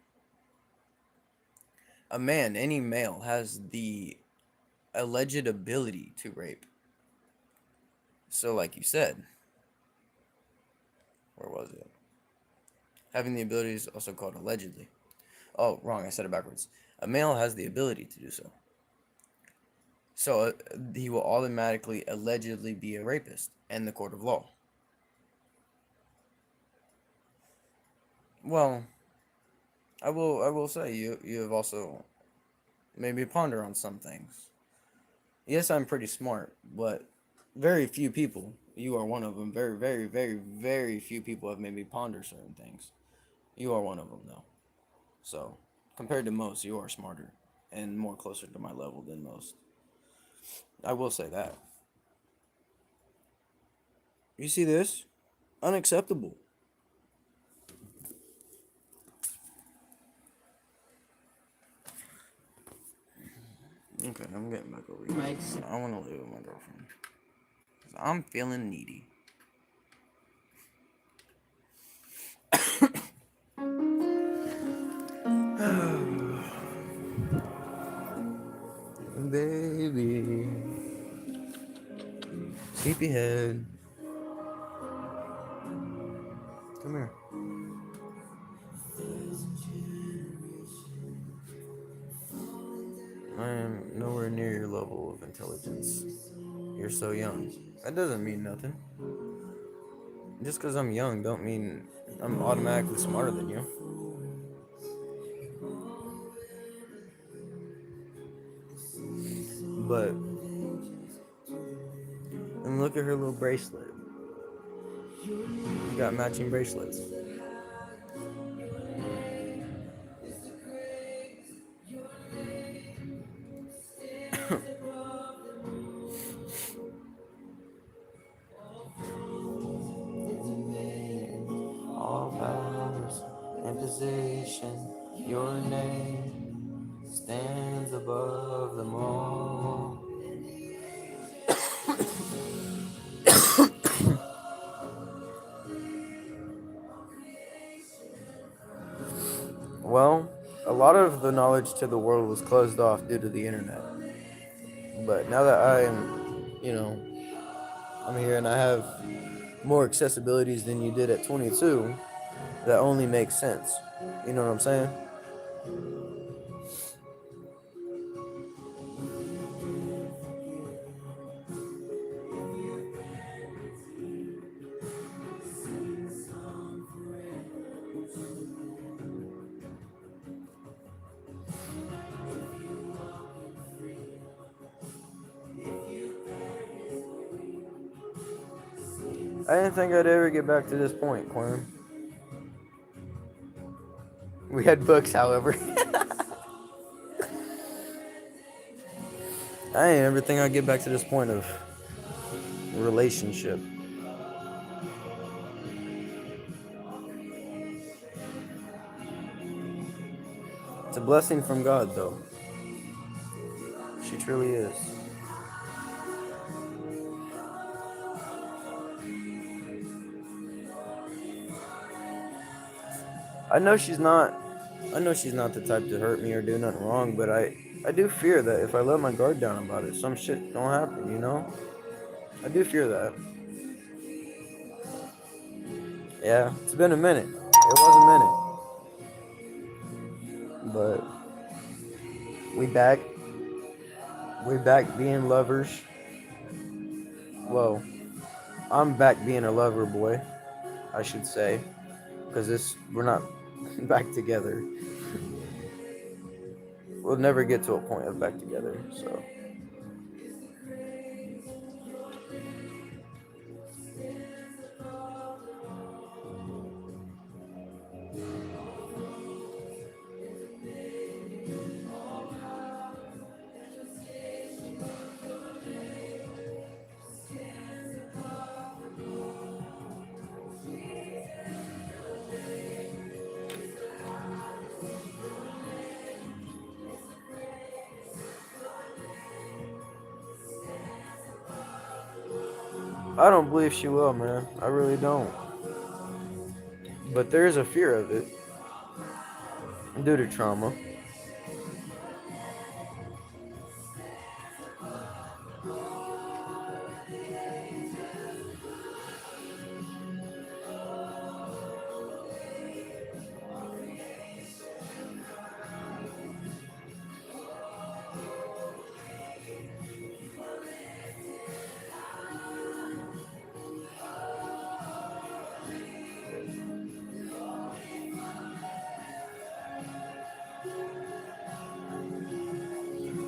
a man, any male, has the alleged ability to rape. So, like you said, where was it? Having the ability is also called allegedly. Oh, wrong. I said it backwards. A male has the ability to do so. So he will automatically allegedly be a rapist in the court of law. Well, I will say you have also made me ponder on some things. Yes, I'm pretty smart, but very few people, you are one of them, very, very, very, very few people have made me ponder certain things. You are one of them, though. So, compared to most, you are smarter and more closer to my level than most. I will say that. You see this? Unacceptable. Okay, I'm getting back over here. I want to live with my girlfriend. I'm feeling needy. Baby. Sleepyhead. Come here. I am nowhere near your level of intelligence. You're so young. That doesn't mean nothing. Just because I'm young don't mean I'm automatically smarter than you. But and look at her little bracelet. You got matching bracelets. All powers and position, your name stands above them all. Well, a lot of the knowledge to the world was closed off due to the internet. But now that I am, I'm here and I have more accessibilities than you did at 22, that only makes sense. You know what I'm saying? I didn't think I'd ever get back to this point, Quinn. We had books, however. I didn't ever think I'd get back to this point of relationship. It's a blessing from God, though. She truly is. I know she's not the type to hurt me or do nothing wrong, but I do fear that if I let my guard down about it, some shit don't happen, you know? I do fear that. Yeah, it's been a minute. It was a minute. But we back. We back being lovers. Well, I'm back being a lover boy, I should say. Because we're not back together. We'll never get to a point of back together, so. I don't believe she will, man. I really don't. But there is a fear of it due to trauma.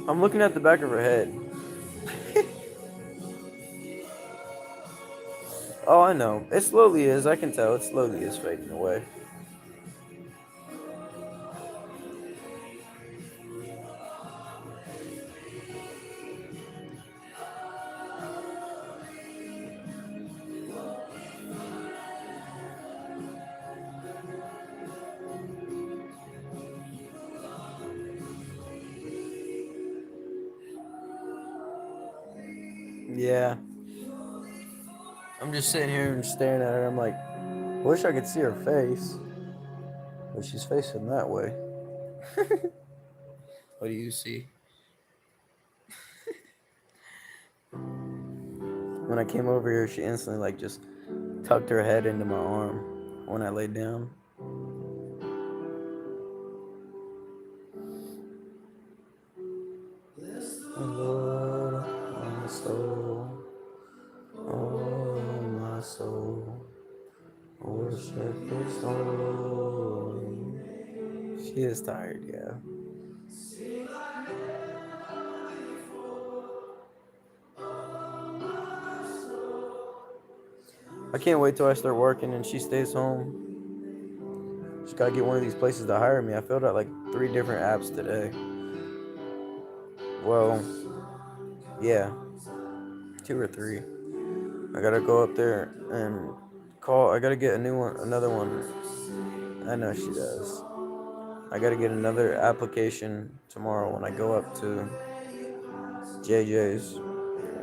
I'm looking at the back of her head. Oh, I know. It slowly is. I can tell. It slowly is fading away. Yeah. I'm just sitting here and staring at her. I'm like, wish I could see her face. But she's facing that way. What do you see? When I came over here, she instantly just tucked her head into my arm when I laid down. Lord, my soul. my soul. Worship its holy. She is tired, yeah. I can't wait till I start working and she stays home. Just gotta get one of these places to hire me. I filled out like 3 different apps today. Well, yeah, 2 or 3. I gotta go up there and call. I gotta get another one. I know she does. I gotta get another application tomorrow when I go up to JJ's,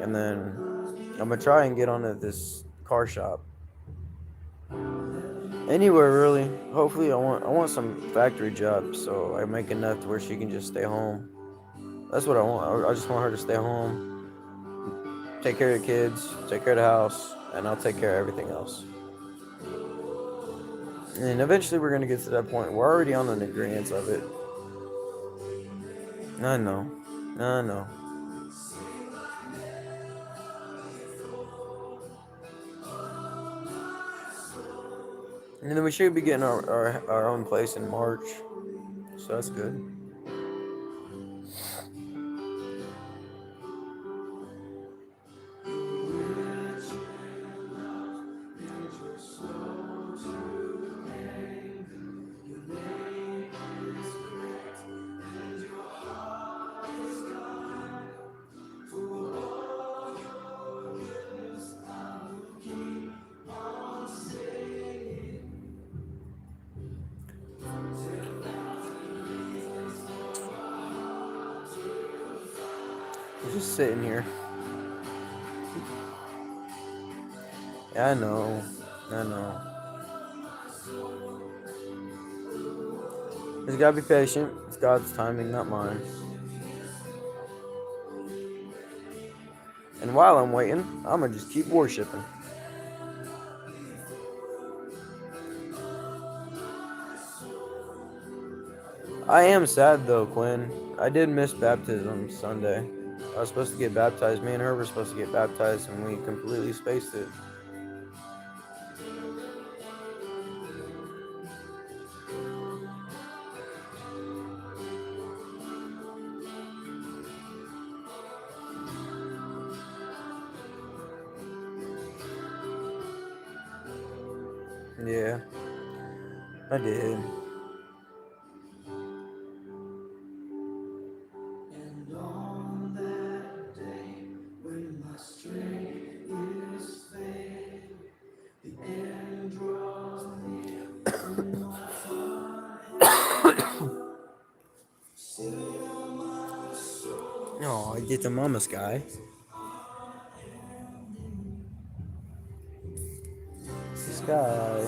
and then I'm gonna try and get on at this car shop. Anywhere really. Hopefully, I want some factory jobs so I make enough to where she can just stay home. That's what I want. I just want her to stay home, take care of the kids, take care of the house, and I'll take care of everything else. And eventually we're gonna get to that point. We're already on an agreement of it. I know. I know. And then we should be getting our own place in March. So that's good. I'm just sitting here. Yeah, I know. I know. Just gotta be patient. It's God's timing, not mine. And while I'm waiting, I'm gonna just keep worshiping. I am sad though, Quinn. I did miss baptism Sunday. I was supposed to get baptized. Me and her were supposed to get baptized, and we completely spaced it. Yeah, I did. Oh, I get the mama's guy. This guy.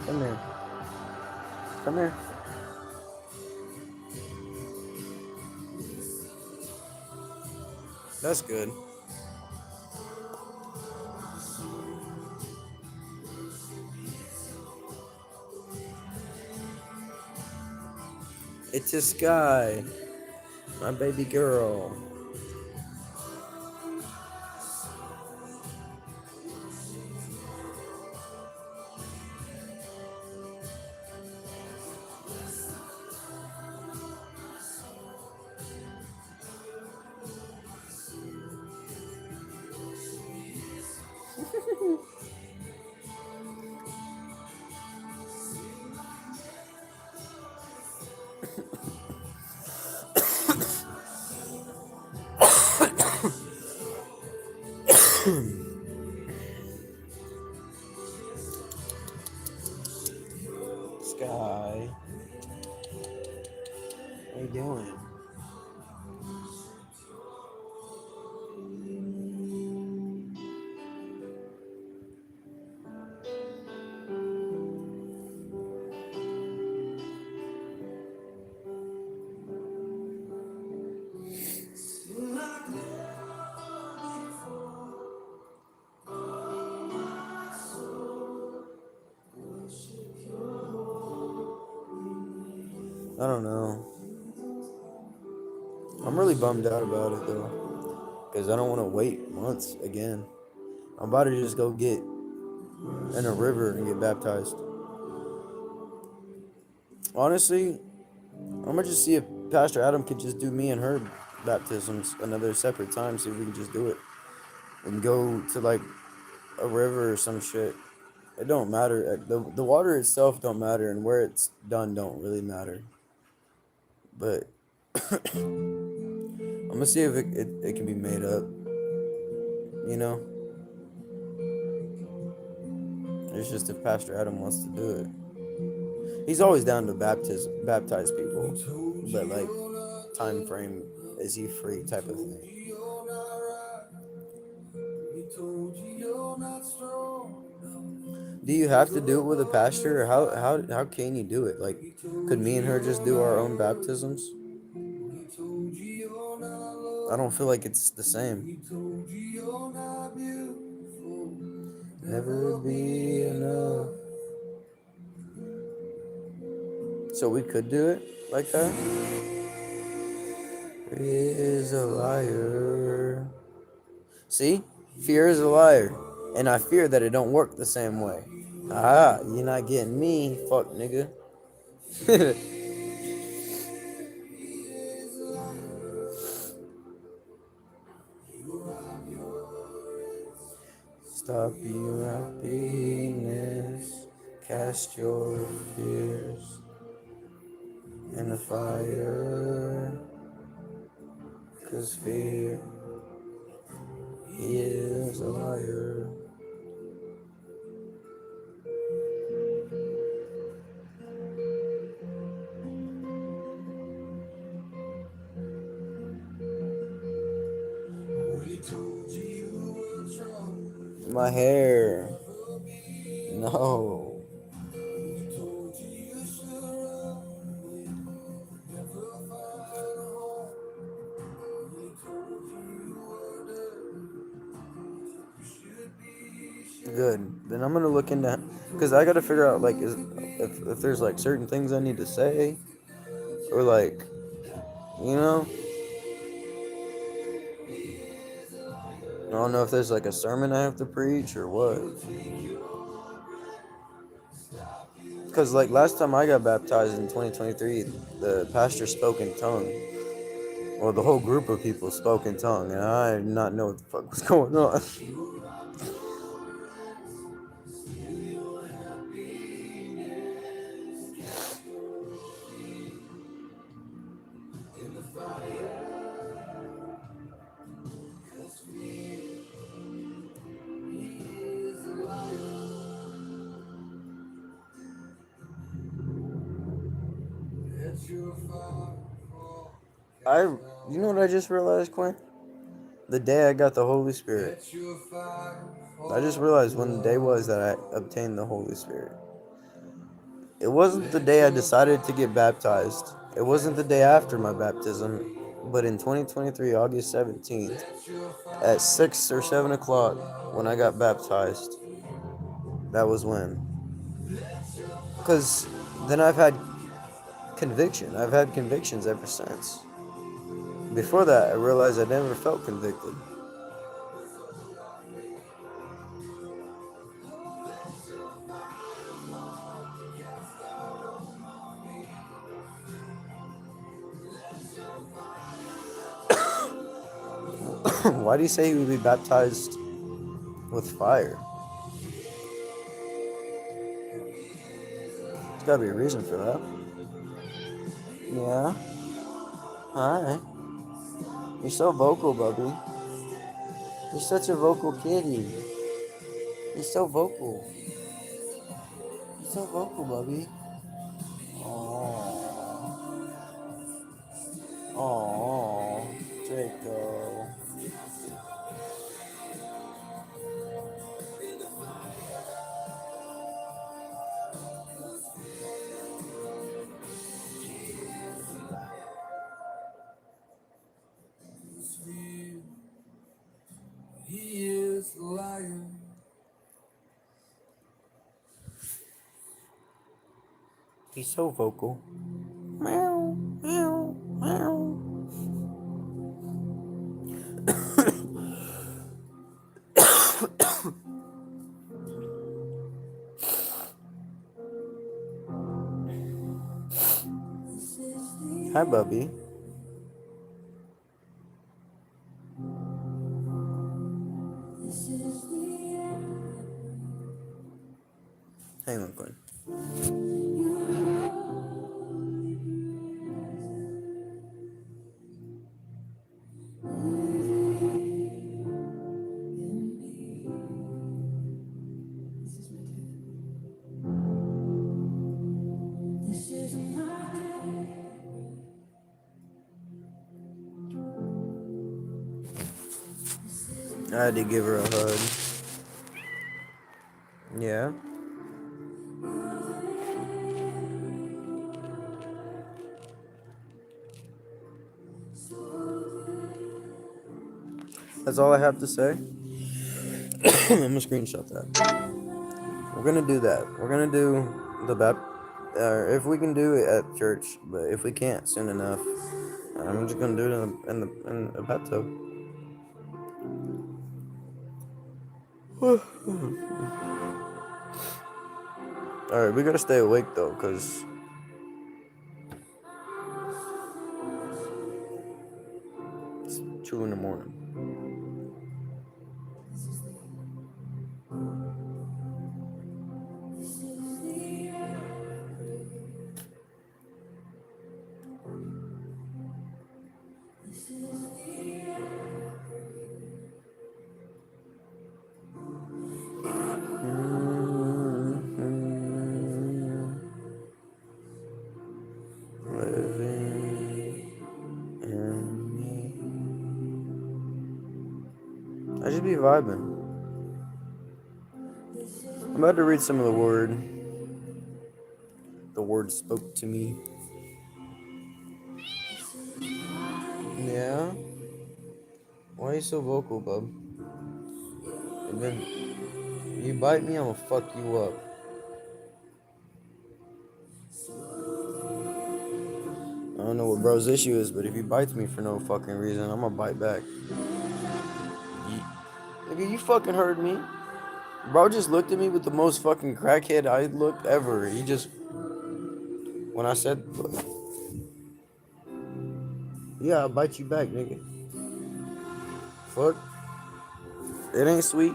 Come here. Come here. That's good. It's this guy. My baby girl. Sky. What are you doing? I don't know. I'm really bummed out about it though. because I don't want to wait months again. I'm about to just go get in a river and get baptized. Honestly, I'm gonna just see if Pastor Adam could just do me and her baptisms another separate time, see if we can just do it and go to like a river or some shit. It don't matter. The water itself don't matter, and where it's done don't really matter. But I'm gonna see if it can be made up. You know, it's just if Pastor Adam wants to do it. He's always down to baptize people, but like time frame, is he free type of thing. Do you have to do it with a pastor, or how can you do it? Like, could me and her just do our own baptisms? I don't feel like it's the same. Never be enough. So we could do it like that? Fear is a liar. See? Fear is a liar. And I fear that it don't work the same way. Ah, you're not getting me, fuck nigga. Stop your happiness, cast your fears in the fire, 'cause fear is a liar. My hair. No. Good. Then I'm gonna look into, because I gotta figure out like if there's like certain things I need to say, or like, you know, I don't know if there's like a sermon I have to preach or what. Because like last time I got baptized in 2023, the pastor spoke in tongue. Well, the whole group of people spoke in tongue, and I did not know what the fuck was going on. You know what I just realized, Quinn? The day I got the Holy Spirit. I just realized when the day was that I obtained the Holy Spirit. It wasn't the day I decided to get baptized. It wasn't the day after my baptism. But in 2023, August 17th, at 6 or 7 o'clock, when I got baptized, that was when. Because then I've had conviction. I've had convictions ever since. Before that, I realized I never felt convicted. Why do you say he would be baptized with fire? There's gotta be a reason for that. Yeah? Hi. You're so vocal, Bubby. You're such a vocal kitty. You're so vocal. You're so vocal, Bubby. Aww. Aww. Draco. He is a liar. He's so vocal. Meow, meow, meow. Hi, Bubby. Hang on, Quinn. I had to give her a hug. Yeah. That's all I have to say. I'm gonna screenshot that. We're gonna do that. We're gonna do the if we can do it at church, but if we can't soon enough, I'm just gonna do it in a bathtub. All right, we gotta stay awake though, cause it's 2 in the morning. I just be vibing. I'm about to read some of the word. The word spoke to me. Yeah? Why are you so vocal, bub? And then you bite me, I'm gonna fuck you up. I don't know what bro's issue is, but if he bites me for no fucking reason, I'm gonna bite back. Nigga, you fucking heard me. Bro just looked at me with the most fucking crackhead eye look ever. He just... When I said... Yeah, I'll bite you back, nigga. Fuck. It ain't sweet.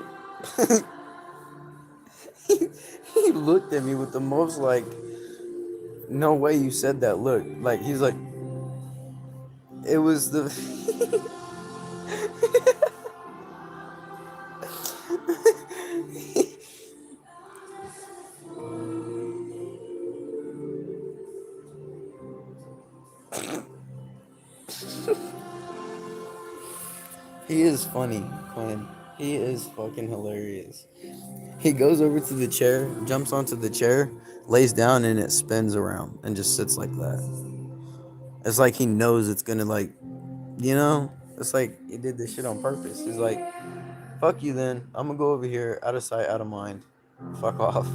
He looked at me with the most, like... No way you said that look. Like, he's like... It was the... He is funny, Quinn. He is fucking hilarious. He goes over to the chair, jumps onto the chair, lays down, and it spins around and just sits like that. It's like he knows it's gonna, like, you know? It's like he did this shit on purpose. He's like, fuck you then. I'm gonna go over here, out of sight, out of mind. Fuck off.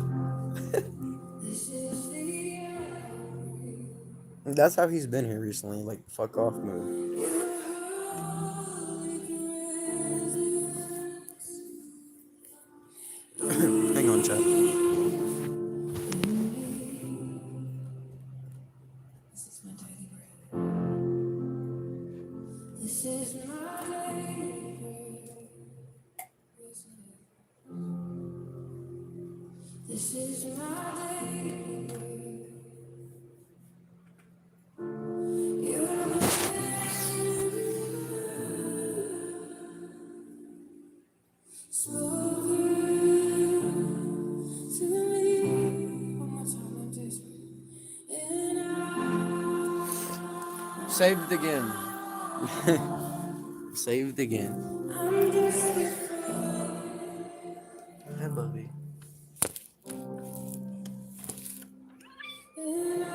That's how he's been here recently, like, fuck off move. Hang on, chat. Saved again. Saved again. Hi, Bubby.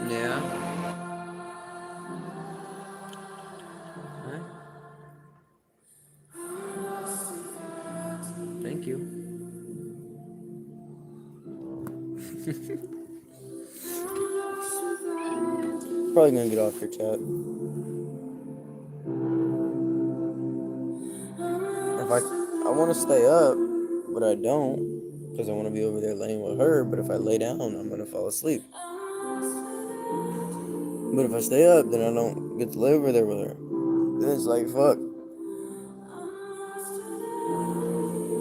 Yeah. Huh? Thank you. Probably gonna get off your chat. If I want to stay up, but I don't because I want to be over there laying with her. But if I lay down, I'm gonna fall asleep. But if I stay up, then I don't get to lay over there with her. Then it's like, fuck.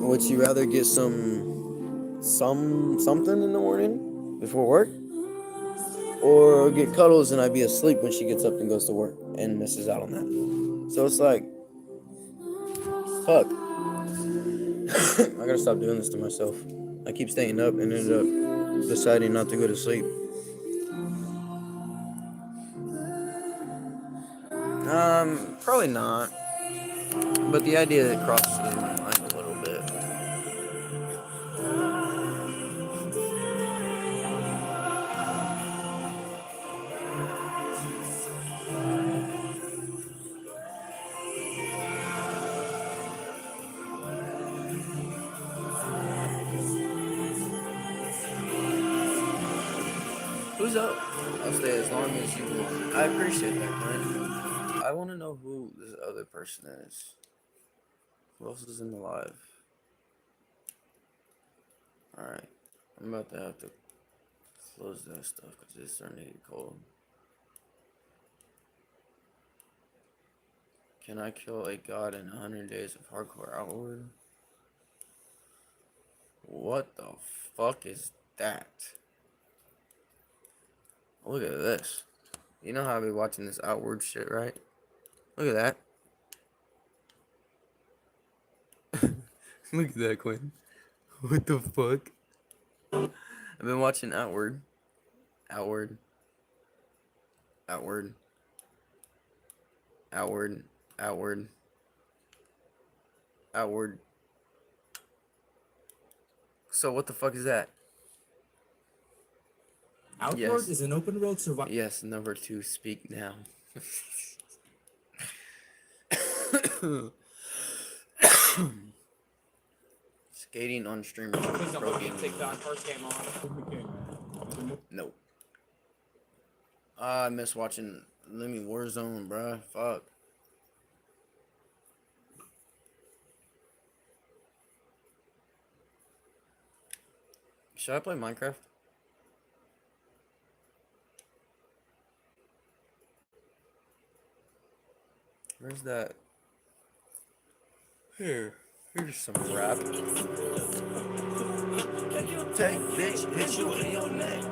Would she rather get something in the morning before work, or get cuddles and I be asleep when she gets up and goes to work and misses out on that? So it's like, fuck. I gotta stop doing this to myself. I keep staying up and ended up deciding not to go to sleep. Probably not. But the idea that crosses my mind a little bit. Who's up? I'll stay as long as you want. I appreciate that, man. I want to know who this other person is. Who else is in the live? Alright. I'm about to have to close that stuff because it's starting to get cold. Can I kill a god in 100 days of hardcore outward? What the fuck is that? Look at this. You know how I be watching this outward shit, right? Look at that. Look at that, Quinn. What the fuck? I've been watching Outward. Outward. Outward. Outward. Outward. Outward. So what the fuck is that? Outward Yes. is an open world survival. Yes, number 2, speak now. Skating on streamer. Please don't let me take that first game on. Nope. I miss watching Lemmy Warzone, bruh. Fuck. Should I play Minecraft? Where's that? Here's some rap. Take bitch, hit you in your neck.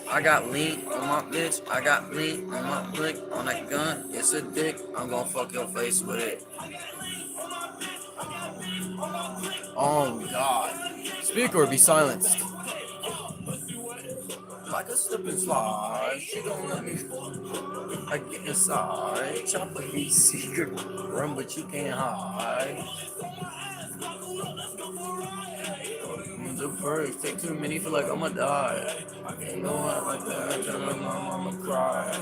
I got lean on my bitch. I got lean on my blick. On that gun, it's a dick. I'm gonna fuck your face with it. Oh God. Speak or be silenced. Like a slip and slide. She gon' let me I get inside. Chopper be secret. Run but you can't hide. The first, take too many, feel like I'ma die. I can't go out like that, I tell my mama cry. I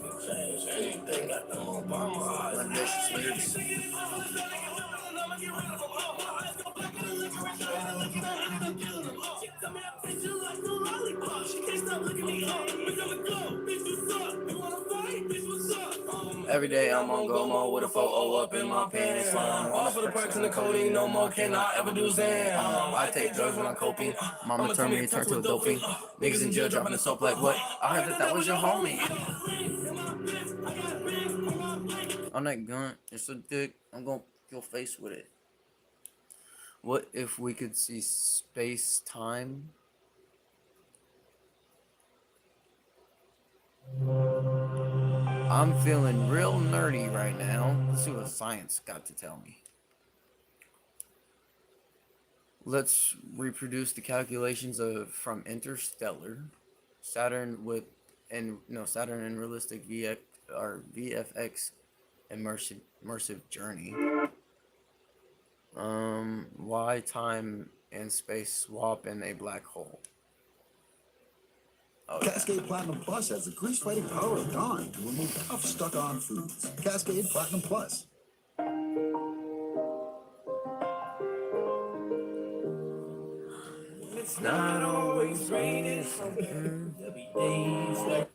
can change anything, got them Obama ambitious lyrics. Every day I'm on go mode with a photo up in my pants. All for the perks and the codeine, no more can I ever do Zan. I take drugs when I'm coping. Mama turned me to a doping. Niggas in jail dropping the soap like what? I heard that was your homie. On that gun, it's a dick. I'm gonna your face with it. What if we could see space time? I'm feeling real nerdy right now. Let's see what science got to tell me. Let's reproduce the calculations from Interstellar, Saturn and realistic VFX immersive journey. Why time and space swap in a black hole? Oh, yeah. Cascade Platinum Plus has the grease-fighting power of Dawn to remove tough, stuck-on foods. Cascade Platinum Plus. It's not always raining. There'll be days like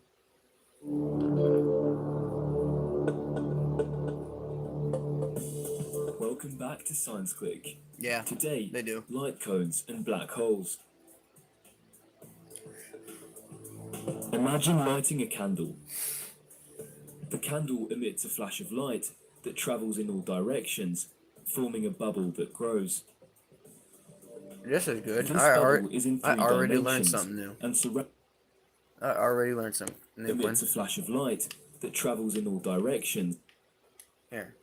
Welcome back to Science Click. yeah, Today, they do. light cones and black holes. Imagine lighting a candle. The candle emits a flash of light that travels in all directions, forming a bubble that grows. This is good. This I bubble is in already, I three already learned dimensions something new. and I already learned something new. emits a flash of light that travels in all directions. Here.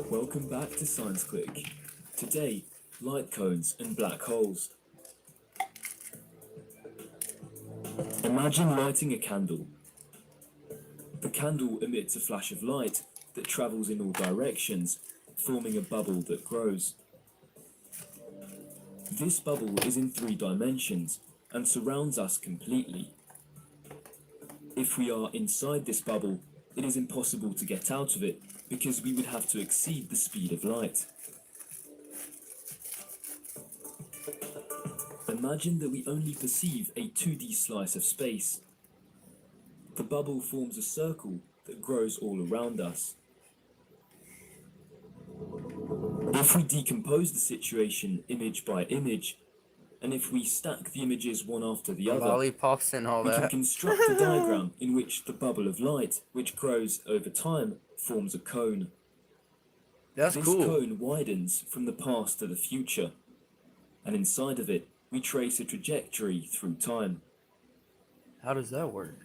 Welcome back to Science Click. Today, light cones and black holes. Imagine lighting a candle. The candle emits a flash of light that travels in all directions, forming a bubble that grows. This bubble is in three dimensions and surrounds us completely. If we are inside this bubble, it is impossible to get out of it because we would have to exceed the speed of light. Imagine that we only perceive a 2D slice of space. The bubble forms a circle that grows all around us. If we decompose the situation image by image, and if we stack the images one after the other, Lollipops and all we can that. construct a diagram in which the bubble of light, which grows over time, forms a cone. That's This cool. cone widens from the past to the future, and inside of it, we trace a trajectory through time. How does that work?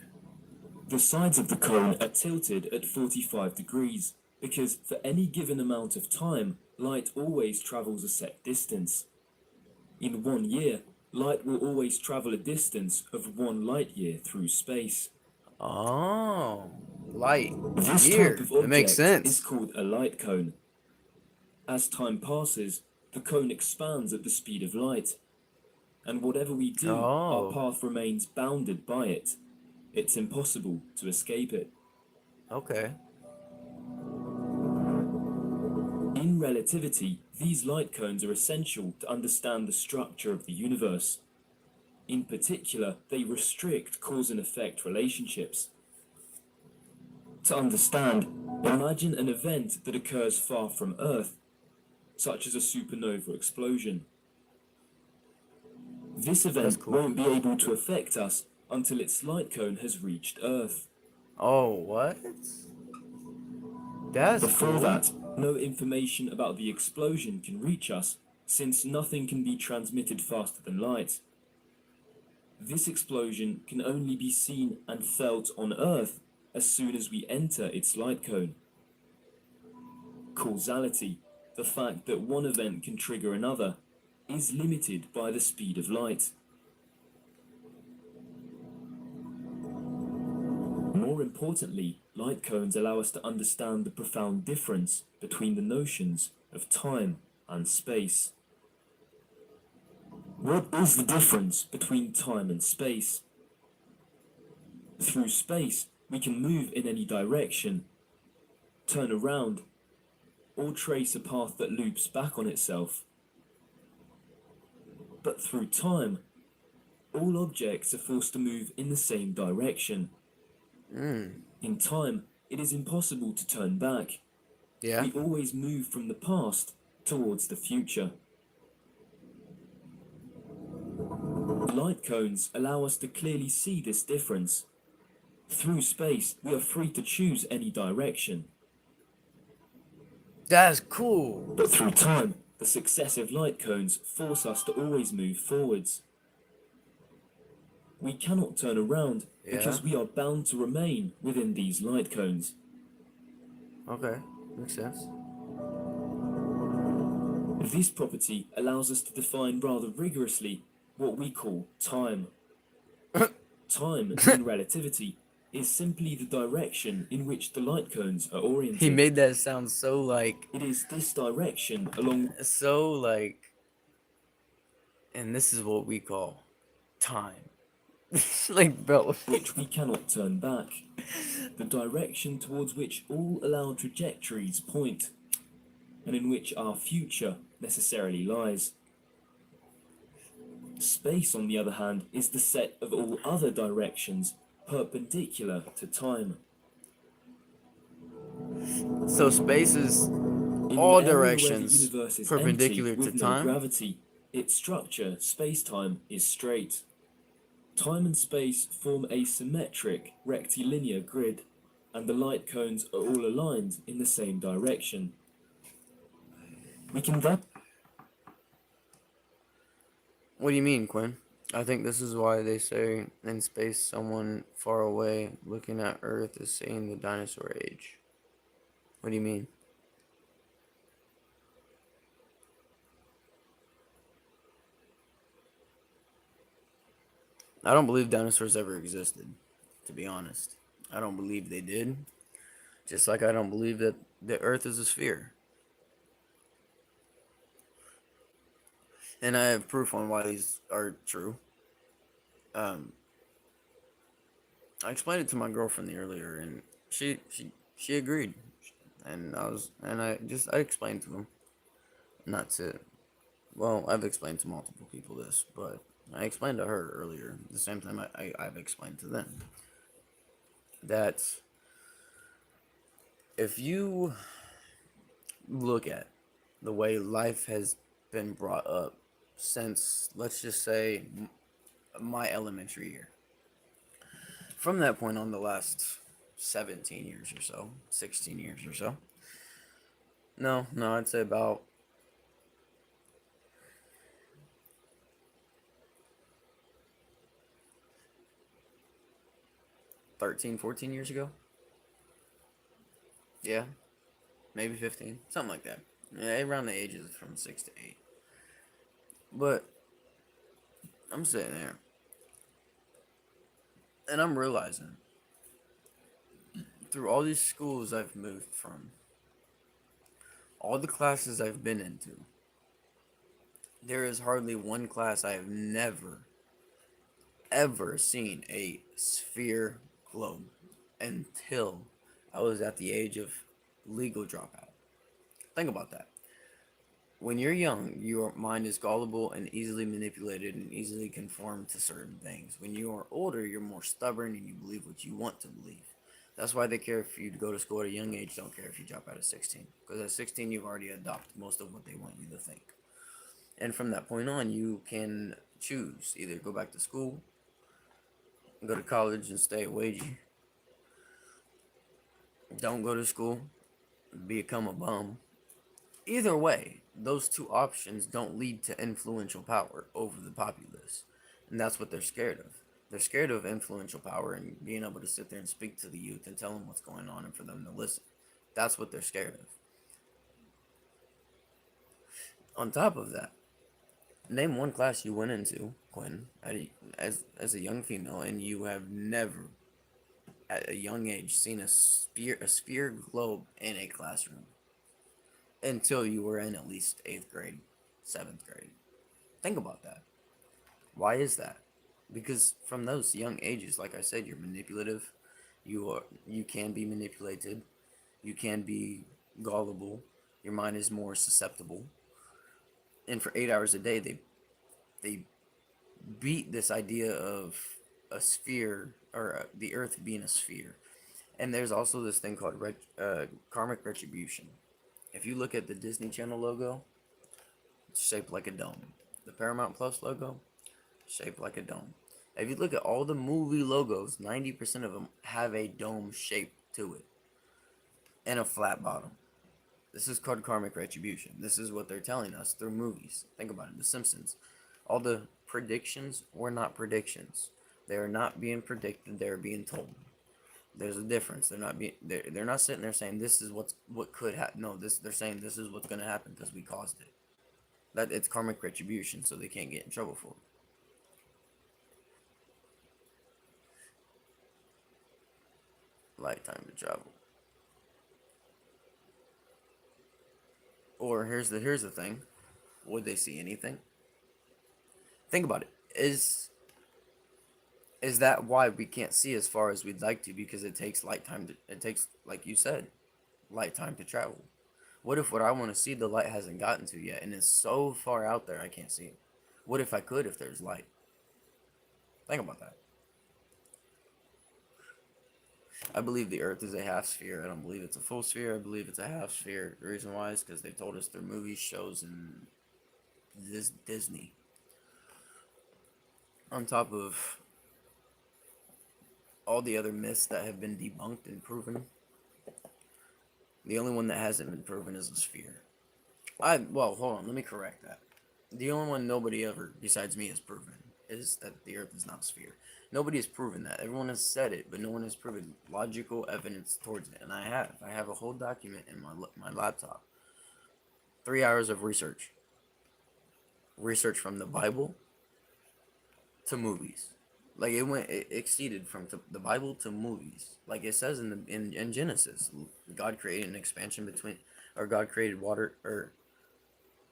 The sides of the cone are tilted at 45 degrees, because for any given amount of time, light always travels a set distance. In 1 year, light will always travel a distance of 1 light year through space. Oh, light. This Year. type of It object makes sense. is called a light cone. As time passes, the cone expands at the speed of light, and whatever we do, our Oh. path remains bounded by it. It's impossible to escape it. Okay. In relativity, these light cones are essential to understand the structure of the universe. In particular, they restrict cause and effect relationships. To understand, imagine an event that occurs far from Earth, such as a supernova explosion. This That's event cool. won't be able to affect us until its light cone has reached Earth. Oh, what? That's Before cool. that, no information about the explosion can reach us, since nothing can be transmitted faster than light. This explosion can only be seen and felt on Earth as soon as we enter its light cone. Causality, the fact that one event can trigger another, is limited by the speed of light. More importantly, light cones allow us to understand the profound difference between the notions of time and space. What is the difference between time and space? Through space, we can move in any direction, turn around, or trace a path that loops back on itself. But through time, all objects are forced to move in the same direction. In time, it is impossible to turn back. Yeah. We always move from the past towards the future. Light cones allow us to clearly see this difference. Through space, we are free to choose any direction. That's cool. But through time, the successive light cones force us to always move forwards. We cannot turn around because we are bound to remain within these light cones. Okay. Makes sense. This property allows us to define rather rigorously what we call time. Time, in relativity, is simply the direction in which the light cones are oriented. He made that sound so like It is this direction along so like And this is what we call time. Like, bro. which we cannot turn back, the direction towards which all allowed trajectories point, and in which our future necessarily lies. Space, on the other hand, is the set of all other directions perpendicular to time. So space is In all an area where the directions universe is perpendicular empty to with no time. gravity, its structure, space-time, is straight. Time and space form a symmetric, rectilinear grid, and the light cones are all aligned in the same direction. We can then What do you mean, Quinn? I think this is why they say in space someone far away looking at Earth is seeing the dinosaur age. What do you mean? I don't believe dinosaurs ever existed, to be honest. I don't believe they did. Just like I don't believe that the Earth is a sphere. And I have proof on why these are true. I explained it to my girlfriend earlier, and she agreed, and I explained to him, not to, well, I've explained to multiple people this, but I explained to her earlier. At the same time, I've explained to them that if you look at the way life has been brought up since, let's just say, my elementary year. From that point on, the last 17 years or so, 16 years or so. No, I'd say about 13, 14 years ago. Yeah, maybe 15, something like that. Yeah, around the ages from 6 to 8. But I'm sitting there, and I'm realizing through all these schools I've moved from, all the classes I've been into, there is hardly one class I have never, ever seen a sphere globe until I was at the age of legal dropout. Think about that. When you're young, your mind is gullible and easily manipulated and easily conformed to certain things. When you are older, you're more stubborn and you believe what you want to believe. That's why they care for you to go to school at a young age, don't care if you drop out at 16. Because at 16, you've already adopted most of what they want you to think. And from that point on, you can choose. Either go back to school, go to college and stay at wagey. Don't go to school, become a bum. Either way, those two options don't lead to influential power over the populace. And that's what they're scared of. They're scared of influential power and being able to sit there and speak to the youth and tell them what's going on and for them to listen. That's what they're scared of. On top of that, name one class you went into, Quinn, as a young female, and you have never, at a young age, seen a sphere globe in a classroom until you were in at least 8th grade, 7th grade. Think about that. Why is that? Because from those young ages, like I said, you're manipulative. You can be manipulated. You can be gullible. Your mind is more susceptible. And for 8 hours a day, they beat this idea of a sphere, or the Earth being a sphere. And there's also this thing called karmic retribution. If you look at the Disney Channel logo, it's shaped like a dome. The Paramount Plus logo, shaped like a dome. If you look at all the movie logos, 90% of them have a dome shape to it and a flat bottom. This is called karmic retribution. This is what they're telling us through movies. Think about it, The Simpsons. All the predictions were not predictions. They are not being predicted, they're being told. There's a difference. They're not sitting there saying this is what could happen. No, they're saying this is what's going to happen because we caused it. That it's karmic retribution, so they can't get in trouble for it. Lifetime to travel. Or here's the thing. Would they see anything? Think about it. Is that why we can't see as far as we'd like to? Because it takes light time to, it takes, like you said, light time to travel. What if what I want to see the light hasn't gotten to yet and it's so far out there I can't see it? What if I could if there's light? Think about that. I believe the earth is a half sphere. I don't believe it's a full sphere. I believe it's a half sphere. The reason why is because they told us through movies, shows, and this Disney. On top of all the other myths that have been debunked and proven, the only one that hasn't been proven is a sphere. Well, hold on, let me correct that. The only one nobody ever, besides me, has proven is that the earth is not a sphere. Nobody has proven that. Everyone has said it, but no one has proven logical evidence towards it. And I have. I have a whole document in my laptop. 3 hours of research. Research from the Bible to movies. Like it exceeded from the Bible to movies. Like it says in Genesis, God created an expansion between, or God created water, or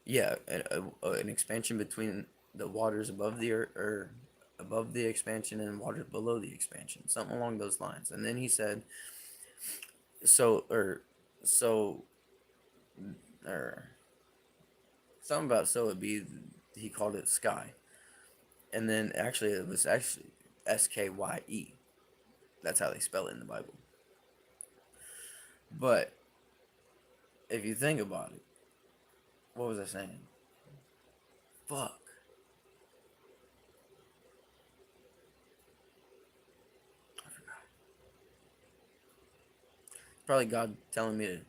yeah, an expansion between the waters above the earth, or above the expansion, and waters below the expansion, something along those lines. And then he said, or something about so it'd be, he called it sky. And then actually it was actually SKYE. That's how they spell it in the Bible. But if you think about it, what was I saying? Fuck. I forgot. Probably God telling me to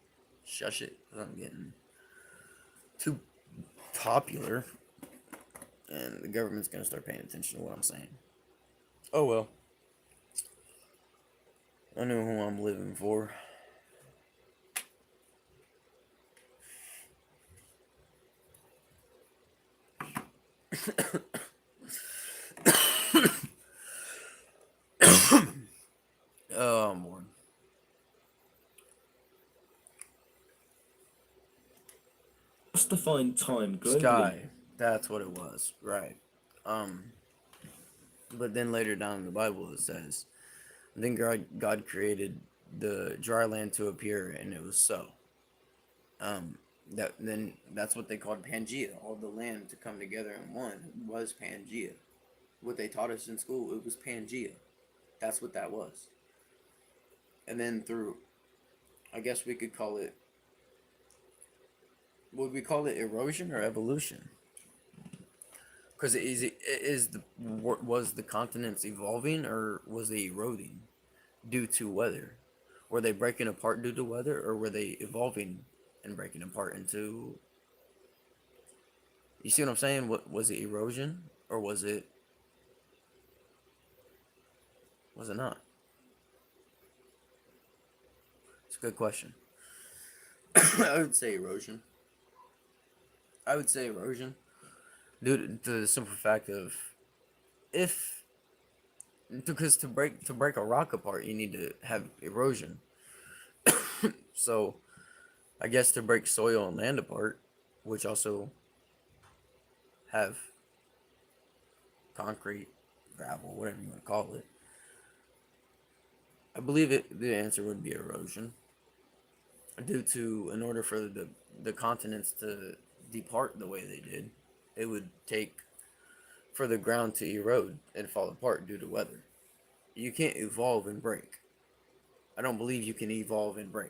shush it because I'm getting too popular. And the government's gonna start paying attention to what I'm saying. Oh well. I know who I'm living for. Oh, I'm bored. Just to find time globally. Sky. That's what it was. Right. But then later down in the Bible it says, then God created the dry land to appear, and it was so. That's what they called Pangea. All the land to come together in one was Pangea. What they taught us in school, it was Pangea. That's what that was. And then through, I guess we could call it, would we call it erosion or evolution? Because was the continents evolving or was they eroding due to weather? Were they breaking apart due to weather, or were they evolving and breaking apart into? You see what I'm saying? What was it, erosion, or was it? Was it not? It's a good question. I would say erosion. Due to the simple fact of, because to break a rock apart, you need to have erosion. So, I guess to break soil and land apart, which also have concrete, gravel, whatever you want to call it, I believe the answer would be erosion. Due to, in order for the continents to depart the way they did, it would take for the ground to erode and fall apart due to weather. You can't evolve and break. I don't believe you can evolve and break.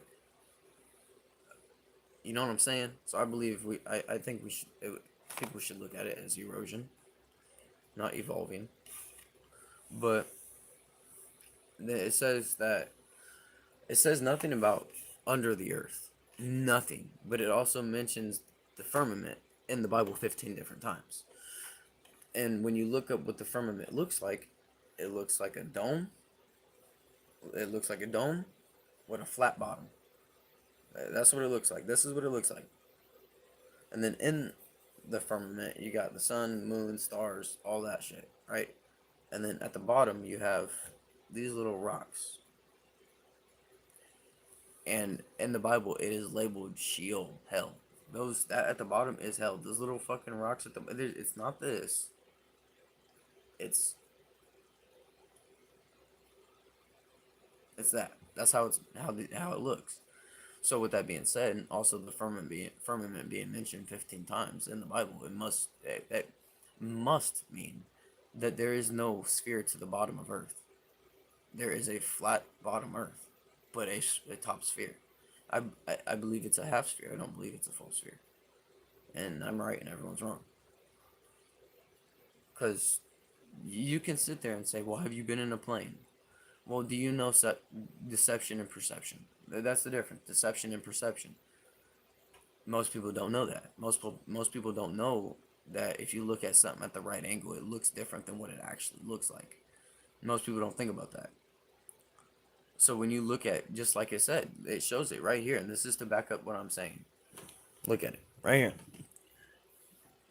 You know what I'm saying? So I believe I think people should look at it as erosion, not evolving. But it says nothing about under the earth, nothing. But it also mentions the firmament in the Bible 15 different times. And when you look up what the firmament looks like, it looks like a dome. It looks like a dome with a flat bottom. That's what it looks like. This is what it looks like. And then in the firmament, you got the sun, moon, stars, all that shit, right? And then at the bottom, you have these little rocks. And in the Bible, it is labeled Sheol, hell. That at the bottom is hell. Those little fucking rocks at the, it's not this. it's that. That's how it looks. So with that being said, and also the firmament being mentioned 15 times in the Bible, that must mean that there is no sphere to the bottom of Earth. There is a flat bottom Earth, but a top sphere. I believe it's a half sphere. I don't believe it's a full sphere. And I'm right and everyone's wrong. Because you can sit there and say, well, have you been in a plane? Well, do you know deception and perception? That's the difference. Deception and perception. Most people don't know that. Most people don't know that if you look at something at the right angle, it looks different than what it actually looks like. Most people don't think about that. So when you look at, just like I said, it shows it right here. And this is to back up what I'm saying. Look at it right here.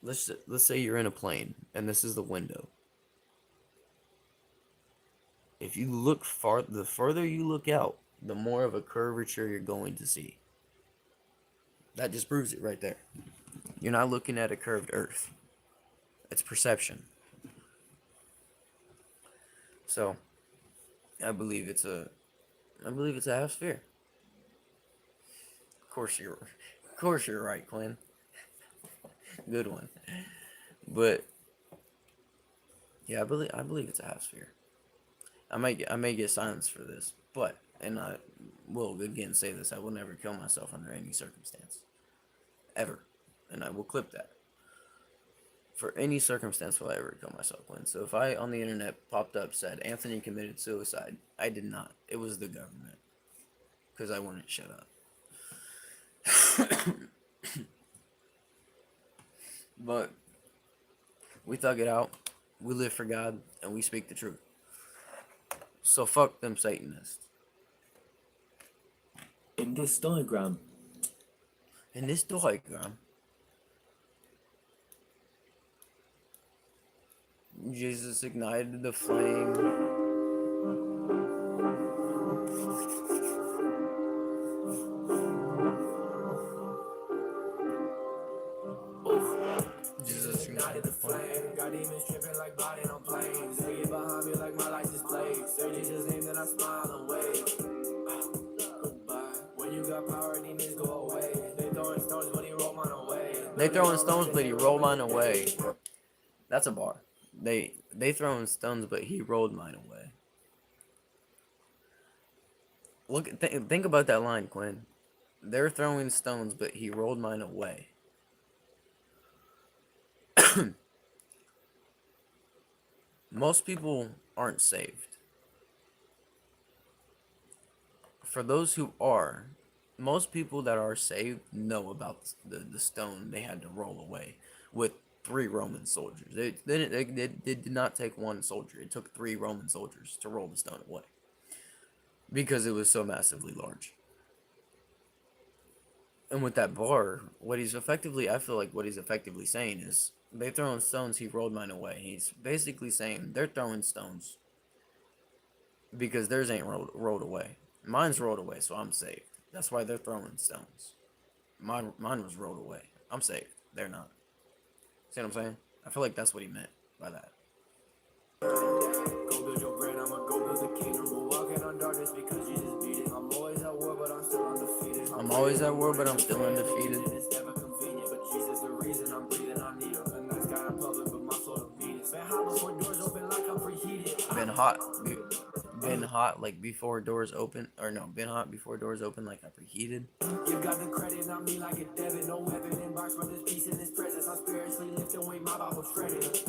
Let's say you're in a plane and this is the window. If you look the further you look out, the more of a curvature you're going to see. That just proves it right there. You're not looking at a curved earth. It's perception. So, I believe it's a half sphere. Of course you're right, Quinn. Good one. But yeah, I believe it's a half sphere. I may get silenced for this, but and I will again say this: I will never kill myself under any circumstance, ever, and I will clip that. For any circumstance will I ever kill myself, Quinn. So if I on the internet popped up said Anthony committed suicide, I did not. It was the government, because I wouldn't shut up. But we thug it out, we live for God, and we speak the truth. So fuck them Satanists. In this diagram, Jesus ignited the flame. Jesus ignited the flame. Got demons tripping like body on planes. They get behind me like my life displayed. Say Jesus' name, then I smile and wave. Goodbye. When you got power, demons go away. They throwing stones, but he rolled mine away. They throwing stones, but he rolled mine away. That's a bar. They throwing stones, but he rolled mine away. Think about that line, Quinn. They're throwing stones, but he rolled mine away. Most people aren't saved. For those who are, most people that are saved know about the stone they had to roll away with 3 Roman soldiers. They did not take 1 soldier. It took 3 Roman soldiers to roll the stone away because it was so massively large. And with that bar, I feel like what he's effectively saying is, they throwing stones, he rolled mine away. He's basically saying they're throwing stones because theirs ain't rolled away. Mine's rolled away, so I'm saved. That's why they're throwing stones. Mine was rolled away. I'm saved. They're not. See what I'm saying? I feel like that's what he meant by that. Go build your brand, I'ma go build the kingdom. We're walking on darkness because Jesus beat it. I'm always at war, but I'm still undefeated. It's never convenient, but Jesus the reason I'm breathing. I need him. And that's kinda public, but my soul of Venus. Been hot before doors open like I'm preheated. Been hot like before doors open, or no, been hot before doors open like I preheated. You got the credit, not me like a debit. No weapon in box, but there's peace in his presence. I'm spiritually lifting weight, my Bible shredded.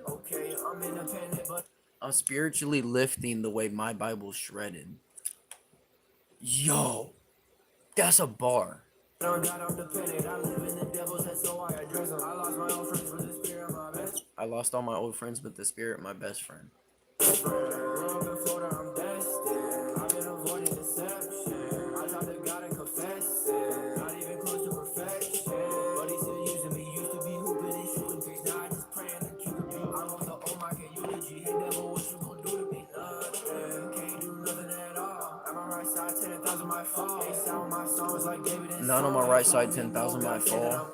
Okay, I'm independent, but I'm spiritually lifting the way my Bible's shredded. Yo, that's a bar. I'm dependent. I live in the devil's head, so I address him. I lost my old friends, but the spirit my best. I lost all my old friends, but the spirit my best friend. Grew up in Florida, I'm destined. I've been avoiding deception. I talk to God and confess it. Not even close to perfection. But he's still using me. Used to be hooping and shooting threes. Now I just praying and keeping me. I want the oh my eulogy. Hey devil, what you gonna do to me? Nothing. Can't do nothing at all. On my right side, 10,000 my fall. They sound my songs like David and Not on my right side, 10,000 my fall.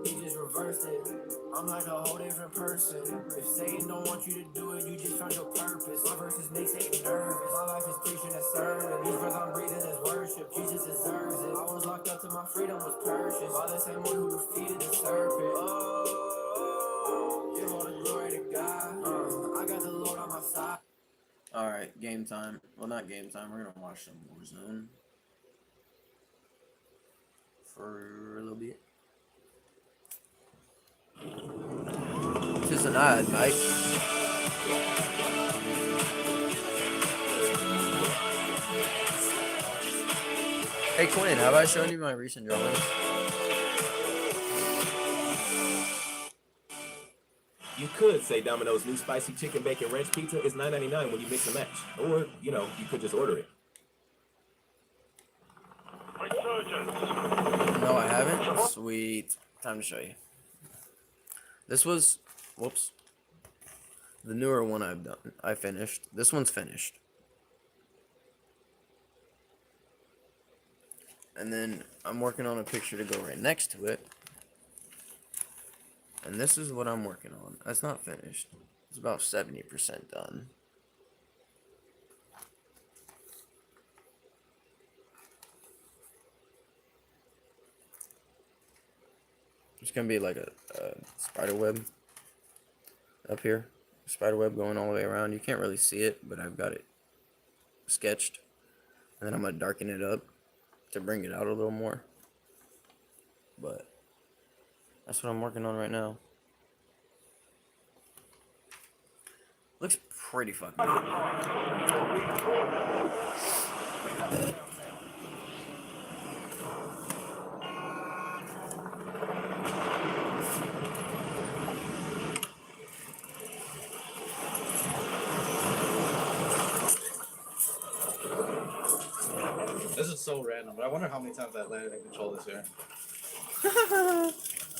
He just reversed it. I'm like a whole different person. Satan don't want you to do it, you just found your purpose. My verses make Satan nervous. My life is preaching and serving. These breaths I'm breathing is worship. Jesus deserves it. I was locked up till my freedom was purchased by the same one who defeated the serpent. Oh, give all the glory to God. I got the Lord on my side. Alright, game time. Well, not game time. We're gonna watch some Warzone for a little bit. Just an ad, mate. Hey Quinn, have I shown you my recent drawings? You could say Domino's new spicy chicken bacon ranch pizza is $9.99 when you mix and match. Or, you know, you could just order it. No, I haven't. Sweet. Time to show you. This was, whoops. The newer one I've done. I finished. This one's finished. And then I'm working on a picture to go right next to it. And this is what I'm working on. That's not finished. It's about 70% done. It's gonna be like a spider web up here. Spider web going all the way around. You can't really see it, but I've got it sketched. And then I'm gonna darken it up to bring it out a little more. But that's what I'm working on right now. Looks pretty fucking good. This is so random, but I wonder how many times I landed in control this year.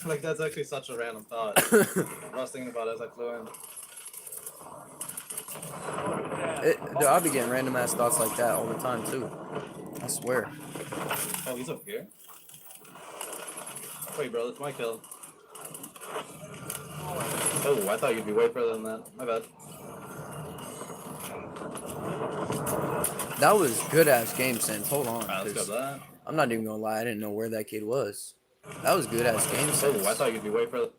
Like, that's actually such a random thought. I was thinking about it as I flew in. Dude, I'll be getting random ass thoughts like that all the time too. I swear. Oh, he's up here? Wait, bro, that's my kill. Oh, I thought you'd be way further than that. My bad. That was good ass game sense. Hold on. Alright, let's go 'cause with that. I'm not even gonna lie, I didn't know where that kid was. That was good ass game sense. Oh, I thought you'd be way further.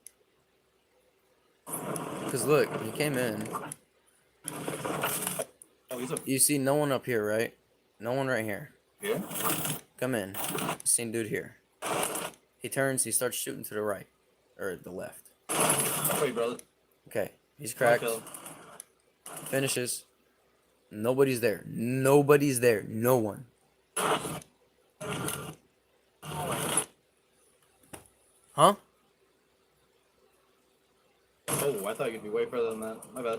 Cause look, he came in. Oh, he's up You see no one up here, right? No one right here. here? Come in. Same dude here. He turns, he starts shooting to the right. Or the left. Wait, brother. Okay. He's My cracked. kill. Finishes. Nobody's there. Nobody's there. No one. Huh? Oh, I thought you'd be way further than that. My bad.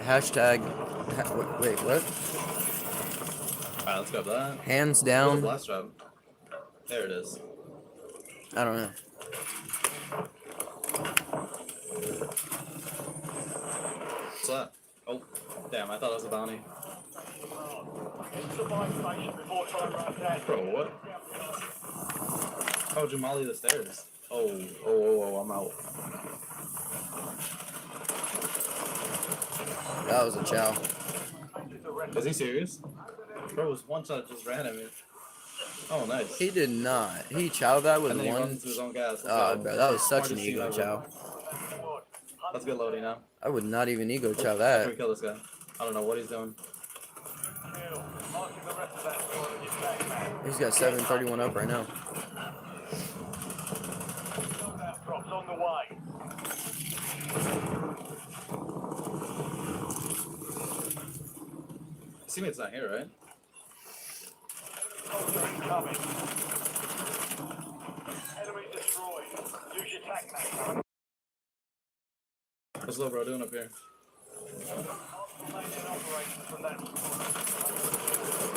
Hashtag. Wait, what? Alright, let's go with that. Hands Where's down. the last job? There it is. I don't know. What's that? Oh, damn, I thought it was a bounty. Bro, what? Oh, Jamali the stairs. Oh, I'm out. That was a chow. Is he serious? Bro, was one shot just ran at me. Oh, nice. He did not. He chowed that with And then he one. runs into his own gas. Oh, bro, that was such an Hardest scene ego ever. chow. Let's get loading now. I would not even ego chow Can we that. kill this guy? I don't know what he's doing. He's got 731 up right now. Drops on the way. Teammate's not here, right? Soldier incoming. Enemy destroyed. Use your tac mate. What's little bro doing up here?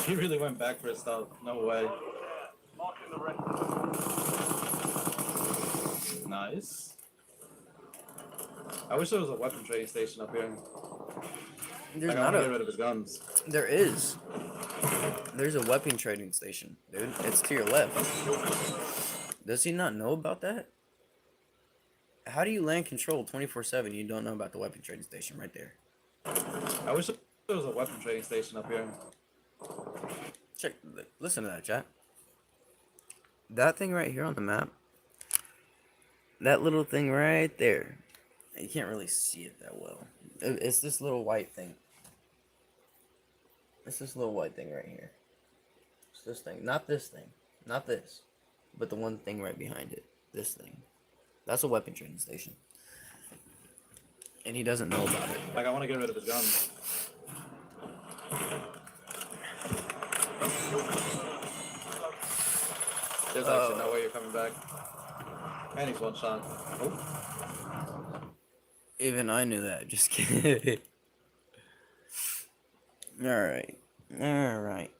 He really went back for his stuff. No way. Marking the rest. Nice. I wish there was a weapon trading station up here. There's Like, I not want to get a. rid of his guns. There is. There's a weapon trading station, dude. It's to your left. Does he not know about that? How do you land control 24/7? You don't know about the weapon trading station right there. I wish there was a weapon trading station up here. Check. Listen to that, chat. That thing right here on the map. That little thing right there. You can't really see it that well. It's this little white thing. It's this little white thing right here. It's this thing. Not this thing. Not this. But the one thing right behind it. This thing. That's a weapon trading station. And he doesn't know about it. Like, I want to get rid of his gun. There's actually no way you're coming back. And he's one shot. Oh. Even I knew that. Just kidding. Alright. Alright.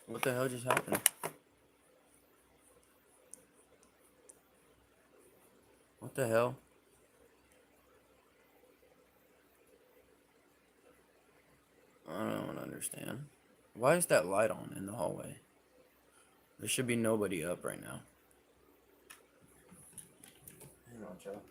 What the hell just happened? What the hell? I don't understand. Why is that light on in the hallway? There should be nobody up right now. Hang on, Joe.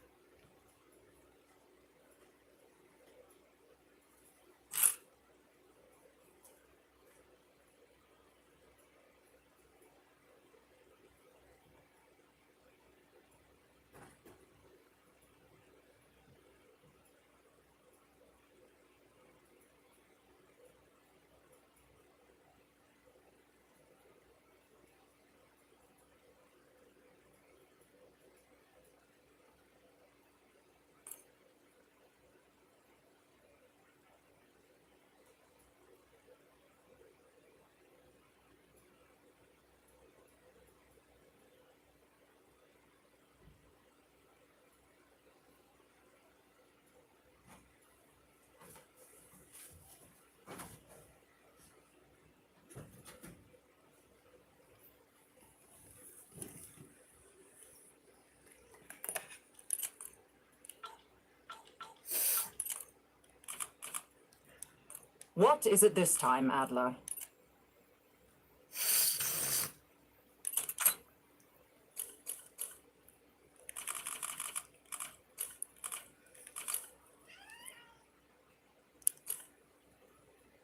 What is it this time, Adler?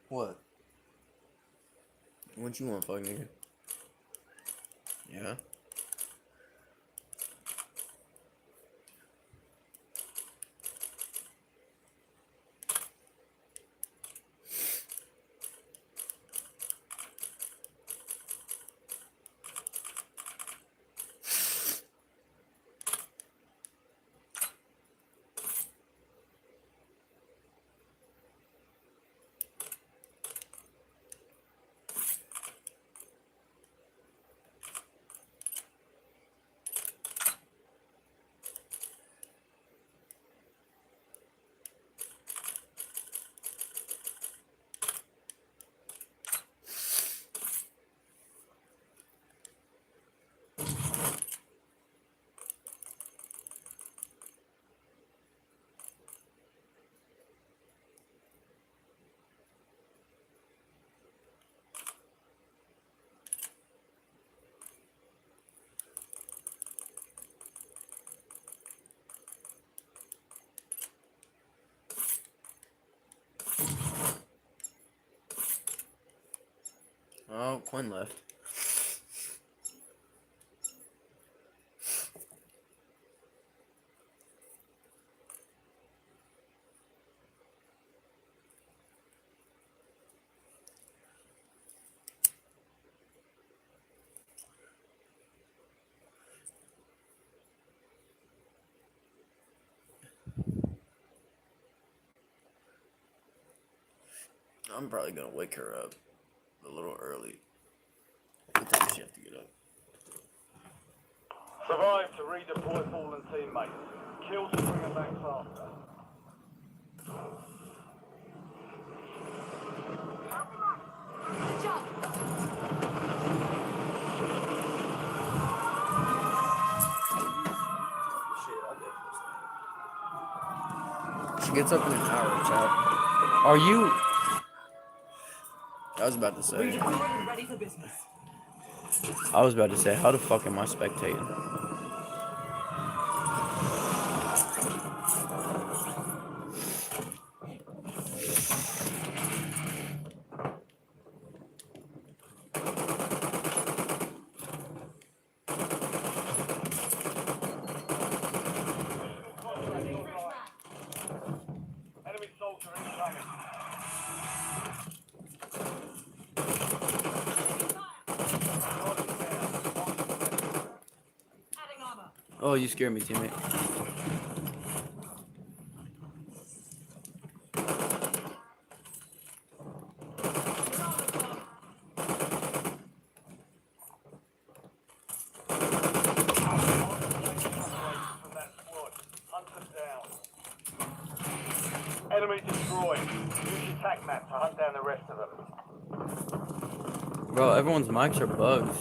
What? What you want, fuck nigga? Yeah? Oh, Quinn left. I'm probably gonna wake her up a little early. What time does she have to get up? Survive to redeploy fallen teammates. Kill to bring them back faster. She gets up in an hour, chat. Are you? I was about to say. Ready for business. I was about to say, how the fuck am I spectating? Enemy soldier incoming. Oh, you scared me, teammate. Enemy destroyed. Use your tac map to hunt down the rest of them. Bro, everyone's mics are bugs.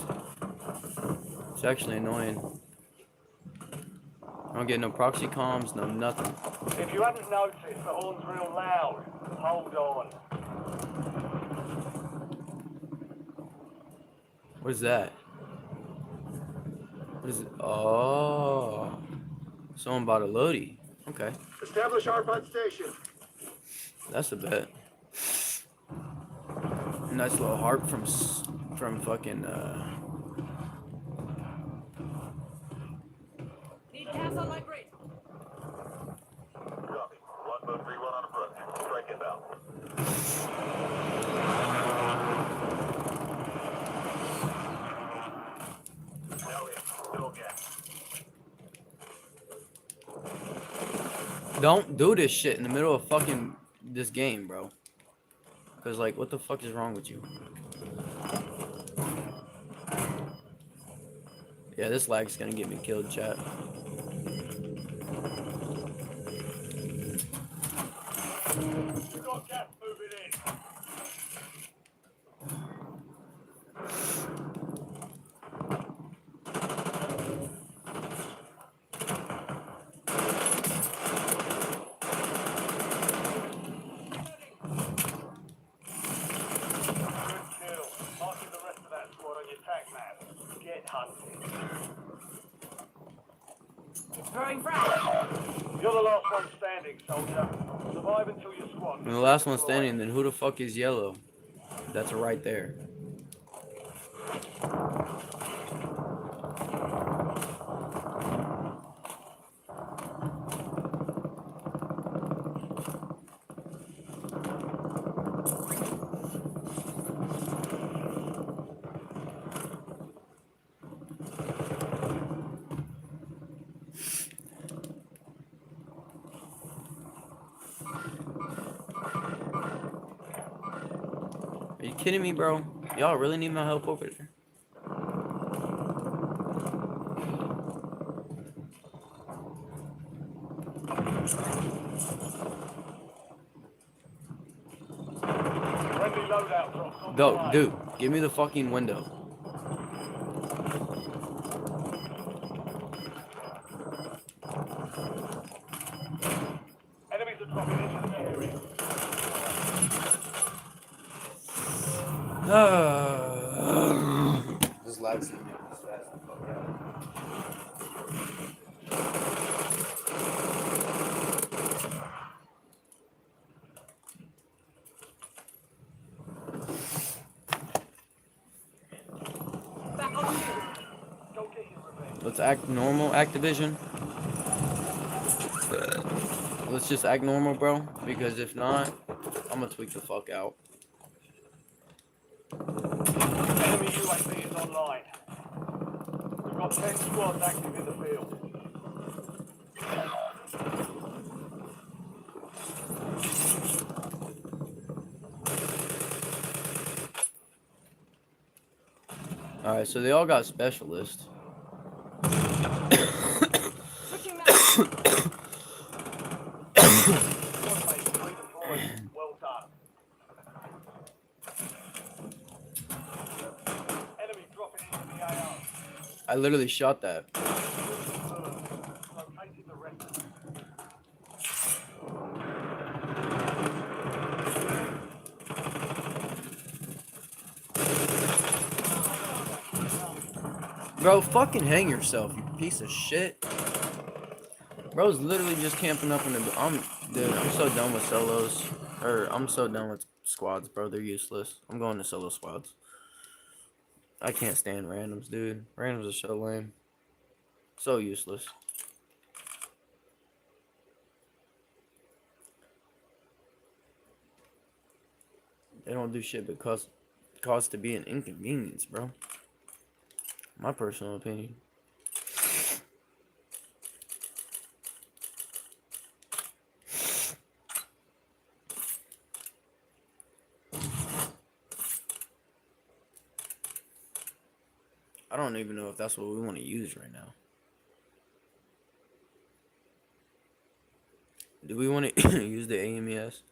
It's actually annoying. I don't get no proxy comms, no nothing. If you hadn't noticed, the horn's real loud. Hold on. What is that? What is it? Oh. Someone bought a Lodi. Okay. Establish hardpoint station. That's a bet. Nice little harp from fucking Need gas on my grid. Copy. 1-3-1 on approach. Strike inbound. Now in. Still gas. Don't do this shit in the middle of fucking this game, bro. Cause like, what the fuck is wrong with you? Yeah, this lag's gonna get me killed, chat. You got gas moving in. Throwing frag. You're the last one standing, soldier. Survive until your squad. And the last one standing, then who the fuck is yellow? That's right there. Are you kidding me, bro? Y'all really need my help over there? Friendly loadout drops on the Go, line. dude. Give me the fucking window. Enemies are dropping into the area. This lag's gonna make this fast the fuck out. Back on you. Go get your revenge. Let's act normal, Activision. Let's just act normal, bro. Because if not, I'm gonna tweak the fuck out. Enemy UAV is online. We've got 10 squads active in the field. Alright, so they all got specialists. Well done. Enemy dropping into the AO. I literally shot that. Located the rest of them. Bro, fucking hang yourself, you piece of shit. Bro's literally just camping up in the. Dude, I'm so done with solos. I'm so done with squads, bro. They're useless. I'm going to solo squads. I can't stand randoms, dude. Randoms are so lame. So useless. They don't do shit but cause to be an inconvenience, bro. My personal opinion. I don't even know if that's what we want to use right now. Do we want to use the AMES?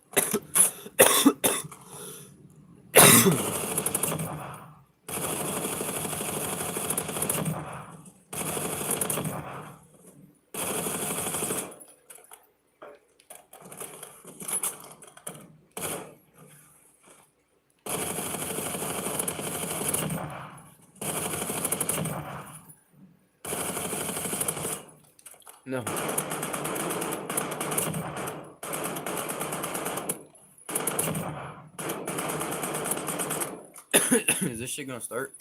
No. Is this shit gonna start?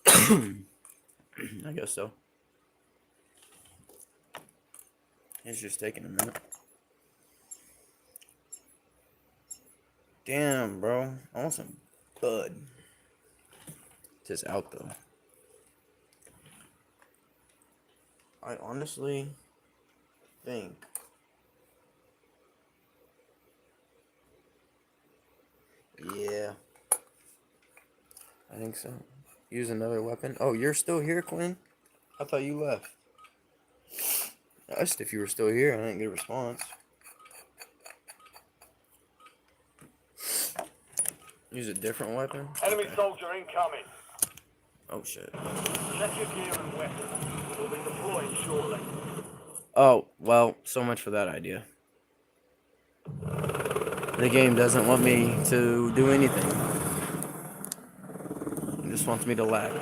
I guess so. It's just taking a minute. Damn, bro. I want some bud. Just out though. I honestly think yeah, I think so. Use another weapon. Oh, you're still here, Quinn? I thought you left. I asked if you were still here. I didn't get a response. Use a different weapon? Enemy soldier incoming. Oh, shit. Check your gear and weapons. We'll be deployed shortly. Oh, well, so much for that idea. The game doesn't want me to do anything. It just wants me to lag.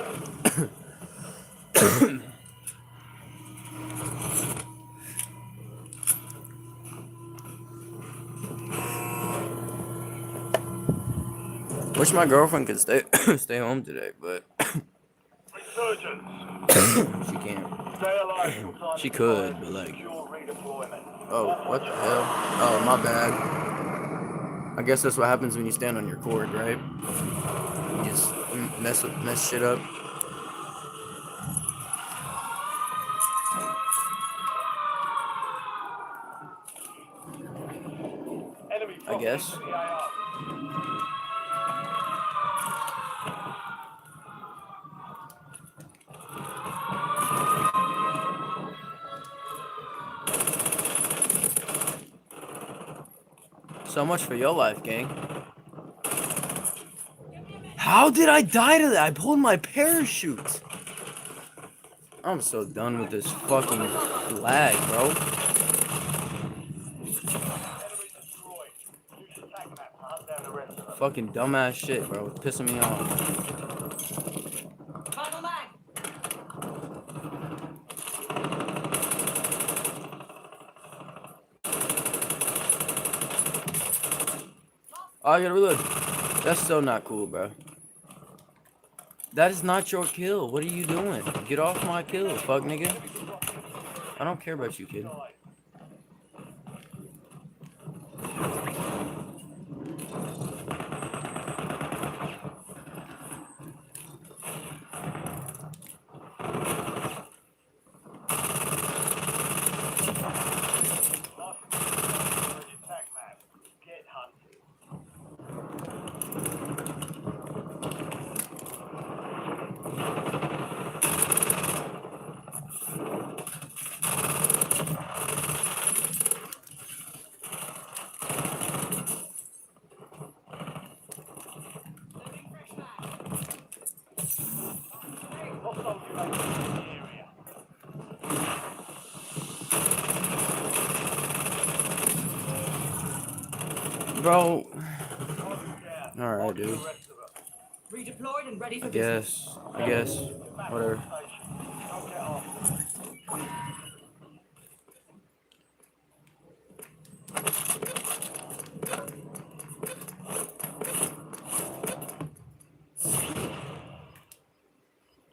Wish my girlfriend could stay home today, but Resurgence. she can't. Stay alive till time She to could, find but like, secure redeployment. oh, what the hell? Oh, my bad. I guess that's what happens when you stand on your cord, right? You just mess shit up. Enemy I guess. into the AO. So much for your life, gang. How did I die to that? I pulled my parachute. I'm so done with this fucking lag, bro. Fucking dumbass shit, bro. It's pissing me off. Oh, I gotta reload. That's so not cool, bro. That is not your kill. What are you doing? Get off my kill, fuck nigga. I don't care about you, kid. Bro. Alright, dude. Redeployed and ready for I guess. Whatever.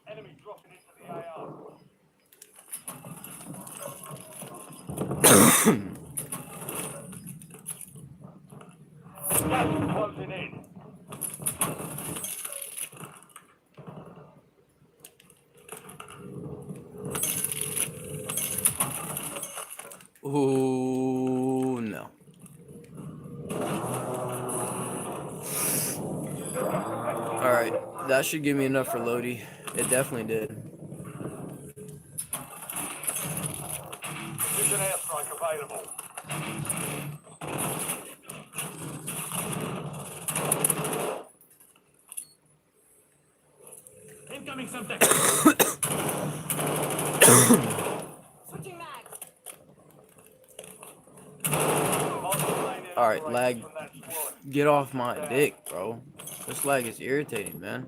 Enemy dropping into the AR. Gas is closing in. Ooh, no. Alright, that should give me enough for Lodi. It definitely did. There's an airstrike available. Incoming something. Switching mags. Alright, lag. Get off my dick, bro. This lag is irritating, man.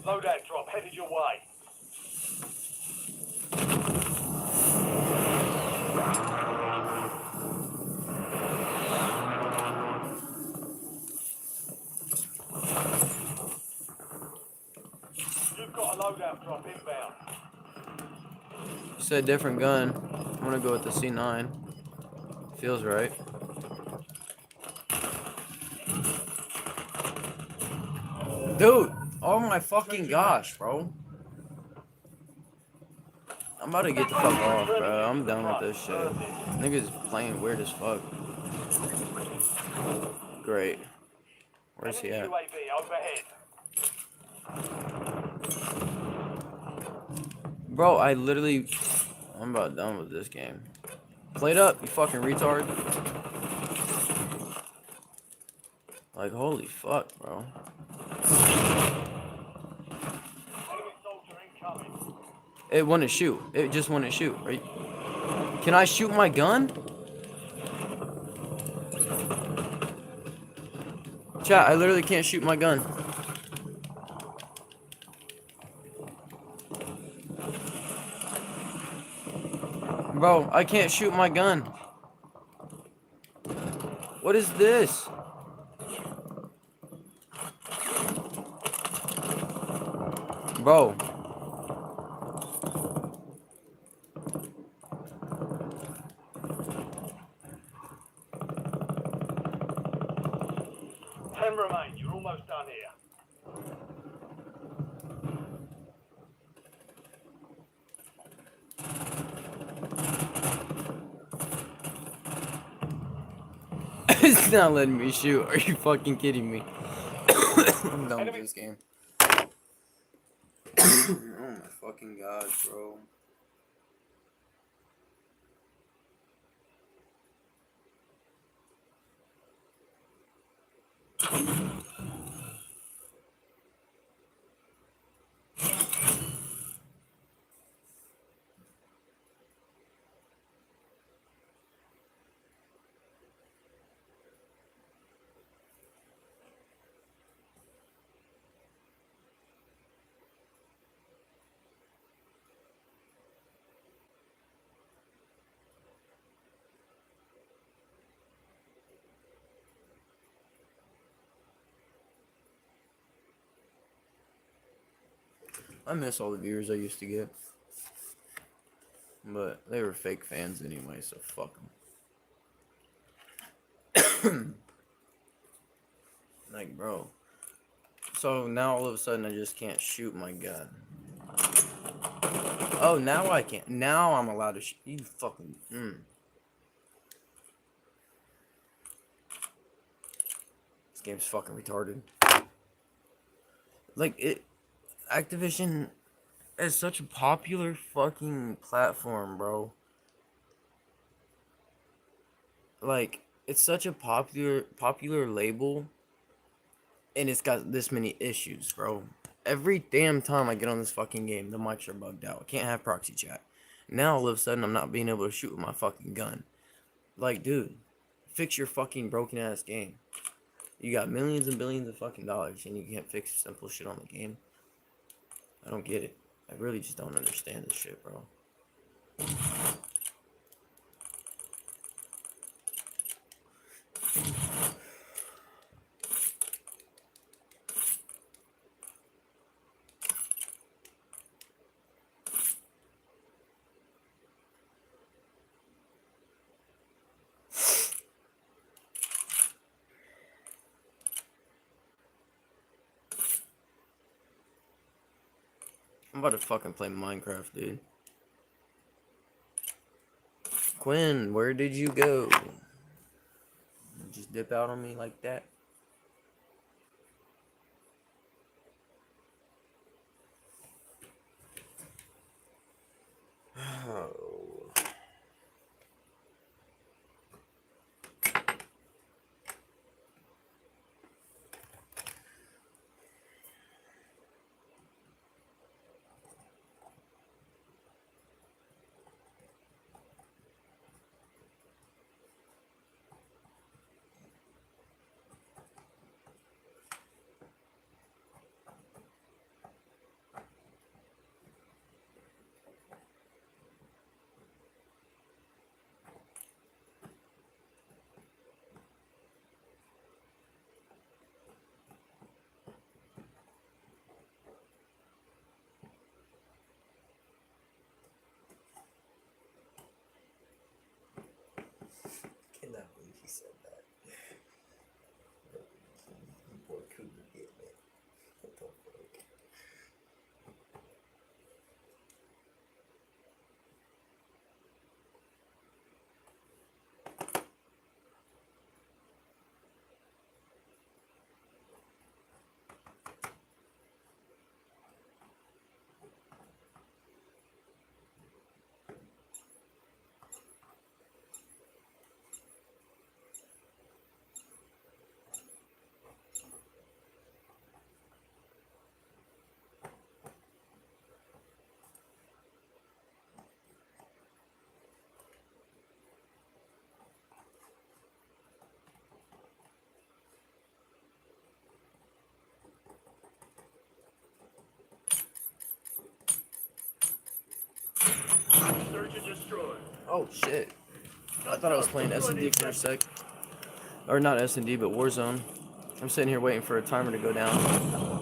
Loadout drop headed your way. You've got a loadout drop inbound. You said different gun. I'm gonna go with the C9. Feels right. Dude! Oh my fucking gosh, bro. I'm about to get the fuck off, bro. I'm done with this shit. Niggas playing weird as fuck. Great. Where's he at? UAV overhead. Bro, I literally... I'm about done with this game. Play it up, you fucking retard. Like, holy fuck, bro. It wouldn't shoot. It just wouldn't shoot, right? Can I shoot my gun? Chat, I literally can't shoot my gun. Bro, I can't shoot my gun. What is this? Bro. Remain. You're almost done here. It's not letting me shoot. Are you fucking kidding me? I'm done with this game. Oh my fucking god, bro. I miss all the viewers I used to get. But they were fake fans anyway, so fuck them. Like, bro. So now all of a sudden I just can't shoot my gun. Oh, now I can't. Now I'm allowed to shoot. You fucking... This game's fucking retarded. Like, it... Activision is such a popular fucking platform, bro. Like, it's such a popular label, and it's got this many issues, bro. Every damn time I get on this fucking game, the mics are bugged out. I can't have proxy chat. Now all of a sudden I'm not being able to shoot with my fucking gun. Like, dude, fix your fucking broken ass game. You got millions and billions of fucking dollars and you can't fix simple shit on the game. I don't get it. I really just don't understand this shit, bro. I'm about to fucking play Minecraft, dude. Quinn, where did you go? You just dip out on me like that? Oh. Cannot believe he said that. Boy, couldn't get me. What the fuck? Search and destroy. Oh shit. I thought I was playing S&D for a sec. Or not S&D, but Warzone. I'm sitting here waiting for a timer to go down.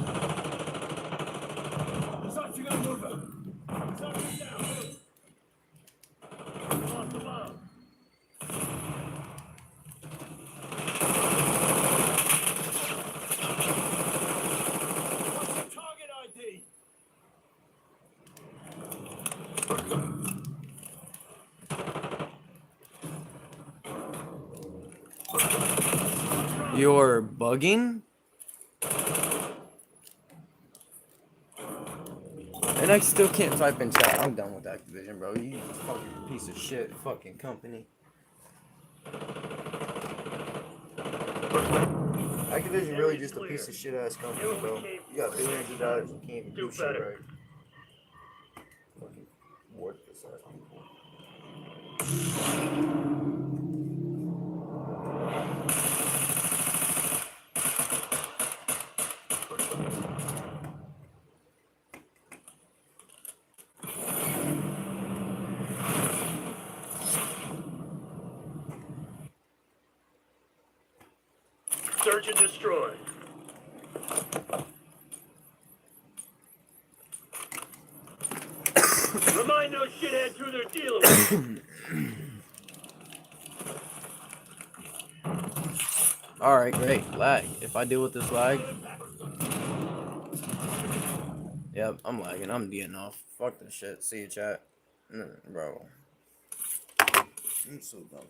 You're bugging? And I still can't type in chat. I'm done with Activision, bro. You fucking piece of shit fucking company. Activision really just a piece of shit ass company, bro. You got billions of dollars and can't even do shit right. Fucking worthless ass people. Search and destroy. Remind those shitheads who they're dealing with. Alright, great. Lag. If I deal with this lag. Yep, I'm lagging. I'm getting off. Fuck this shit. See you, chat. Bro. I'm so dumb.